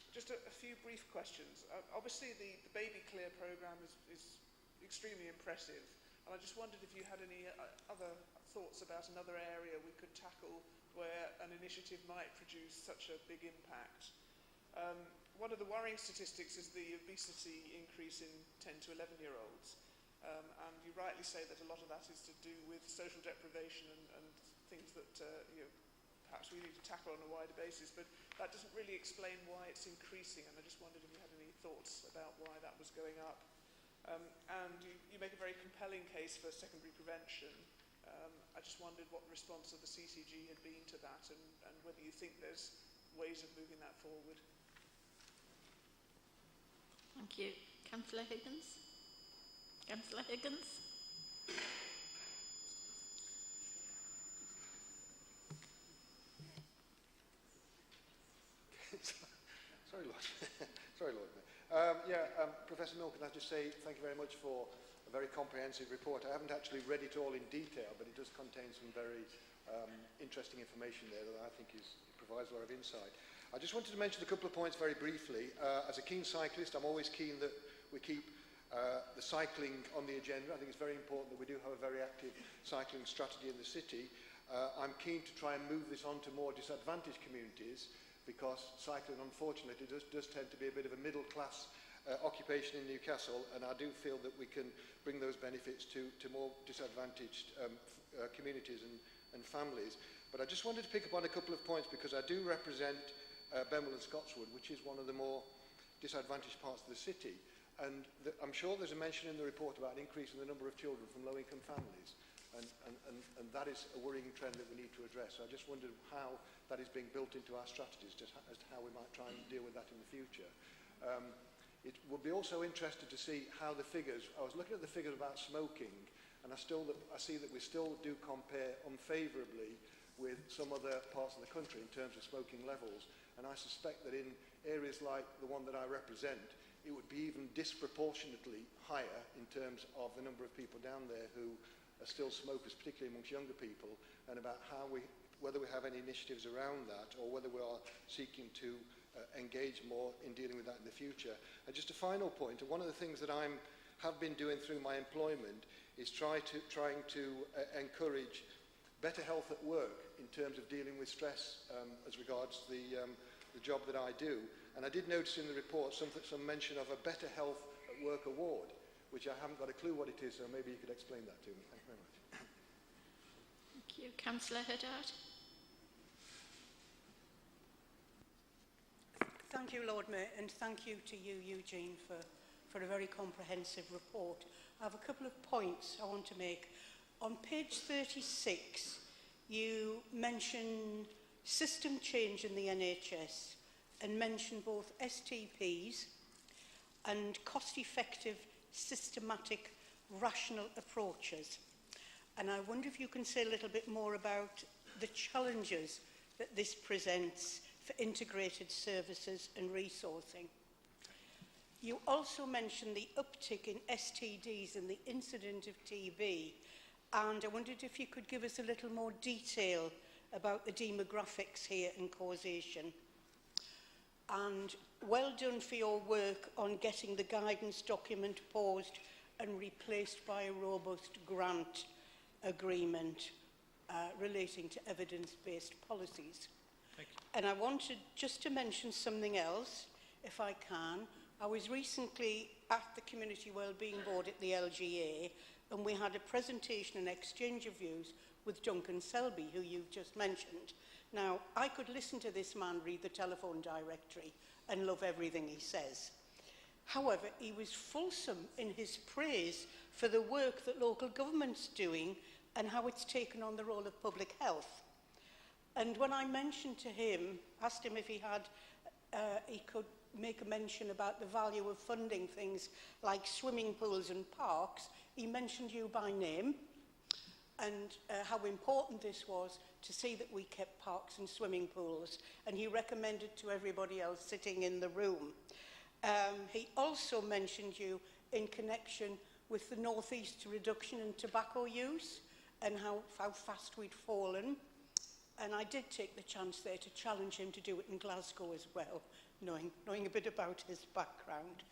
Just a few brief questions. Obviously the Baby Clear programme is extremely impressive, and I just wondered if you had any other thoughts about another area we could tackle where an initiative might produce such a big impact. One of the worrying statistics is the obesity increase in 10 to 11-year-olds. And you rightly say that a lot of that is to do with social deprivation and things that perhaps we need to tackle on a wider basis, but that doesn't really explain why it's increasing, and I just wondered if you had any thoughts about why that was going up. And you make a very compelling case for secondary prevention. I just wondered what the response of the CCG had been to that, and whether you think there's ways of moving that forward. Thank you. Councillor Higgins. Councillor Higgins. Sorry, Lord. Sorry, Lord. Professor Milk, can I just say thank you very much for a very comprehensive report. I haven't actually read it all in detail, but it does contain some very interesting information there that I think provides a lot of insight. I just wanted to mention a couple of points very briefly. As a keen cyclist, I'm always keen that we keep the cycling on the agenda. I think it's very important that we do have a very active cycling strategy in the city. I'm keen to try and move this on to more disadvantaged communities, because cycling, unfortunately, does tend to be a bit of a middle-class occupation in Newcastle, and I do feel that we can bring those benefits to more disadvantaged communities and families. But I just wanted to pick up on a couple of points, because I do represent Benwell and Scotswood, which is one of the more disadvantaged parts of the city. And I'm sure there's a mention in the report about an increase in the number of children from low-income families. And that is a worrying trend that we need to address. So I just wondered how that is being built into our strategies, just as to how we might try and deal with that in the future. It would be also interesting to see how the figures, I was looking at the figures about smoking, and I see that we still do compare unfavourably with some other parts of the country in terms of smoking levels. And I suspect that in areas like the one that I represent, it would be even disproportionately higher in terms of the number of people down there who are still smokers, particularly amongst younger people, and about whether we have any initiatives around that, or whether we are seeking to engage more in dealing with that in the future. And just a final point, one of the things that I have been doing through my employment is trying to encourage better health at work in terms of dealing with stress as regards the job that I do. And I did notice in the report some mention of a Better Health at Work award, which I haven't got a clue what it is, so maybe you could explain that to me. Thank you very much. Thank you. Councillor Haddad. Thank you, Lord Mayor, and thank you to you, Eugene, for a very comprehensive report. I have a couple of points I want to make. On page 36, you mention system change in the NHS and mention both STPs and cost-effective, systematic, rational approaches. And I wonder if you can say a little bit more about the challenges that this presents for integrated services and resourcing. You also mentioned the uptick in STDs and the incident of TB, and I wondered if you could give us a little more detail about the demographics here and causation. And well done for your work on getting the guidance document paused and replaced by a robust grant agreement relating to evidence-based policies. And I wanted just to mention something else, if I can. I was recently at the Community Wellbeing Board at the LGA, and we had a presentation and exchange of views with Duncan Selby, who you've just mentioned. Now, I could listen to this man read the telephone directory and love everything he says. However, he was fulsome in his praise for the work that local government's doing and how it's taken on the role of public health. And when I mentioned to him, asked him if he could make a mention about the value of funding things like swimming pools and parks, he mentioned you by name and how important this was to see that we kept parks and swimming pools. And he recommended to everybody else sitting in the room. He also mentioned you in connection with the North East reduction in tobacco use and how fast we'd fallen. And I did take the chance there to challenge him to do it in Glasgow as well, knowing a bit about his background.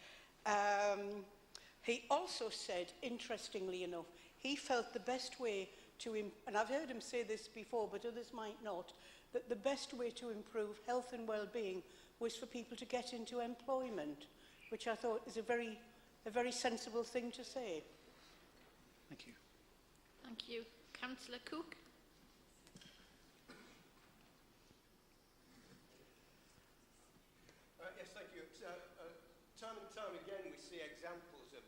He also said, interestingly enough, he felt the best way to, and I've heard him say this before, but others might not, that the best way to improve health and well-being was for people to get into employment, which I thought is a very sensible thing to say. Thank you. Thank you. Councillor Cook. Yes, thank you. Time and time again we see examples of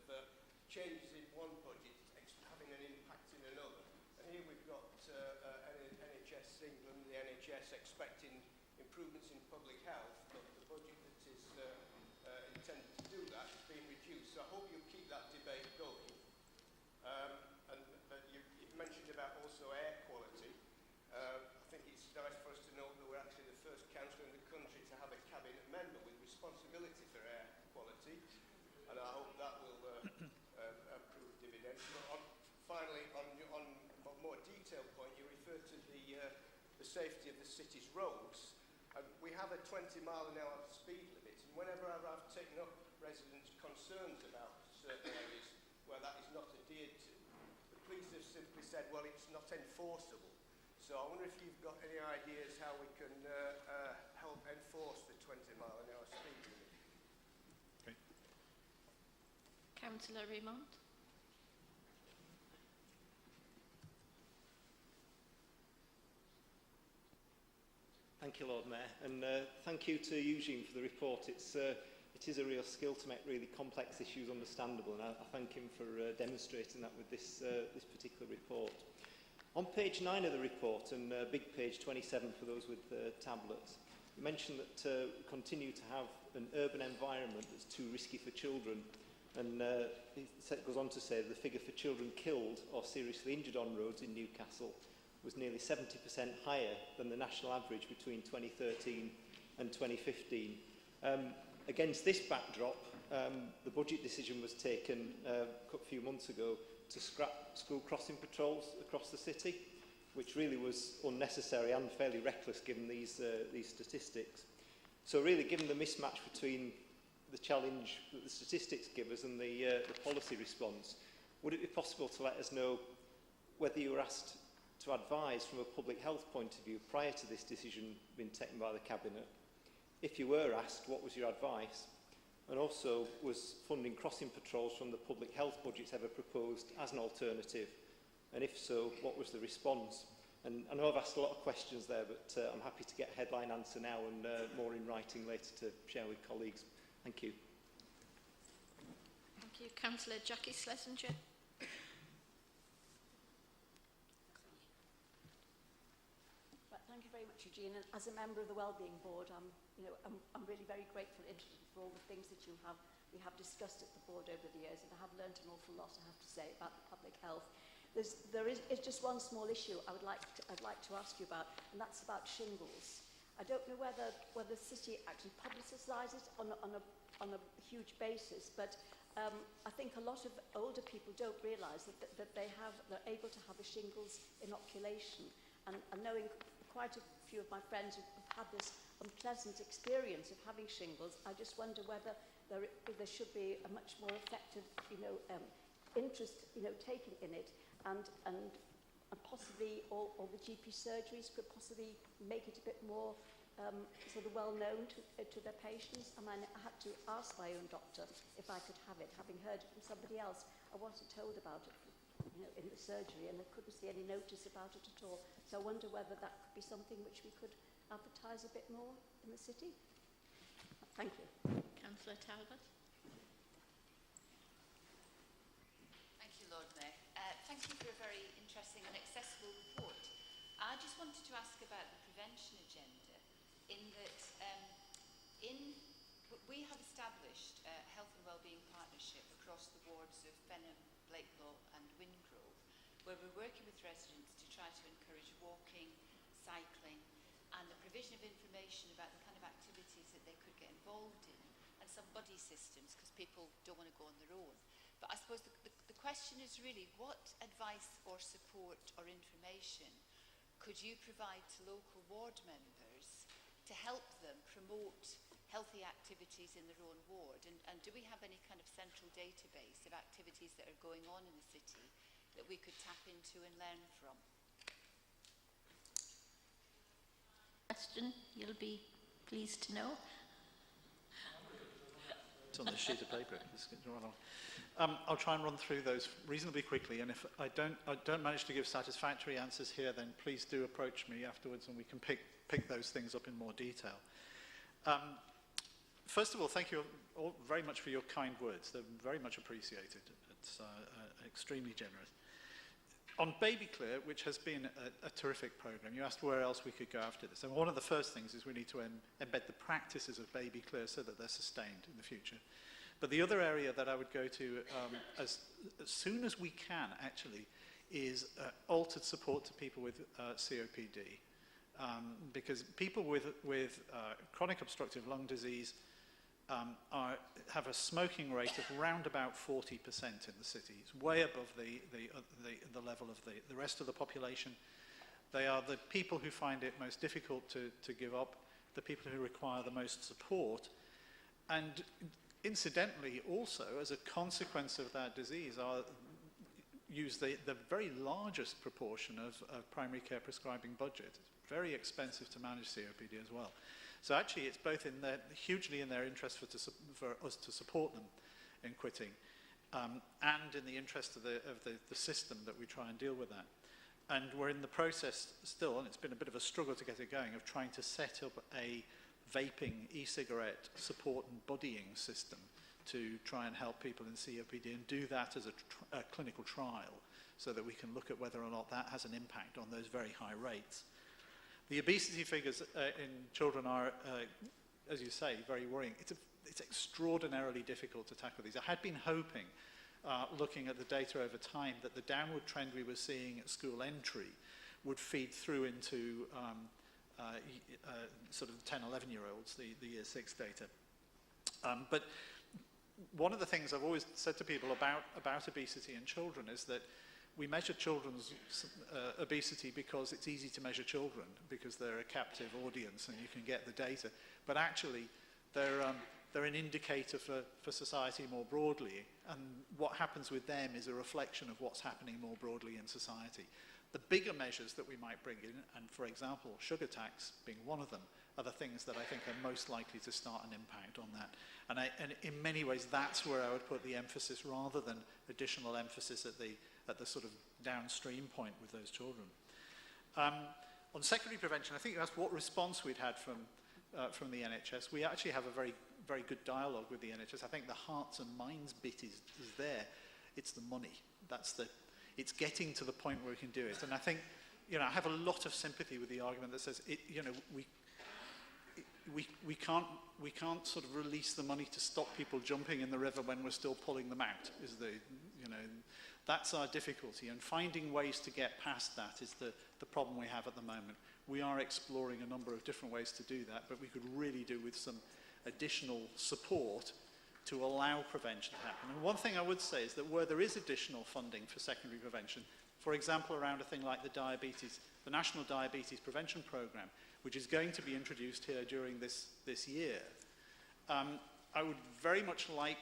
changes in one budget having an impact in another. And here we've got NHS England, the NHS expecting improvements in public health, but the budget that is intended to do that is being reduced. So I hope you'll keep that debate going. But you've mentioned about also air quality. I think it's nice for us to note that we're actually the first council in the country to have a cabinet member with responsibility for air quality, and I hope that will prove dividends. But finally, on a more detailed point, you refer to the safety of the city's roads. We have a 20-mile-an-hour speed limit, and whenever I've taken up residents' concerns about certain areas where that is not adhered to, the police have simply said, well, it's not enforceable. So I wonder if you've got any ideas how we can help enforce the 20-mile-an-hour speed limit. Okay. Councillor Raymond. Thank you, Lord Mayor, and thank you to Eugene for the report. It is a real skill to make really complex issues understandable, and I thank him for demonstrating that with this particular report. On page 9 of the report, and big page 27 for those with tablets, you mentioned that we continue to have an urban environment that's too risky for children, and it goes on to say the figure for children killed or seriously injured on roads in Newcastle was nearly 70% higher than the national average between 2013 and 2015. Against this backdrop, the budget decision was taken a few months ago to scrap school crossing patrols across the city, which really was unnecessary and fairly reckless given these statistics. So really, given the mismatch between the challenge that the statistics give us and the policy response, would it be possible to let us know whether you were asked to advise from a public health point of view prior to this decision being taken by the Cabinet? If you were asked, what was your advice? And also, was funding crossing patrols from the public health budgets ever proposed as an alternative? And if so, what was the response? And I know I've asked a lot of questions there, but I'm happy to get a headline answer now and more in writing later to share with colleagues. Thank you. Thank you. Councillor Jackie Schlesinger. Thank you very much, Eugene. And as a member of the Wellbeing Board, I'm really very grateful and interested for all the things that we have discussed at the board over the years, and I have learnt an awful lot, I have to say, about the public health. There is just one small issue I'd like to ask you about, and that's about shingles. I don't know whether the city actually publicises it on a huge basis, but I think a lot of older people don't realise that they're able to have a shingles inoculation, and knowing quite a few of my friends who've had this unpleasant experience of having shingles, I just wonder whether there should be a much more effective, interest, taken in it, and possibly all the GP surgeries could possibly make it a bit more sort of well known to their patients. I mean, I had to ask my own doctor if I could have it, having heard it from somebody else. I wasn't told about it, in the surgery, and I couldn't see any notice about it at all. So I wonder whether that could be something which we could advertise a bit more in the city. Thank you. Councillor Talbot. Thank you, Lord Mayor. Thank you for a very interesting and accessible report. I just wanted to ask about the prevention agenda, in that we have established a health and wellbeing partnership across the wards of Benham, Blakelaw and Wingrove, where we're working with residents to try to encourage walking, cycling and the provision of information about the kind of activities that they could get involved in, and some buddy systems, because people don't want to go on their own. But I suppose the question is really, what advice or support or information could you provide to local ward members to help them promote healthy activities in their own ward? And do we have any kind of central database of activities that are going on in the city that we could tap into and learn from? Question, you'll be pleased to know. It's on the sheet of paper. I'll try and run through those reasonably quickly, and if I don't manage to give satisfactory answers here, then please do approach me afterwards and we can pick those things up in more detail. First of all, thank you all very much for your kind words. They're very much appreciated. It's extremely generous. On Baby Clear, which has been a terrific programme, you asked where else we could go after this. And one of the first things is we need to embed the practices of Baby Clear so that they're sustained in the future. But the other area that I would go to as soon as we can, actually, is altered support to people with COPD. Because people with chronic obstructive lung disease have a smoking rate of around about 40% in the city. It's way above the level of the rest of the population. They are the people who find it most difficult to give up, the people who require the most support, and incidentally also, as a consequence of that disease, use the very largest proportion of primary care prescribing budget. It's very expensive to manage COPD as well. So actually, it's both hugely in their interest for us to support them in quitting, and in the interest of the system that we try and deal with that. And we're in the process still, and it's been a bit of a struggle to get it going, of trying to set up a vaping e-cigarette support and buddying system to try and help people in COPD, and do that as a clinical trial so that we can look at whether or not that has an impact on those very high rates. The obesity figures in children are, as you say, very worrying. It's extraordinarily difficult to tackle these. I had been hoping, looking at the data over time, that the downward trend we were seeing at school entry would feed through into sort of 10, 11-year-olds, the year 6 data. But one of the things I've always said to people about obesity in children is that we measure children's obesity because it's easy to measure children, because they're a captive audience and you can get the data. But actually, they're they're an indicator for society more broadly, and what happens with them is a reflection of what's happening more broadly in society. The bigger measures that we might bring in, and for example, sugar tax being one of them, are the things that I think are most likely to start an impact on that. And in many ways, that's where I would put the emphasis, rather than additional emphasis at the sort of downstream point with those children. On secondary prevention, I think you asked what response we'd had from the NHS. We actually have a very, very good dialogue with the NHS. I think the hearts and minds bit is there. It's the money. It's getting to the point where we can do it. And I think, I have a lot of sympathy with the argument that says, we can't sort of release the money to stop people jumping in the river when we're still pulling them out. That's our difficulty, and finding ways to get past that is the problem we have at the moment. We are exploring a number of different ways to do that, but we could really do with some additional support to allow prevention to happen. And one thing I would say is that where there is additional funding for secondary prevention, for example, around a thing like the National Diabetes Prevention Programme, which is going to be introduced here during this year, I would very much like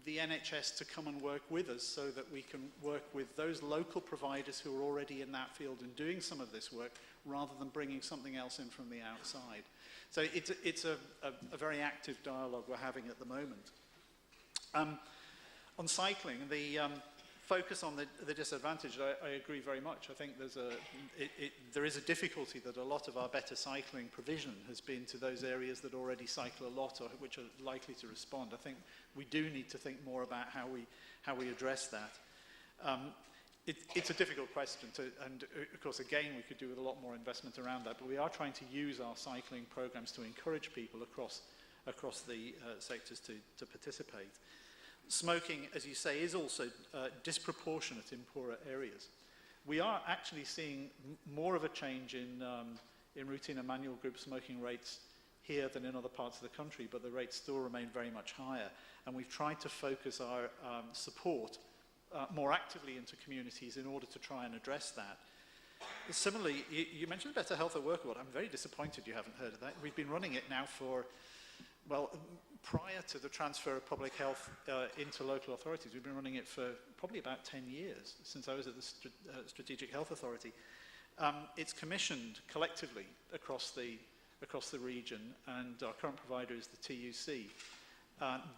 the NHS to come and work with us so that we can work with those local providers who are already in that field and doing some of this work, rather than bringing something else in from the outside. So it's a very active dialogue we're having at the moment. On cycling, the focus on the disadvantaged, I agree very much. I think there is a difficulty that a lot of our better cycling provision has been to those areas that already cycle a lot, or which are likely to respond. I think we do need to think more about how we address that. It's a difficult question, and of course, again, we could do with a lot more investment around that, but we are trying to use our cycling programs to encourage people across the sectors to participate. Smoking, as you say, is also disproportionate in poorer areas. We are actually seeing more of a change in routine and manual group smoking rates here than in other parts of the country, but the rates still remain very much higher. And we've tried to focus our support more actively into communities in order to try and address that. Similarly, you mentioned Better Health at Work Award. I'm very disappointed you haven't heard of that. We've been running it now for, well, prior to the transfer of public health into local authorities, we've been running it for probably about 10 years, since I was at the Strategic Health Authority. It's commissioned collectively across the region, and our current provider is the TUC.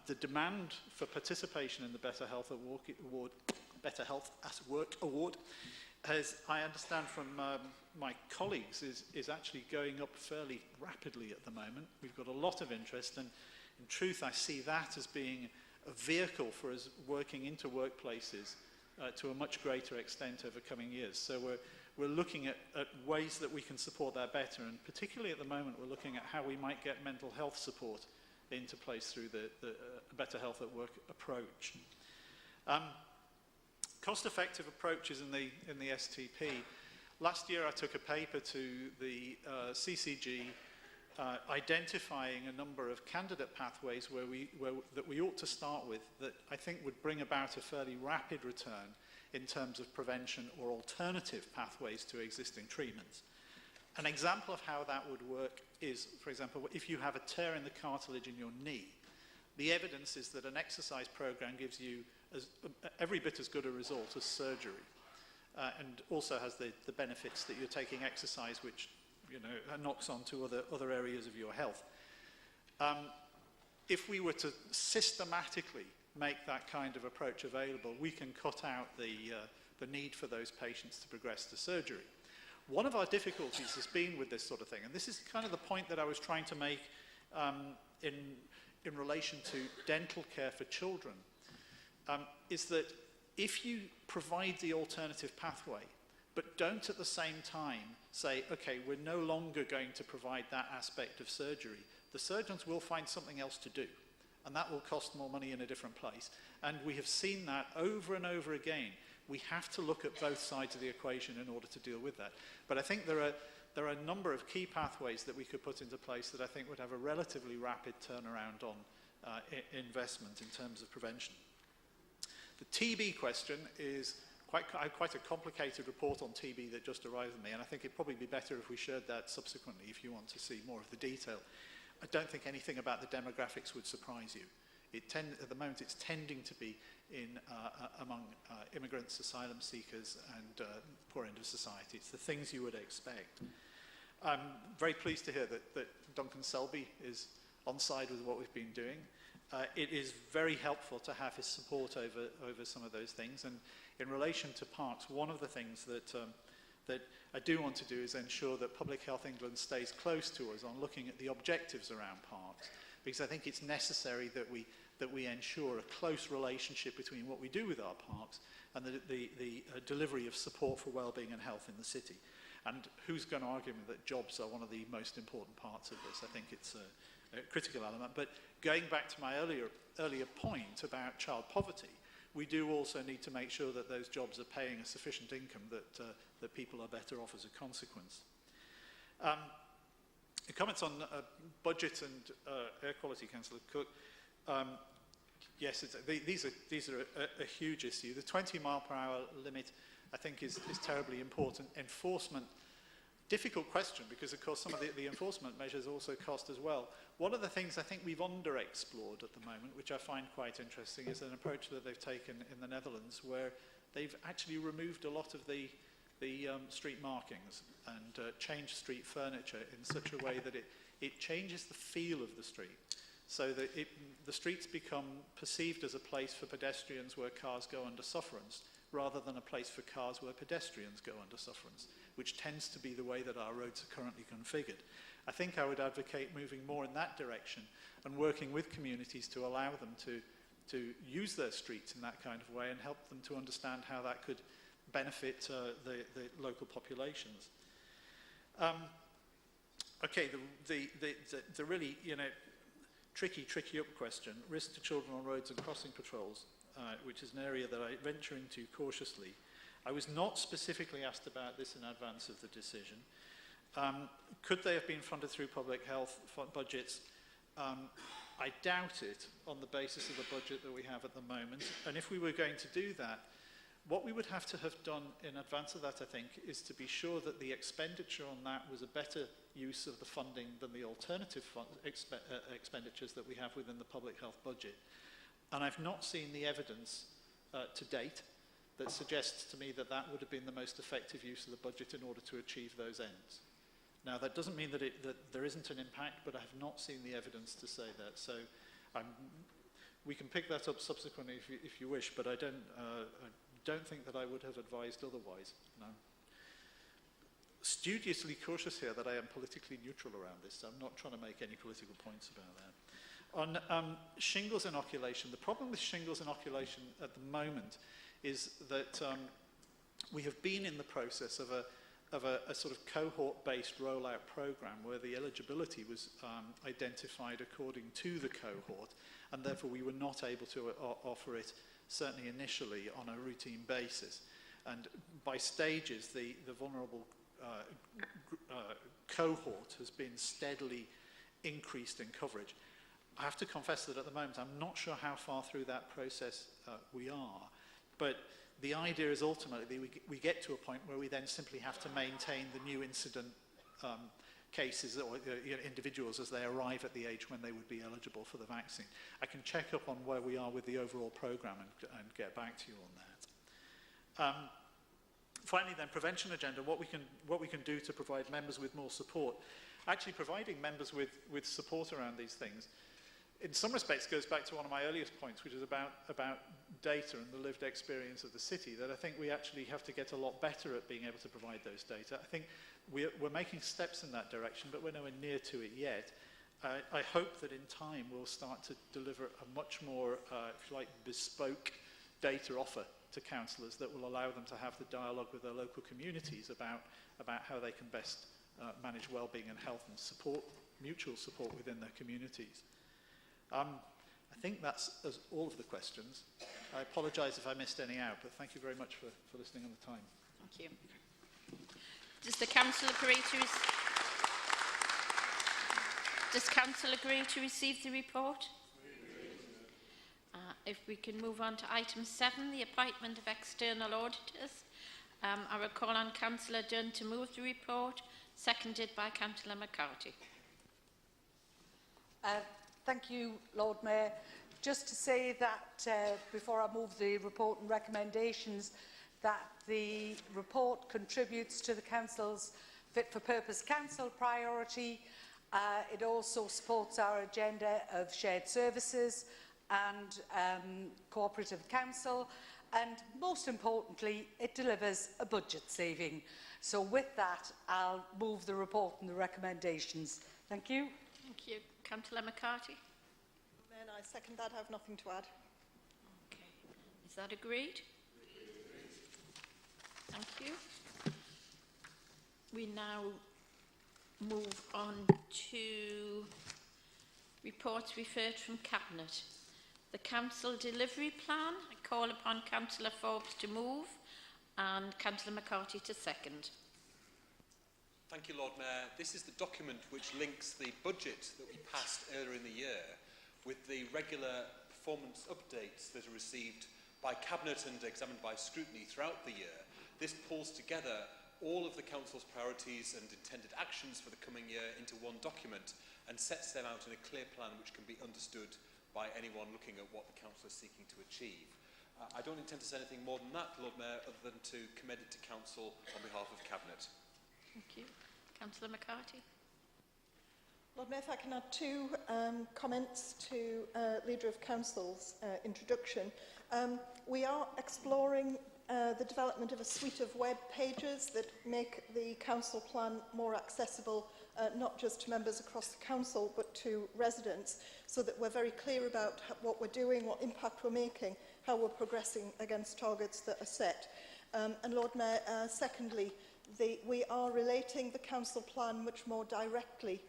The demand for participation in the Better Health at Work Award, as I understand from my colleagues, is actually going up fairly rapidly at the moment. We've got a lot of interest, and in truth, I see that as being a vehicle for us working into workplaces to a much greater extent over coming years. So we're looking at ways that we can support that better, and particularly at the moment, we're looking at how we might get mental health support into place through the Better Health at Work approach. Cost-effective approaches in the STP. Last year, I took a paper to the CCG identifying a number of candidate pathways that we ought to start with that I think would bring about a fairly rapid return in terms of prevention or alternative pathways to existing treatments. An example of how that would work is, for example, if you have a tear in the cartilage in your knee, the evidence is that an exercise program gives you every bit as good a result as surgery, and also has the benefits that you're taking exercise, which knocks on to other areas of your health. If we were to systematically make that kind of approach available, we can cut out the need for those patients to progress to surgery. One of our difficulties has been with this sort of thing, and this is kind of the point that I was trying to make in relation to dental care for children, is that if you provide the alternative pathway, but don't at the same time say, okay, we're no longer going to provide that aspect of surgery, the surgeons will find something else to do, and that will cost more money in a different place. And we have seen that over and over again. We have to look at both sides of the equation in order to deal with that. But I think there are a number of key pathways that we could put into place that I think would have a relatively rapid turnaround on investment in terms of prevention. The TB question is quite a complicated report on TB that just arrived at me, and I think it'd probably be better if we shared that subsequently if you want to see more of the detail. I don't think anything about the demographics would surprise you. At the moment, it's tending to be among immigrants, asylum seekers, and poor end of society. It's the things you would expect. I'm very pleased to hear that Duncan Selby is on side with what we've been doing. It is very helpful to have his support over some of those things. And in relation to parks, one of the things that I do want to do is ensure that Public Health England stays close to us on looking at the objectives around parks, because I think it's necessary that we ensure a close relationship between what we do with our parks and the delivery of support for well-being and health in the city. And who's going to argue that jobs are one of the most important parts of this? I think it's a critical element. But going back to my earlier point about child poverty, we do also need to make sure that those jobs are paying a sufficient income that people are better off as a consequence. Comments on budget and air quality, Councillor Cook. Yes, these are a huge issue. The 20-mile-per-hour limit, I think, is terribly important. Enforcement, difficult question, because, of course, some of the enforcement measures also cost as well. One of the things I think we've underexplored at the moment, which I find quite interesting, is an approach that they've taken in the Netherlands, where they've actually removed a lot of the street markings and changed street furniture in such a way that it changes the feel of the street, so that the streets become perceived as a place for pedestrians where cars go under sufferance, rather than a place for cars where pedestrians go under sufferance, which tends to be the way that our roads are currently configured. I think I would advocate moving more in that direction and working with communities to allow them to use their streets in that kind of way and help them to understand how that could benefit the local populations. Okay, the really, tricky up question, risk to children on roads and crossing patrols, which is an area that I venture into cautiously. I was not specifically asked about this in advance of the decision. Could they have been funded through public health budgets? I doubt it on the basis of the budget that we have at the moment. And if we were going to do that, what we would have to have done in advance of that, I think, is to be sure that the expenditure on that was a better use of the funding than the alternative expenditures that we have within the public health budget. And I've not seen the evidence to date that suggests to me that that would have been the most effective use of the budget in order to achieve those ends. Now, that doesn't mean that there isn't an impact, but I have not seen the evidence to say that. So we can pick that up subsequently if you wish, but I don't think that I would have advised otherwise. No. Studiously cautious here that I am politically neutral around this, so I'm not trying to make any political points about that. On shingles inoculation, the problem with shingles inoculation at the moment is that we have been in the process of a sort of cohort-based rollout program where the eligibility was identified according to the cohort, and therefore we were not able to offer it, certainly initially, on a routine basis. And by stages, the vulnerable cohort has been steadily increased in coverage. I have to confess that at the moment I'm not sure how far through that process we are, but the idea is ultimately we get to a point where we then simply have to maintain the new incident cases or individuals as they arrive at the age when they would be eligible for the vaccine. I can check up on where we are with the overall programme and get back to you on that. Finally then, prevention agenda, what we can do to provide members with more support. Actually providing members with support around these things, in some respects, goes back to one of my earliest points, which is about data and the lived experience of the city, that I think we actually have to get a lot better at being able to provide those data. I think we're making steps in that direction, but we're nowhere near to it yet. I hope that in time we'll start to deliver a much more, if you like, bespoke data offer to councillors that will allow them to have the dialogue with their local communities about how they can best manage well-being and health and support, mutual support within their communities. I think that's all of the questions. I apologise if I missed any out, but thank you very much for listening on the time. Thank you. Does the council agree to receive the report? If we can move on to item 7, the appointment of external auditors. I will call on Councillor Dunn to move the report, seconded by Councillor McCarthy. Thank you, Lord Mayor. Just to say that before I move the report and recommendations, that the report contributes to the Council's Fit for Purpose Council priority. It also supports our agenda of shared services and cooperative council, and most importantly, it delivers a budget saving. So with that, I'll move the report and the recommendations. Thank you. Thank you. Councillor McCarthy. Then I second that. I have nothing to add. Okay. Is that agreed? Thank you. We now move on to reports referred from Cabinet. The Council Delivery Plan. I call upon Councillor Forbes to move and Councillor McCarthy to second. Thank you, Lord Mayor. This is the document which links the budget that we passed earlier in the year with the regular performance updates that are received by Cabinet and examined by scrutiny throughout the year. This pulls together all of the Council's priorities and intended actions for the coming year into one document and sets them out in a clear plan which can be understood by anyone looking at what the Council is seeking to achieve. I don't intend to say anything more than that, Lord Mayor, other than to commend it to Council on behalf of Cabinet. Thank you. Councillor McCarthy. Lord Mayor, if I can add two comments to Leader of Council's introduction. We are exploring the development of a suite of web pages that make the Council plan more accessible, not just to members across the Council, but to residents, so that we're very clear about what we're doing, what impact we're making, how we're progressing against targets that are set. And Lord Mayor, secondly, we are relating the Council plan much more directly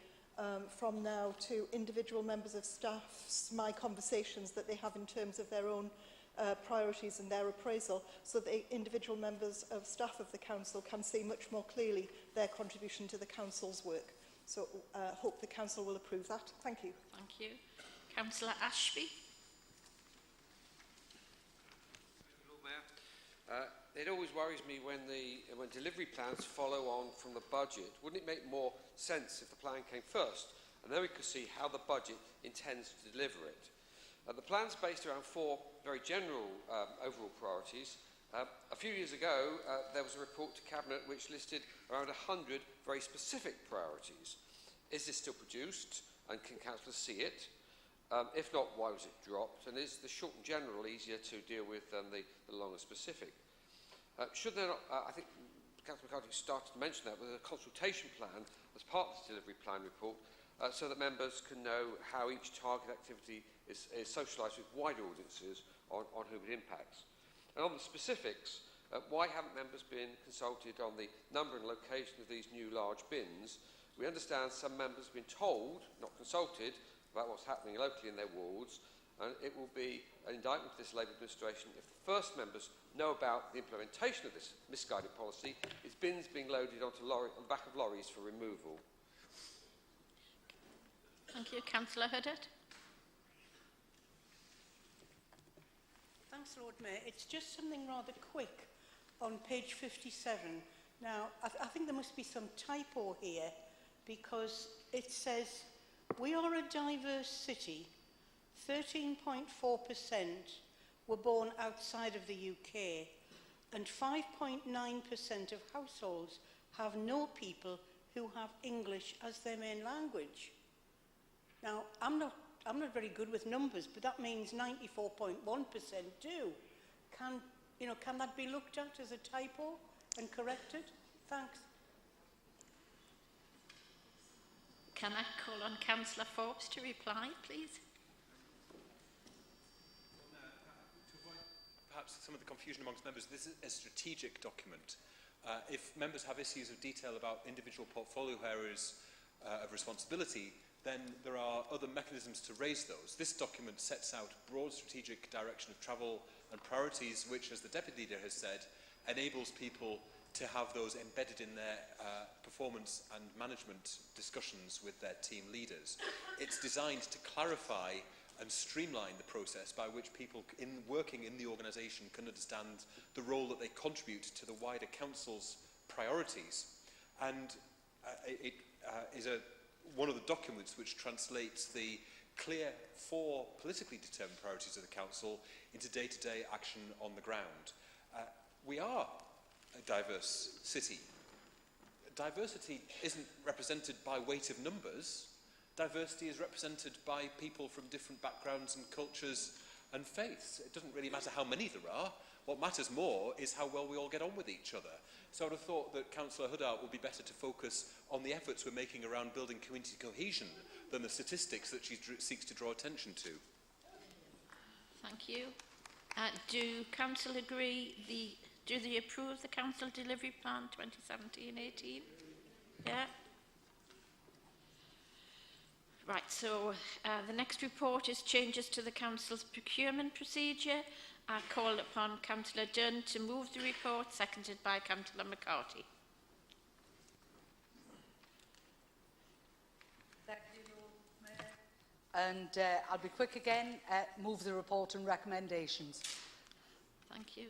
from now to individual members of staff, my conversations that they have in terms of their own priorities and their appraisal, so that the individual members of staff of the Council can see much more clearly their contribution to the Council's work. So hope the Council will approve that. Thank you. Thank you. Councillor Ashby. Lord Mayor, it always worries me when delivery plans follow on from the budget. Wouldn't it make more sense if the plan came first, and then we could see how the budget intends to deliver it? The plan's based around four very general overall priorities. A few years ago, there was a report to Cabinet which listed around 100 very specific priorities. Is this still produced, and can councillors see it? If not, why was it dropped? And is the short and general easier to deal with than the long and specific? Should there not, I think Councillor McCarthy started to mention that, with a consultation plan as part of the delivery plan report, so that members can know how each target activity is socialised with wider audiences on whom it impacts. And on the specifics, why haven't members been consulted on the number and location of these new large bins? We understand some members have been told, not consulted, about what's happening locally in their wards, and it will be an indictment to this Labour administration if the first members know about the implementation of this misguided policy, is bins being loaded onto on the back of lorries for removal. Thank you. Councillor Huddart. Thanks, Lord Mayor. It's just something rather quick on page 57. Now, I think there must be some typo here, because it says, we are a diverse city. 13.4% were born outside of the UK, and 5.9% of households have no people who have English as their main language. Now, I'm not very good with numbers, but that means 94.1% do. Can that be looked at as a typo and corrected? Thanks. Can I call on Councillor Forbes to reply, please? Perhaps some of the confusion amongst members, this is a strategic document. If members have issues of detail about individual portfolio areas of responsibility, then there are other mechanisms to raise those. This document sets out broad strategic direction of travel and priorities, which, as the Deputy Leader has said, enables people to have those embedded in their performance and management discussions with their team leaders. It's designed to clarify and streamline the process by which people working in the organisation can understand the role that they contribute to the wider council's priorities. And it is a one of the documents which translates the clear 4 politically determined priorities of the Council into day-to-day action on the ground. We are a diverse city. Diversity isn't represented by weight of numbers. Diversity is represented by people from different backgrounds and cultures and faiths. It doesn't really matter how many there are. What matters more is how well we all get on with each other. So I would have thought that Councillor Huddart would be better to focus on the efforts we're making around building community cohesion than the statistics that she seeks to draw attention to. Thank you. Do Council agree? Do they approve the Council Delivery Plan 2017-18? Yeah. Right, so the next report is changes to the Council's procurement procedure. I call upon Councillor Dunn to move the report, seconded by Councillor McCarthy. Thank you, Lord Mayor. And I'll be quick again. Move the report and recommendations. Thank you.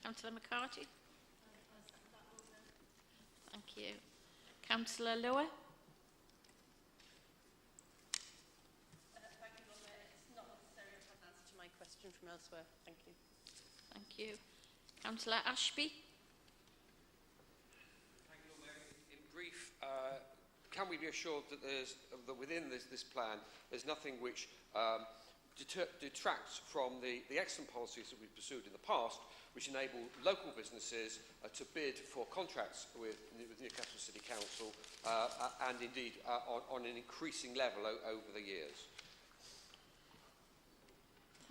Councillor McCarthy. Thank you. Councillor Lower. Thank you, Lord Mayor. It's not necessary to have an answer to my question from elsewhere. Thank you. Thank you. Councillor Ashby. Thank you, Lord Mayor. In brief, can we be assured that within this plan there's nothing which detracts from the excellent policies that we've pursued in the past, which enable local businesses to bid for contracts with Newcastle City Council and indeed on an increasing level over the years?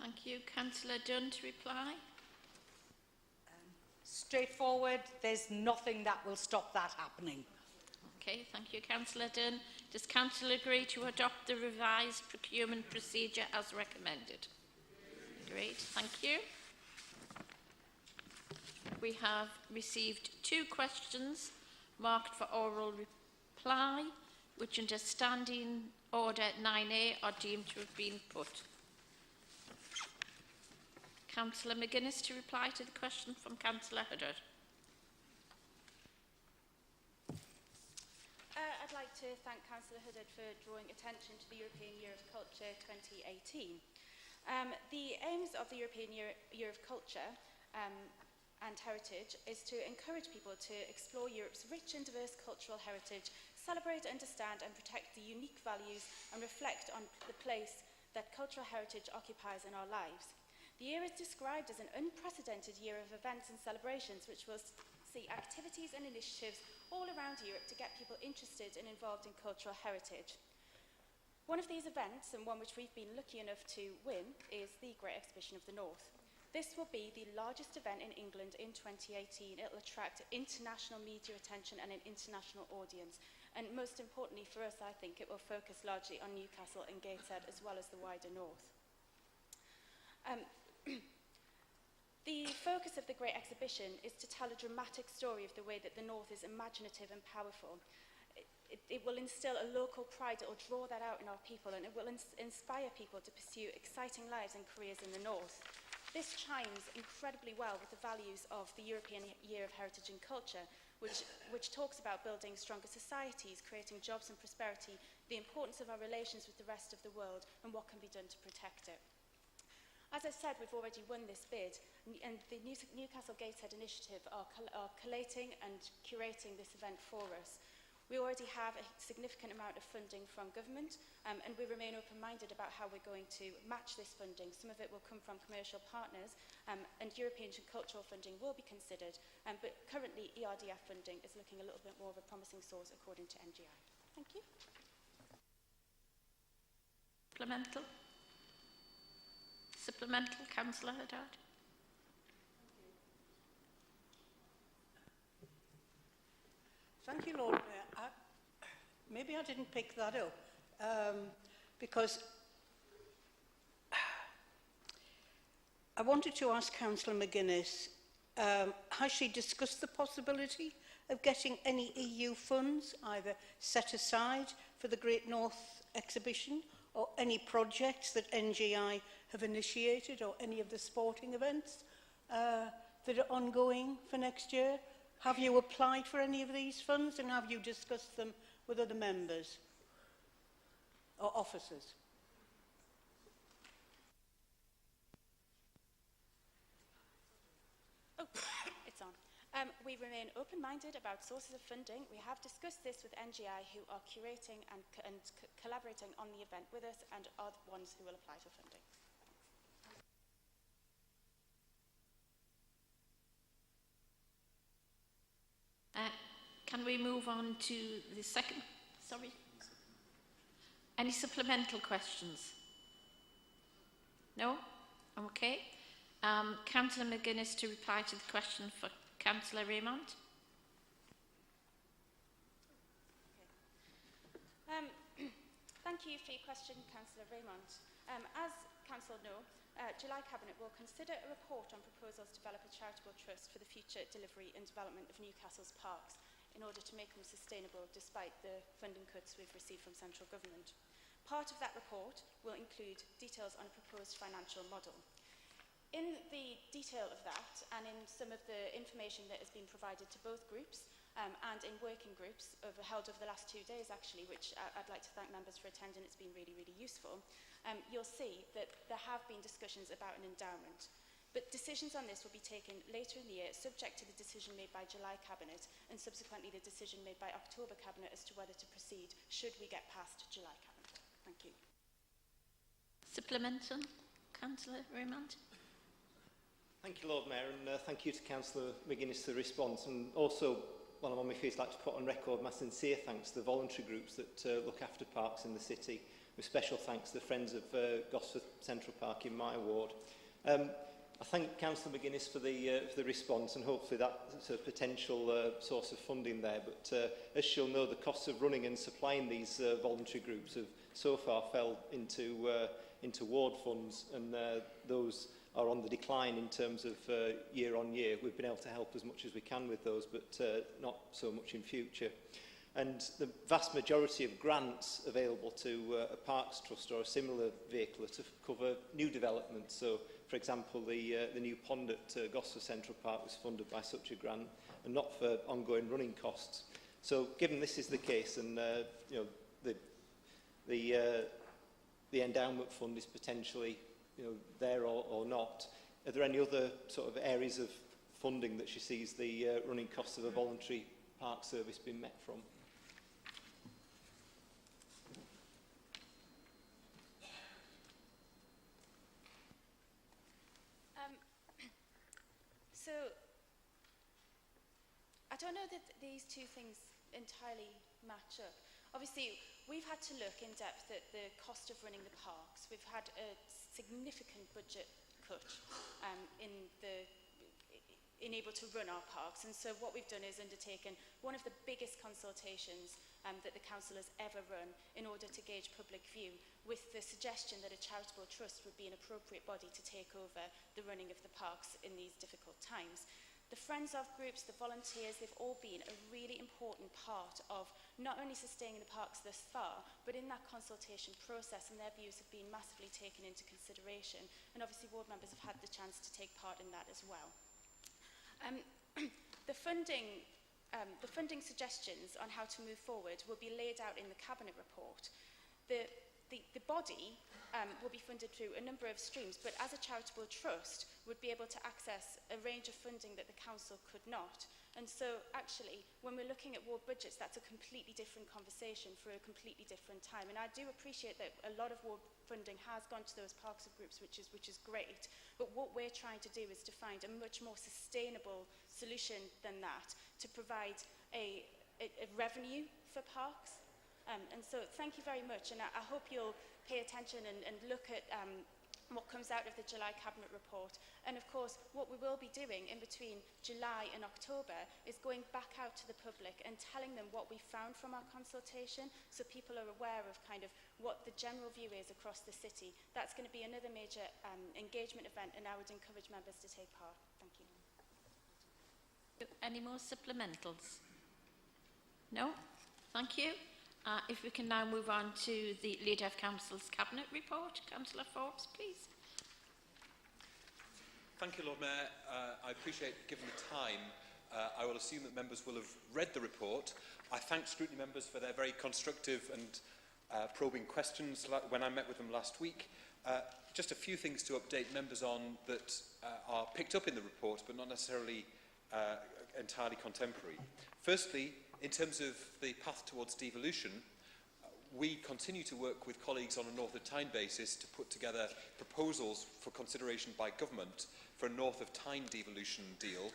Thank you. Councillor Dunn to reply. Straightforward, there's nothing that will stop that happening. Okay, thank you, Councillor Dunn. Does Council agree to adopt the revised procurement procedure as recommended? Great, thank you. We have received 2 questions marked for oral reply, which under Standing Order 9A are deemed to have been put. Councillor McGuinness to reply to the question from Councillor Huddart. I'd like to thank Councillor Huddart for drawing attention to the European Year of Culture 2018. The aims of the European Year of Culture and Heritage is to encourage people to explore Europe's rich and diverse cultural heritage, celebrate, understand and protect the unique values and reflect on the place that cultural heritage occupies in our lives. The year is described as an unprecedented year of events and celebrations which will see activities and initiatives all around Europe to get people interested and involved in cultural heritage. One of these events, and one which we've been lucky enough to win, is the Great Exhibition of the North. This will be the largest event in England in 2018. It will attract international media attention and an international audience. And most importantly for us, I think, it will focus largely on Newcastle and Gateshead as well as the wider North. The focus of the Great Exhibition is to tell a dramatic story of the way that the North is imaginative and powerful. It will instill a local pride, it will draw that out in our people, and it will inspire people to pursue exciting lives and careers in the North. This chimes incredibly well with the values of the European Year of Heritage and Culture, which talks about building stronger societies, creating jobs and prosperity, the importance of our relations with the rest of the world, and what can be done to protect it. As I said, we've already won this bid, and the Newcastle Gateshead Initiative are collating and curating this event for us. We already have a significant amount of funding from government, and we remain open-minded about how we're going to match this funding. Some of it will come from commercial partners, and European cultural funding will be considered, but currently ERDF funding is looking a little bit more of a promising source according to NGI. Thank you. Supplemental, Councillor Haddad. Thank you, Lord Mayor. Maybe I didn't pick that up because I wanted to ask Councillor McGuinness, has she discussed the possibility of getting any EU funds either set aside for the Great North exhibition or any projects that NGI have initiated or any of the sporting events that are ongoing for next year? Have you applied for any of these funds and have you discussed them with other members? officers. Oh, it's on. We remain open-minded about sources of funding. We have discussed this with NGI, who are curating and collaborating on the event with us and are the ones who will apply for funding. Can we move on to the second? Sorry. Any supplemental questions? No? Okay. Councillor McGuinness to reply to the question for Councillor Raymond. Thank you for your question, Councillor Raymond. As Council know, July Cabinet will consider a report on proposals to develop a charitable trust for the future delivery and development of Newcastle's parks in order to make them sustainable despite the funding cuts we've received from central government. Part of that report will include details on a proposed financial model. In the detail of that, and in some of the information that has been provided to both groups and in working groups held over the last 2 days actually, which I'd like to thank members for attending, it's been really, really useful, you'll see that there have been discussions about an endowment. But decisions on this will be taken later in the year, subject to the decision made by July Cabinet and subsequently the decision made by October Cabinet as to whether to proceed should we get past July Cabinet. Thank you. Supplemental, Councillor Raymond. Thank you, Lord Mayor, and thank you to Councillor McGuinness for the response. And also, while I'm on my face, I'd like to put on record my sincere thanks to the voluntary groups that look after parks in the city, with special thanks to the Friends of Gosforth Central Park in my ward. I thank Councillor McGuinness for the response, and hopefully that's a potential source of funding there. But as she'll know, the costs of running and supplying these voluntary groups have so far fell into ward funds, and those are on the decline in terms of year on year. We've been able to help as much as we can with those, but not so much in future. And the vast majority of grants available to a Parks Trust or a similar vehicle are to cover new developments. So, for example, the new pond at Gosforth Central Park was funded by such a grant and not for ongoing running costs. So, given this is the case, and you know, the endowment fund is potentially there or not, are there any other sort of areas of funding that she sees the running costs of a voluntary park service being met from? So, I don't know that these two things entirely match up. Obviously, we've had to look in depth at the cost of running the parks. We've had a significant budget cut in able to run our parks, and so what we've done is undertaken one of the biggest consultations that the council has ever run in order to gauge public view, with the suggestion that a charitable trust would be an appropriate body to take over the running of the parks in these difficult times. The Friends of groups, the volunteers, they've all been a really important part of not only sustaining the parks thus far, but in that consultation process, and their views have been massively taken into consideration. And obviously ward members have had the chance to take part in that as well. The funding suggestions on how to move forward will be laid out in the Cabinet report. The body will be funded through a number of streams, but as a charitable trust would be able to access a range of funding that the council could not. And so actually, when we're looking at ward budgets, that's a completely different conversation for a completely different time. And I do appreciate that a lot of ward funding has gone to those parks of groups, which is great. But what we're trying to do is to find a much more sustainable solution than that, to provide a revenue for parks. And so thank you very much, and I hope you'll pay attention and look at what comes out of the July Cabinet report. And of course, what we will be doing in between July and October is going back out to the public and telling them what we found from our consultation, so people are aware of kind of what the general view is across the city. That's going to be another major engagement event, and I would encourage members to take part. Thank you. Any more supplementals? No? Thank you. If we can now move on to the Leader of Council's Cabinet report. Councillor Forbes, please. Thank you, Lord Mayor. I appreciate, given the time, I will assume that members will have read the report. I thank scrutiny members for their very constructive and probing questions when I met with them last week. Just a few things to update members on that are picked up in the report, but not necessarily entirely contemporary. Firstly, in terms of the path towards devolution, we continue to work with colleagues on a North of Tyne basis to put together proposals for consideration by government for a North of Tyne devolution deal.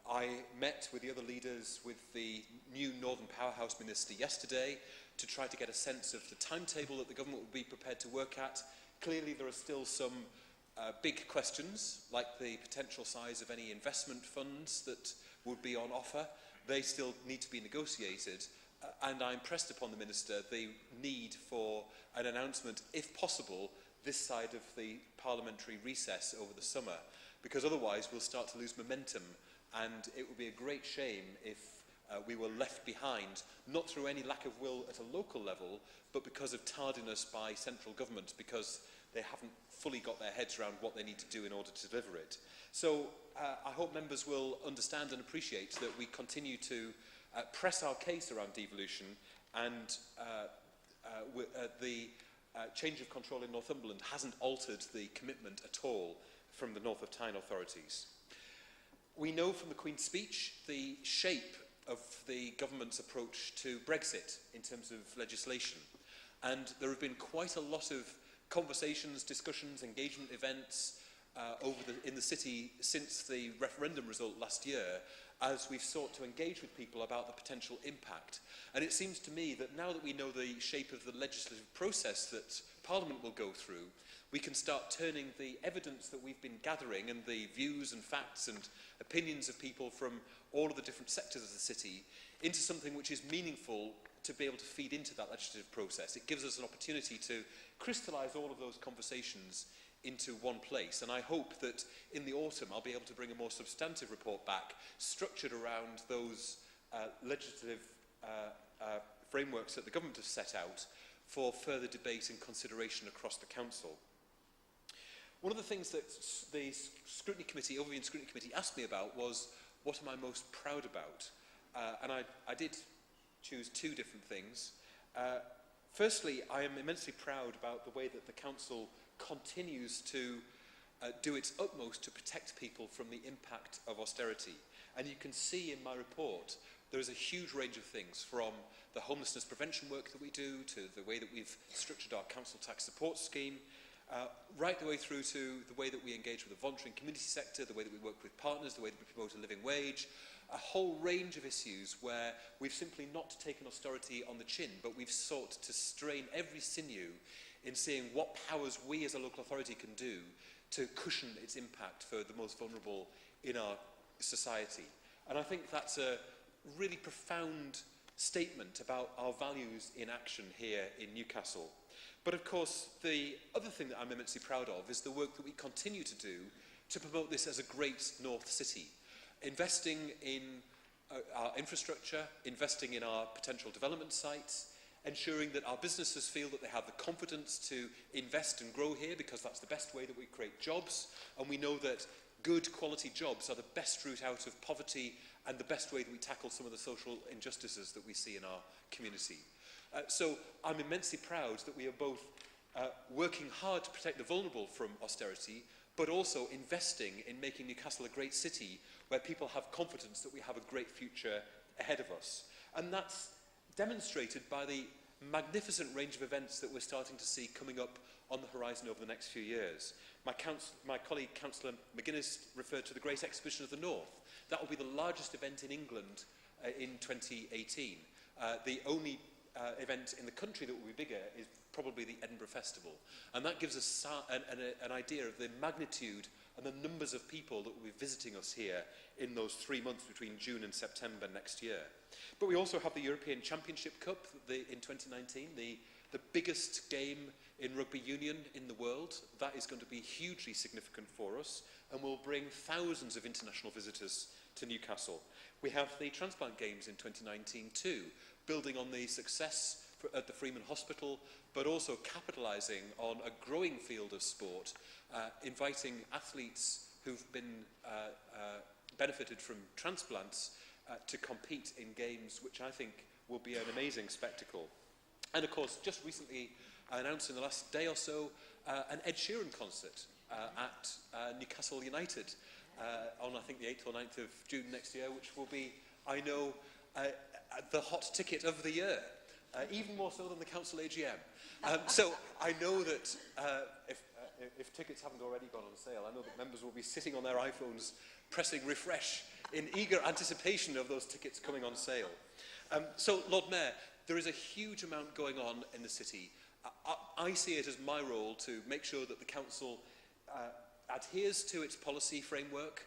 I met with the other leaders with the new Northern Powerhouse Minister yesterday to try to get a sense of the timetable that the government would be prepared to work at. Clearly there are still some big questions, like the potential size of any investment funds that would be on offer. They still need to be negotiated. And I impressed upon the Minister the need for an announcement, if possible, this side of the parliamentary recess over the summer, because otherwise we'll start to lose momentum, and it would be a great shame if we were left behind, not through any lack of will at a local level, but because of tardiness by central government, because they haven't fully got their heads around what they need to do in order to deliver it. So I hope members will understand and appreciate that we continue to press our case around devolution, and the change of control in Northumberland hasn't altered the commitment at all from the North of Tyne authorities. We know from the Queen's speech the shape of the government's approach to Brexit in terms of legislation, and there have been quite a lot of conversations, discussions, engagement events in the city since the referendum result last year, as we've sought to engage with people about the potential impact. And it seems to me that now that we know the shape of the legislative process that Parliament will go through, we can start turning the evidence that we've been gathering and the views and facts and opinions of people from all of the different sectors of the city into something which is meaningful to be able to feed into that legislative process. It gives us an opportunity to crystallise all of those conversations into one place, and I hope that in the autumn I'll be able to bring a more substantive report back, structured around those legislative frameworks that the government has set out for further debate and consideration across the council. One of the things that the Scrutiny Committee, Overview and Scrutiny Committee asked me about was, what am I most proud about? And I did choose two different things. Firstly, I am immensely proud about the way that the council continues to do its utmost to protect people from the impact of austerity. And you can see in my report there is a huge range of things, from the homelessness prevention work that we do to the way that we've structured our council tax support scheme, right the way through to the way that we engage with the voluntary and community sector, the way that we work with partners, the way that we promote a living wage, a whole range of issues where we've simply not taken austerity on the chin, but we've sought to strain every sinew in seeing what powers we as a local authority can do to cushion its impact for the most vulnerable in our society. And I think that's a really profound statement about our values in action here in Newcastle. But of course, the other thing that I'm immensely proud of is the work that we continue to do to promote this as a great North City. Investing in our infrastructure, investing in our potential development sites, ensuring that our businesses feel that they have the confidence to invest and grow here, because that's the best way that we create jobs. And we know that good quality jobs are the best route out of poverty and the best way that we tackle some of the social injustices that we see in our community. So I'm immensely proud that we are both working hard to protect the vulnerable from austerity, but also investing in making Newcastle a great city where people have confidence that we have a great future ahead of us. And that's demonstrated by the magnificent range of events that we're starting to see coming up on the horizon over the next few years. My colleague, Councillor McGuinness, referred to the Great Exhibition of the North. That will be the largest event in England in 2018. The only event in the country that will be bigger is probably the Edinburgh Festival. And that gives us an idea of the magnitude and the numbers of people that will be visiting us here in those 3 months between June and September next year. But we also have the European Championship Cup in 2019, the biggest game in rugby union in the world. That is going to be hugely significant for us and will bring thousands of international visitors to Newcastle. We have the Transplant Games in 2019 too, building on the success at the Freeman Hospital, but also capitalising on a growing field of sport, inviting athletes who've been benefited from transplants to compete in games, which I think will be an amazing spectacle. And of course, just recently announced in the last day or so, an Ed Sheeran concert at Newcastle United on, I think, the 8th or 9th of June next year, which will be, I know, the hot ticket of the year, even more so than the council AGM. So I know that if tickets haven't already gone on sale, I know that members will be sitting on their iPhones pressing refresh in eager anticipation of those tickets coming on sale. So, Lord Mayor, there is a huge amount going on in the city. I see it as my role to make sure that the council adheres to its policy framework,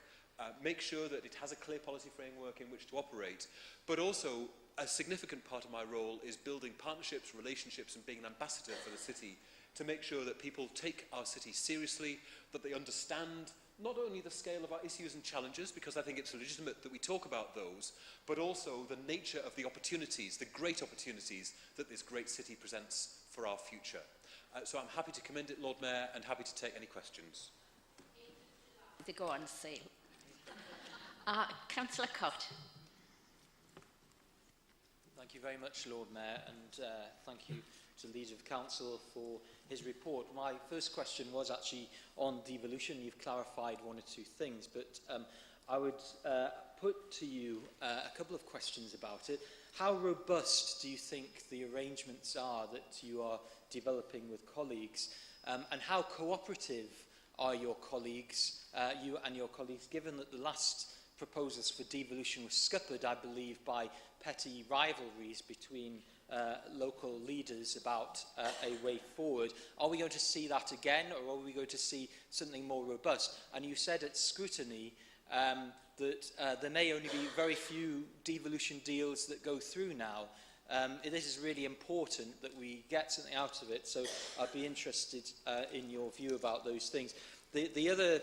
make sure that it has a clear policy framework in which to operate, but also a significant part of my role is building partnerships, relationships, and being an ambassador for the city to make sure that people take our city seriously, that they understand not only the scale of our issues and challenges, because I think it's legitimate that we talk about those, but also the nature of the opportunities, the great opportunities that this great city presents for our future. So I'm happy to commend it, Lord Mayor, and happy to take any questions. They go on sale. Councillor Cott. Thank you very much, Lord Mayor, and thank you to the Leader of Council for his report. My first question was actually on devolution. You've clarified one or two things, but I would put to you a couple of questions about it. How robust do you think the arrangements are that you are developing with colleagues, and how cooperative are your colleagues, you and your colleagues, given that the last proposals for devolution were scuppered, I believe, by petty rivalries between local leaders about a way forward? Are we going to see that again, or are we going to see something more robust? And you said at scrutiny that there may only be very few devolution deals that go through now. This is really important that we get something out of it, so I'd be interested in your view about those things. The other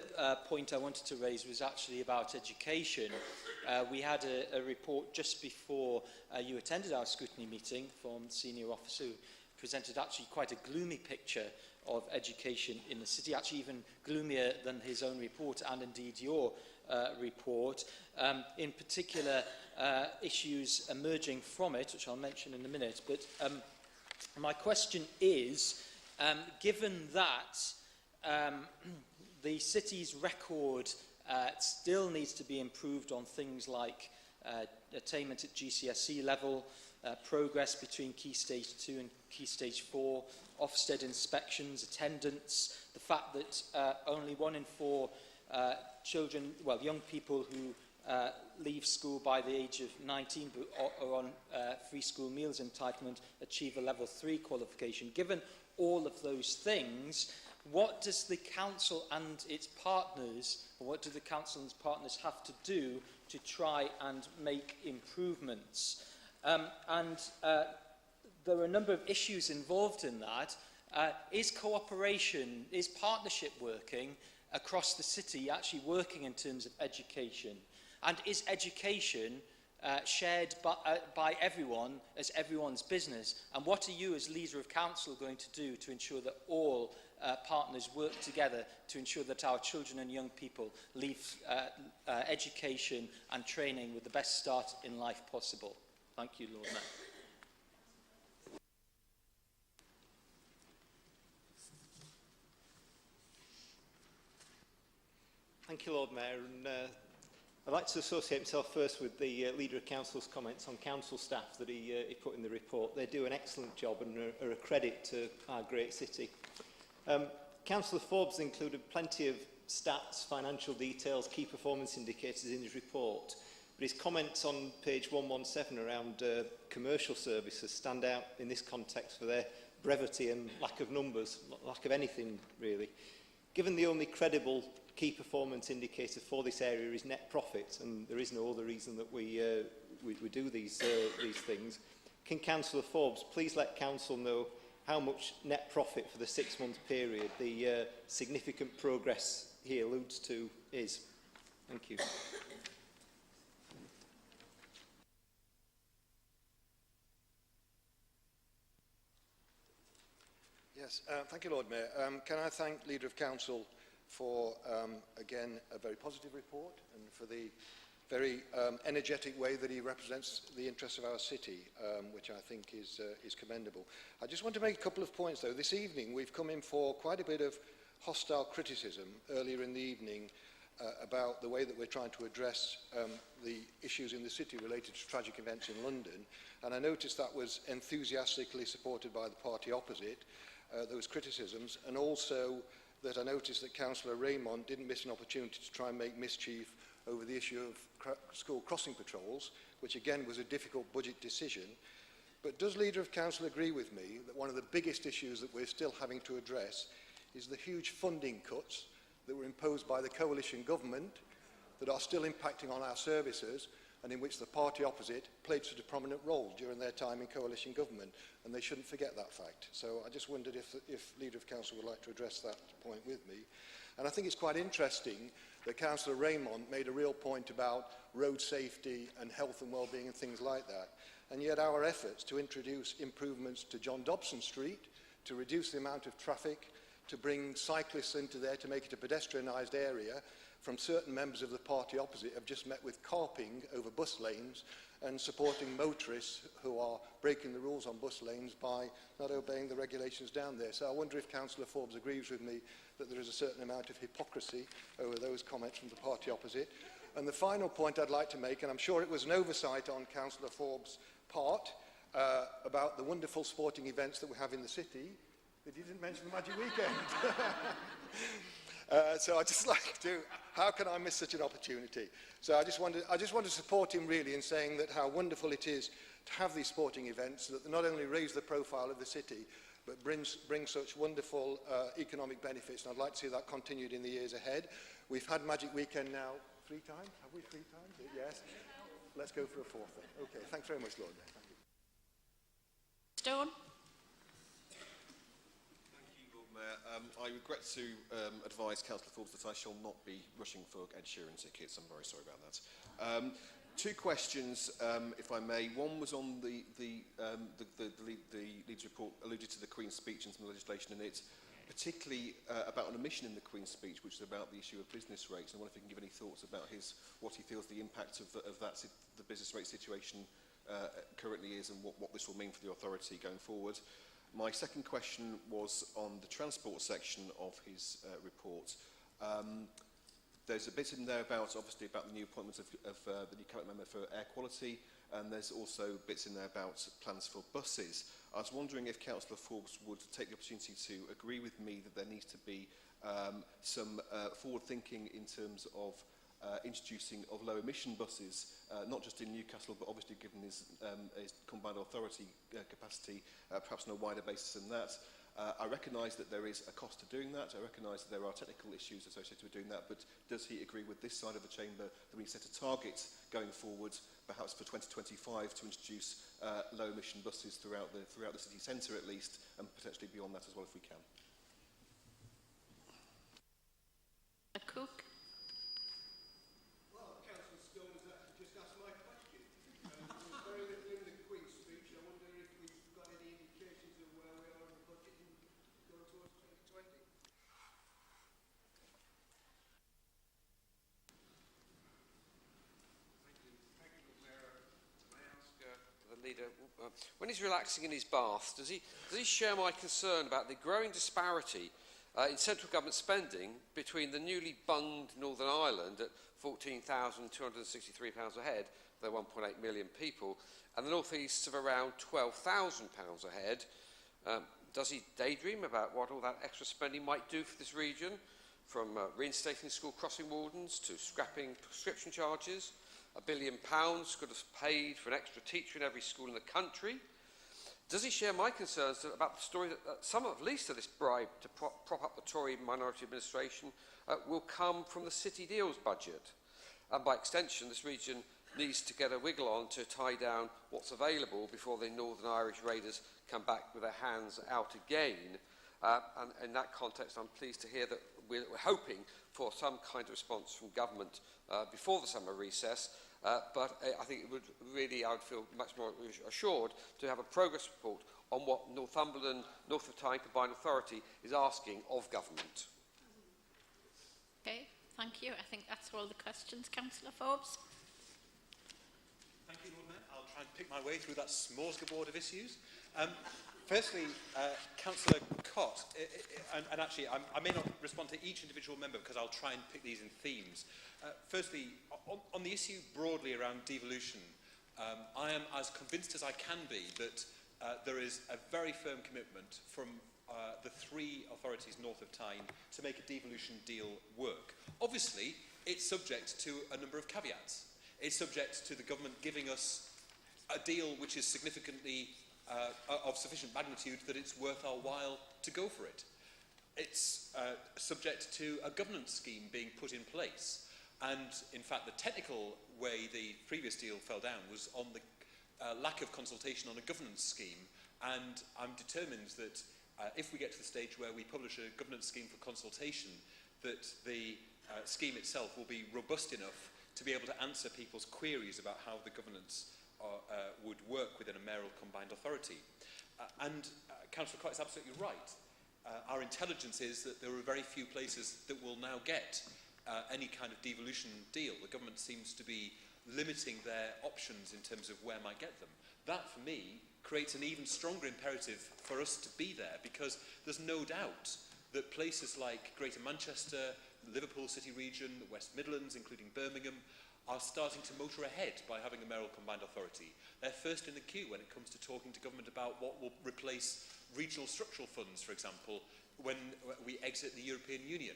point I wanted to raise was actually about education. We had a report just before you attended our scrutiny meeting from the senior officer who presented actually quite a gloomy picture of education in the city, actually even gloomier than his own report and indeed your report. In particular, issues emerging from it, which I'll mention in a minute. But my question is, given that the city's record still needs to be improved on things like attainment at GCSE level, progress between Key Stage 2 and Key Stage 4, Ofsted inspections, attendance, the fact that only 1 in 4 children, well, young people who leave school by the age of 19 but are on free school meals entitlement achieve a level 3 qualification. Given all of those things, what does the council and its partners, or what do the council and its partners have to do to try and make improvements? There are a number of issues involved in that. Is cooperation, is partnership working across the city, actually working in terms of education? And is education shared by everyone as everyone's business? And what are you as Leader of Council going to do to ensure that all partners work together to ensure that our children and young people leave education and training with the best start in life possible? Thank you, Lord Mayor. Thank you, Lord Mayor. And I'd like to associate myself first with the Leader of Council's comments on council staff that he put in the report. They do an excellent job and are a credit to our great city. Councillor Forbes included plenty of stats, financial details, key performance indicators in his report. But his comments on page 117 around commercial services stand out in this context for their brevity and lack of numbers, lack of anything really. Given the only credible key performance indicator for this area is net profit, and there is no other reason that we do these things, can Councillor Forbes please let Council know how much net profit for the 6-month period the significant progress he alludes to is? Thank you. Yes, thank you, Lord Mayor. Can I thank Leader of Council for, again, a very positive report, and for the very energetic way that he represents the interests of our city, which I think is commendable. I just want to make a couple of points, though. This evening, we've come in for quite a bit of hostile criticism earlier in the evening about the way that we're trying to address the issues in the city related to tragic events in London. And I noticed that was enthusiastically supported by the party opposite, those criticisms, and also that I noticed that Councillor Raymond didn't miss an opportunity to try and make mischief over the issue of school crossing patrols, which again was a difficult budget decision. But does Leader of Council agree with me that one of the biggest issues that we're still having to address is the huge funding cuts that were imposed by the coalition government that are still impacting on our services, and in which the party opposite played such a prominent role during their time in coalition government, and they shouldn't forget that fact. So I just wondered if Leader of Council would like to address that point with me. And I think it's quite interesting that Councillor Raymond made a real point about road safety and health and well-being and things like that, and yet our efforts to introduce improvements to John Dobson Street, to reduce the amount of traffic, to bring cyclists into there, to make it a pedestrianised area, from certain members of the party opposite have just met with carping over bus lanes and supporting motorists who are breaking the rules on bus lanes by not obeying the regulations down there. So I wonder if Councillor Forbes agrees with me that there is a certain amount of hypocrisy over those comments from the party opposite. And the final point I'd like to make, and I'm sure it was an oversight on Councillor Forbes' part, about the wonderful sporting events that we have in the city, that he didn't mention the Magic Weekend. So I just like to, how can I miss such an opportunity? So I just want to support him really in saying that how wonderful it is to have these sporting events that not only raise the profile of the city, but bring such wonderful economic benefits. And I'd like to see that continued in the years ahead. We've had Magic Weekend now 3 times. Have we 3 times? Yes. Let's go for a 4th then. Okay, thanks very much, Lord. Thank you. Stone. I regret to advise Councillor Forbes that I shall not be rushing for Ed Sheeran tickets. I'm very sorry about that. 2 questions, if I may. One was on the Leeds report alluded to the Queen's speech and some legislation in it, particularly about an omission in the Queen's speech, which is about the issue of business rates. I wonder if he can give any thoughts about what he feels the impact of the business rate situation currently is, and what this will mean for the authority going forward. My second question was on the transport section of his report. There's a bit in there about the new appointment of the new cabinet member for air quality, and there's also bits in there about plans for buses. I was wondering if Councillor Forbes would take the opportunity to agree with me that there needs to be some forward thinking in terms of introducing of low emission buses, not just in Newcastle, but obviously given his combined authority capacity, perhaps on a wider basis than that. I recognise that there is a cost to doing that. I recognise that there are technical issues associated with doing that, but does he agree with this side of the chamber that we set a target going forward, perhaps for 2025, to introduce low emission buses throughout the city centre at least, and potentially beyond that as well if we can? A cook. When he's relaxing in his bath, does he share my concern about the growing disparity in central government spending between the newly bunged Northern Ireland at £14,263 a head, there are 1.8 million people, and the North East of around £12,000 a head? Does he daydream about what all that extra spending might do for this region, from reinstating school crossing wardens to scrapping prescription charges? £1 billion could have paid for an extra teacher in every school in the country. Does he share my concerns about the story that some, at least, of this bribe to prop up the Tory minority administration will come from the City Deals budget? And by extension, this region needs to get a wiggle on to tie down what's available before the Northern Irish raiders come back with their hands out again. And in that context, I'm pleased to hear that we're hoping for some kind of response from government before the summer recess. But I think it would really, I would feel much more assured to have a progress report on what Northumberland, North of Tyne Combined Authority is asking of government. Okay, thank you. I think that's all the questions, Councillor Forbes. pick my way through that smorgasbord of issues. Firstly, Councillor Cott, and actually I may not respond to each individual member because I'll try and pick these in themes. Firstly, on the issue broadly around devolution, I am as convinced as I can be that there is a very firm commitment from the three authorities north of Tyne to make a devolution deal work. Obviously, it's subject to a number of caveats. It's subject to the government giving us a deal which is significantly of sufficient magnitude that it's worth our while to go for it. It's subject to a governance scheme being put in place. And in fact, the technical way the previous deal fell down was on the lack of consultation on a governance scheme. And I'm determined that if we get to the stage where we publish a governance scheme for consultation, that the scheme itself will be robust enough to be able to answer people's queries about how the governance would work within a mayoral combined authority. Councillor Cott is absolutely right. Our intelligence is that there are very few places that will now get any kind of devolution deal. The government seems to be limiting their options in terms of where might get them. That, for me, creates an even stronger imperative for us to be there, because there's no doubt that places like Greater Manchester, the Liverpool City region, the West Midlands, including Birmingham, are starting to motor ahead by having a mayoral combined authority. They're first in the queue when it comes to talking to government about what will replace regional structural funds, for example, when we exit the European Union.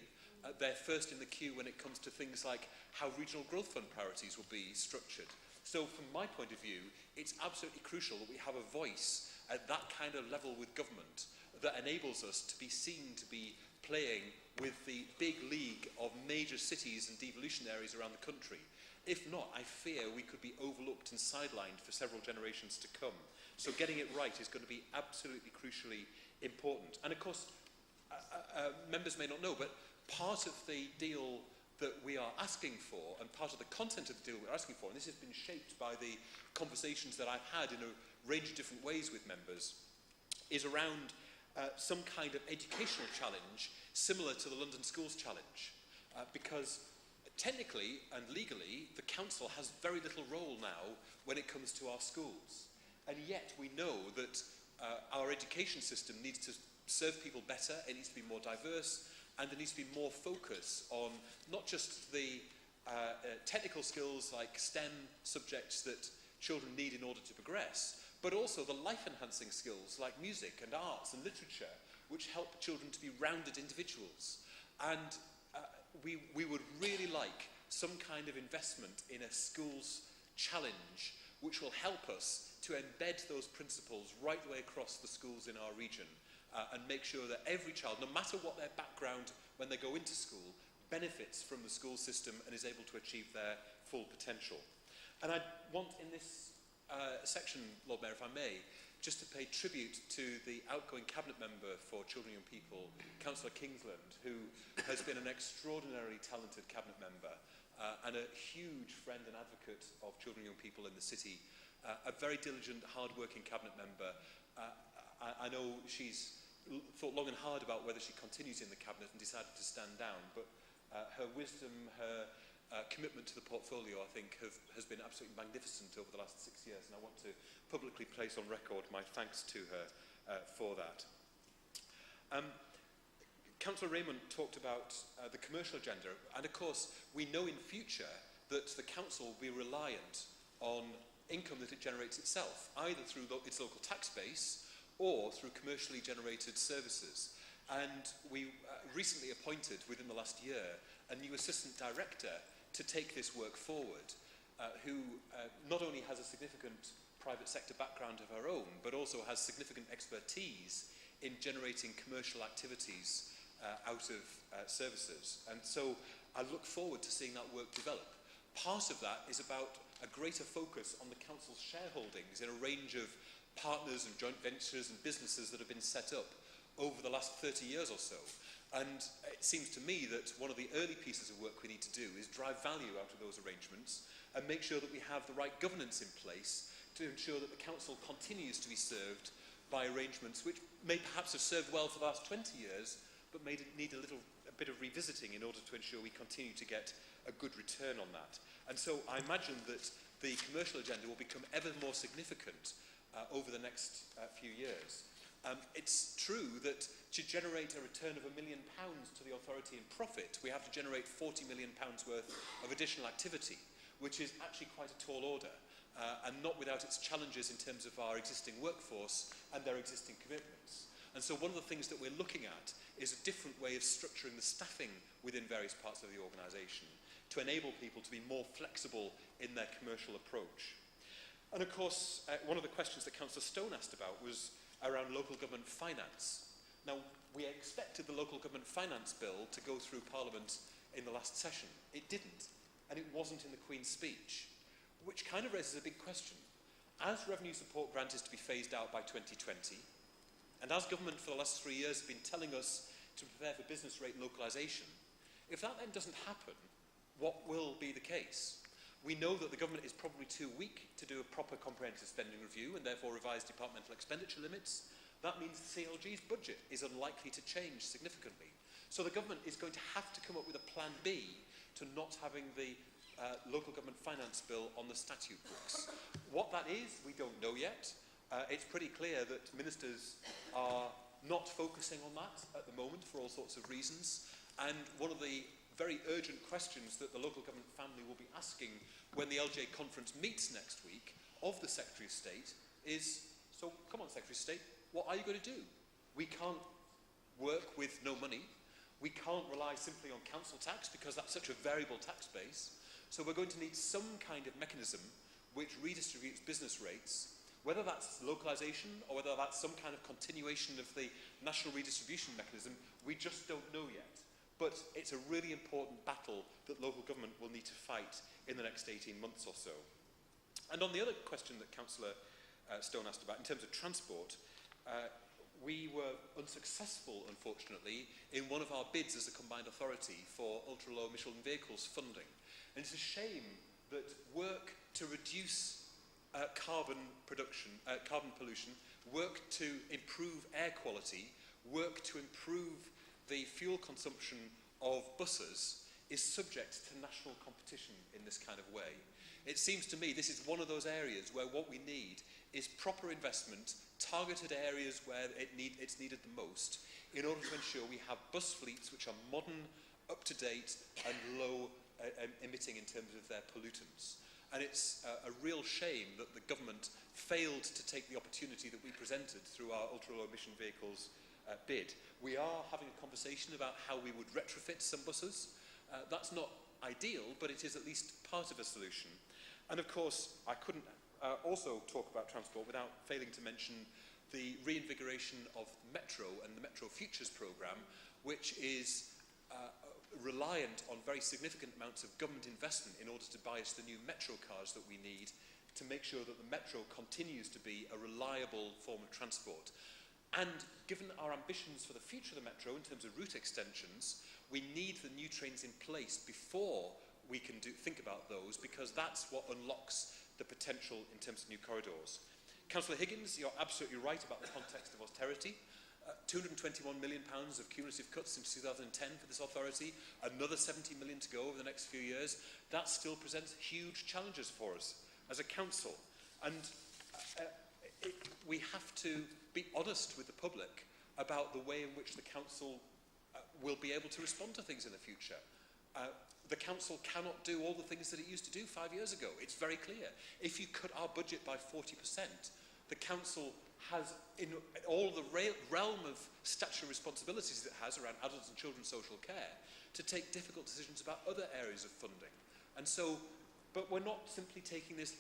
They're first in the queue when it comes to things like how regional growth fund priorities will be structured. So from my point of view, it's absolutely crucial that we have a voice at that kind of level with government that enables us to be seen to be playing with the big league of major cities and devolution areas around the country. If not, I fear we could be overlooked and sidelined for several generations to come. So getting it right is going to be absolutely crucially important. And of course, members may not know, but part of the deal that we are asking for, and part of the content of the deal we're asking for, and this has been shaped by the conversations that I've had in a range of different ways with members, is around some kind of educational challenge similar to the London Schools Challenge. Because technically and legally, the council has very little role now when it comes to our schools. And yet we know that our education system needs to serve people better, it needs to be more diverse, and there needs to be more focus on not just the technical skills like STEM subjects that children need in order to progress, but also the life-enhancing skills like music and arts and literature, which help children to be rounded individuals. And we would really like some kind of investment in a schools challenge which will help us to embed those principles right the way across the schools in our region and make sure that every child, no matter what their background when they go into school, benefits from the school system and is able to achieve their full potential. And I want in this section, Lord Mayor, if I may, just to pay tribute to the outgoing Cabinet Member for Children and Young People, Councillor Kingsland, who has been an extraordinarily talented Cabinet Member and a huge friend and advocate of children and young people in the city, a very diligent, hard-working Cabinet Member. I know she's thought long and hard about whether she continues in the Cabinet and decided to stand down, but her wisdom, her commitment to the portfolio, I think, has been absolutely magnificent over the last 6 years, and I want to publicly place on record my thanks to her for that. Councillor Raymond talked about the commercial agenda, and of course we know in future that the council will be reliant on income that it generates itself, either through its local tax base or through commercially generated services. And we recently appointed, within the last year, a new assistant director to take this work forward, who not only has a significant private sector background of her own, but also has significant expertise in generating commercial activities out of services. And so I look forward to seeing that work develop. Part of that is about a greater focus on the council's shareholdings in a range of partners and joint ventures and businesses that have been set up over the last 30 years or so. And it seems to me that one of the early pieces of work we need to do is drive value out of those arrangements and make sure that we have the right governance in place to ensure that the council continues to be served by arrangements which may perhaps have served well for the last 20 years, but may need a bit of revisiting in order to ensure we continue to get a good return on that. And so I imagine that the commercial agenda will become ever more significant over the next few years. It's true that to generate a return of £1 million to the authority in profit, we have to generate £40 million worth of additional activity, which is actually quite a tall order, and not without its challenges in terms of our existing workforce and their existing commitments. And so one of the things that we're looking at is a different way of structuring the staffing within various parts of the organisation to enable people to be more flexible in their commercial approach. And of course, one of the questions that Councillor Stone asked about was around local government finance. Now, we expected the local government finance bill to go through Parliament in the last session. It didn't, and it wasn't in the Queen's speech, which kind of raises a big question. As revenue support grant is to be phased out by 2020, and as government for the last 3 years has been telling us to prepare for business rate localisation, if that then doesn't happen, what will be the case? We know that the government is probably too weak to do a proper comprehensive spending review and therefore revise departmental expenditure limits. That means the CLG's budget is unlikely to change significantly. So the government is going to have to come up with a plan B to not having the local government finance bill on the statute books. What that is, we don't know yet. It's pretty clear that ministers are not focusing on that at the moment for all sorts of reasons. And one of the very urgent questions that the local government family will be asking when the LJ conference meets next week of the Secretary of State is, so come on, Secretary of State, what are you going to do? We can't work with no money. We can't rely simply on council tax because that's such a variable tax base. So we're going to need some kind of mechanism which redistributes business rates, whether that's localisation or whether that's some kind of continuation of the national redistribution mechanism, we just don't know yet. But it's a really important battle that local government will need to fight in the next 18 months or so. And on the other question that Councillor Stone asked about, in terms of transport, we were unsuccessful, unfortunately, in one of our bids as a combined authority for ultra-low emission vehicles funding. And it's a shame that work to reduce carbon pollution, work to improve air quality, work to improve the fuel consumption of buses is subject to national competition in this kind of way. It seems to me this is one of those areas where what we need is proper investment, targeted areas where it's needed the most, in order to ensure we have bus fleets which are modern, up-to-date and low emitting in terms of their pollutants. And it's a real shame that the government failed to take the opportunity that we presented through our ultra-low emission vehicles bid. We are having a conversation about how we would retrofit some buses. That's not ideal, but it is at least part of a solution. And of course, I couldn't also talk about transport without failing to mention the reinvigoration of Metro and the Metro Futures programme, which is reliant on very significant amounts of government investment in order to buy us the new Metro cars that we need to make sure that the Metro continues to be a reliable form of transport. And given our ambitions for the future of the Metro in terms of route extensions, we need the new trains in place before we can think about those, because that's what unlocks the potential in terms of new corridors. Councillor Higgins, you're absolutely right about the context of austerity. £221 million of cumulative cuts since 2010 for this authority, another 70 million to go over the next few years. That still presents huge challenges for us as a council. And we have to be honest with the public about the way in which the council will be able to respond to things in the future. The council cannot do all the things that it used to do 5 years ago. It's very clear. If you cut our budget by 40%, the council has, in all the realm of statutory responsibilities it has around adults and children's social care, to take difficult decisions about other areas of funding. And so, but we're not simply taking this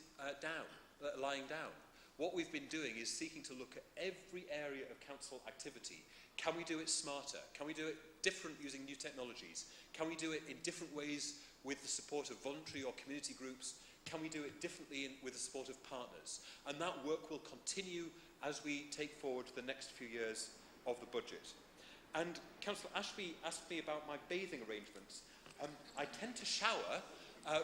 lying down. What we've been doing is seeking to look at every area of council activity. Can we do it smarter? Can we do it different using new technologies? Can we do it in different ways with the support of voluntary or community groups? Can we do it differently with the support of partners? And that work will continue as we take forward the next few years of the budget. And Councillor Ashby asked me about my bathing arrangements. I tend to shower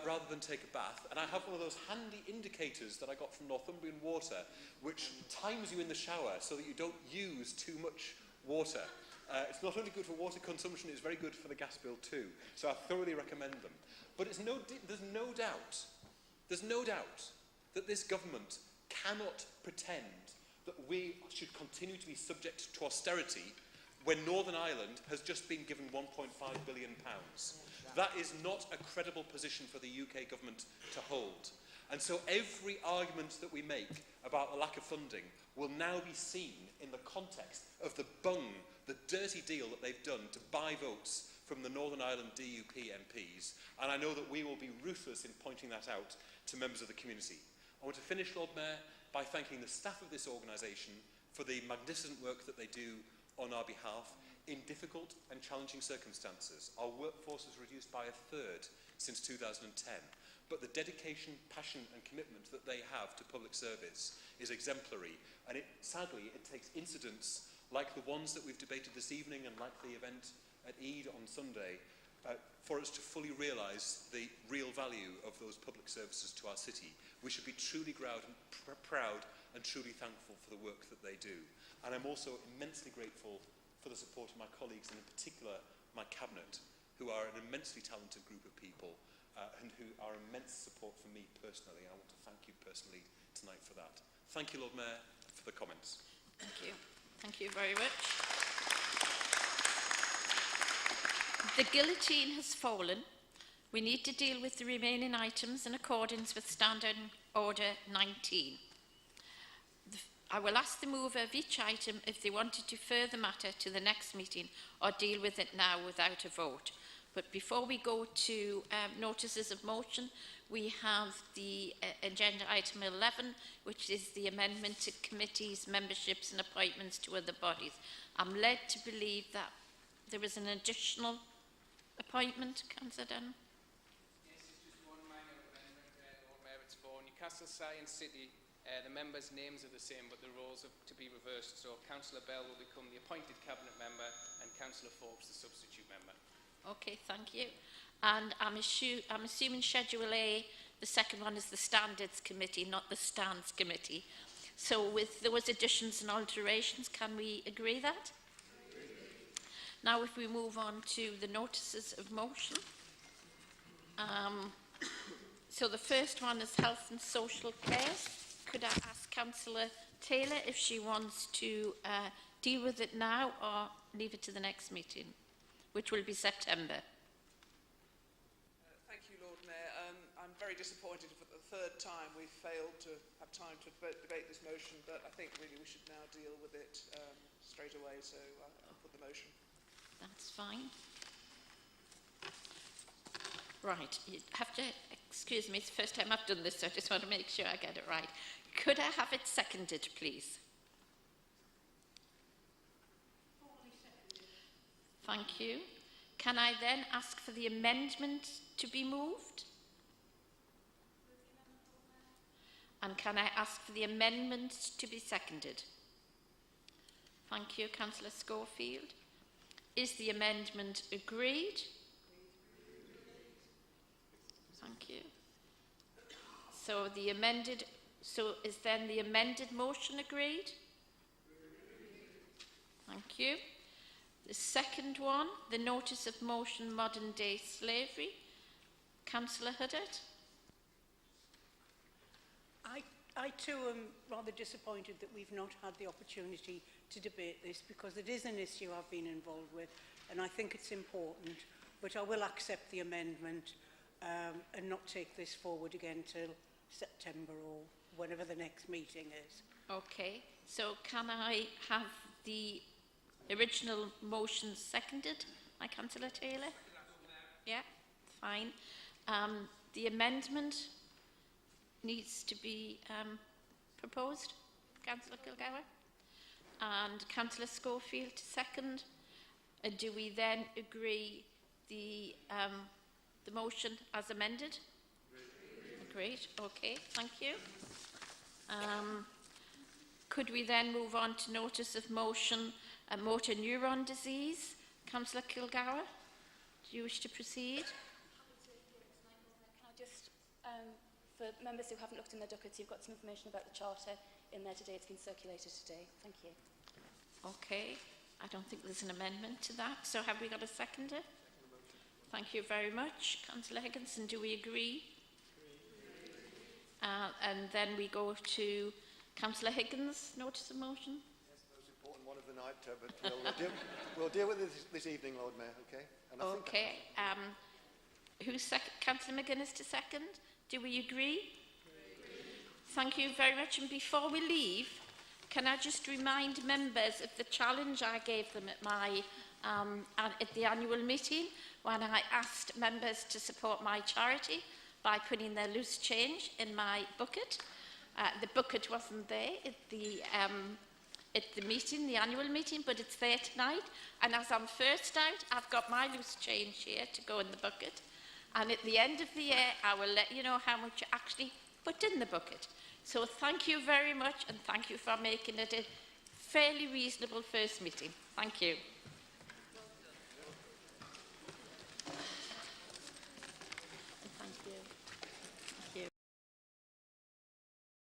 rather than take a bath, and I have one of those handy indicators that I got from Northumbrian Water, which times you in the shower so that you don't use too much water. It's not only good for water consumption, it's very good for the gas bill too. So I thoroughly recommend them. But there's no doubt There's no doubt that this government cannot pretend that we should continue to be subject to austerity when Northern Ireland has just been given £1.5 billion. That is not a credible position for the UK government to hold. And so every argument that we make about the lack of funding will now be seen in the context of the dirty deal that they've done to buy votes from the Northern Ireland DUP MPs. And I know that we will be ruthless in pointing that out to members of the community. I want to finish, Lord Mayor, by thanking the staff of this organisation for the magnificent work that they do on our behalf in difficult and challenging circumstances. Our workforce has reduced by a third since 2010, but the dedication, passion and commitment that they have to public service is exemplary, and sadly it takes incidents like the ones that we've debated this evening and like the event at Eid on Sunday for us to fully realise the real value of those public services to our city. We should be truly proud and truly thankful for the work that they do. And I'm also immensely grateful for the support of my colleagues, and in particular my cabinet, who are an immensely talented group of people and who are immense support for me personally. I want to thank you personally tonight for that. Thank you, Lord Mayor, for the comments. Thank you. Thank you very much. The guillotine has fallen. We need to deal with the remaining items in accordance with Standing Order 19. I will ask the mover of each item if they wanted to defer the matter to the next meeting or deal with it now without a vote. But before we go to notices of motion, we have the agenda item 11, which is the amendment to committees, memberships and appointments to other bodies. I'm led to believe that there is an additional appointment, Councillor Dunn. Yes, it's just one minor amendment, Lord Mayor. It's for Newcastle Science City. The members' names are the same, but the roles are to be reversed. So Councillor Bell will become the appointed cabinet member and Councillor Forbes the substitute member. Okay, thank you. And I'm assuming Schedule A, the second one is the Standards Committee, not the Stands Committee. So with those additions and alterations, can we agree that? Now if we move on to the notices of motion. So the first one is Health and Social Care. Could I ask Councillor Taylor if she wants to deal with it now or leave it to the next meeting, which will be September? Thank you, Lord Mayor. I'm very disappointed for the third time we've failed to have time to debate this motion, but I think really we should now deal with it straight away, so I'll put the motion. That's fine. Right, you have to excuse me, it's the first time I've done this, so I just want to make sure I get it right. Could I have it seconded, please? Thank you. Can I then ask for the amendment to be moved? And can I ask for the amendment to be seconded? Thank you, Councillor Schofield. Is the amendment agreed? Thank you. So is then the amended motion agreed? Thank you. The second one, the notice of motion modern day slavery. Councillor Huddart. I too am rather disappointed that we've not had the opportunity to debate this, because it is an issue I've been involved with and I think it's important, but I will accept the amendment and not take this forward again till September or whenever the next meeting is. Okay, so can I have the original motion seconded by Councillor Taylor? Yeah, fine. The amendment needs to be proposed, Councillor Kilgour, and Councillor Schofield to second. Do we then agree the motion as amended? Agreed. Okay, thank you. Could we then move on to notice of motion motor neuron disease? Councillor Kilgour, do you wish to proceed? Can I just, for members who haven't looked in their dockets, you've got some information about the charter in there today. It's been circulated today. Thank you. Okay, I don't think there's an amendment to that. So have we got a seconder? Thank you very much. Councillor Higginson, do we agree? And then we go to Councillor Higgins' notice of motion. Yes, the most important one of the night, but we'll deal with it this evening, Lord Mayor, okay? And I think Who's second? Councillor McGuinness to second. Do we agree? Thank you very much. And before we leave, can I just remind members of the challenge I gave them at my at the annual meeting when I asked members to support my charity by putting their loose change in my bucket. The bucket wasn't there at the meeting, the annual meeting, but it's there tonight. And as I'm first out, I've got my loose change here to go in the bucket. And at the end of the year, I will let you know how much you actually put in the bucket. So thank you very much, and thank you for making it a fairly reasonable first meeting. Thank you.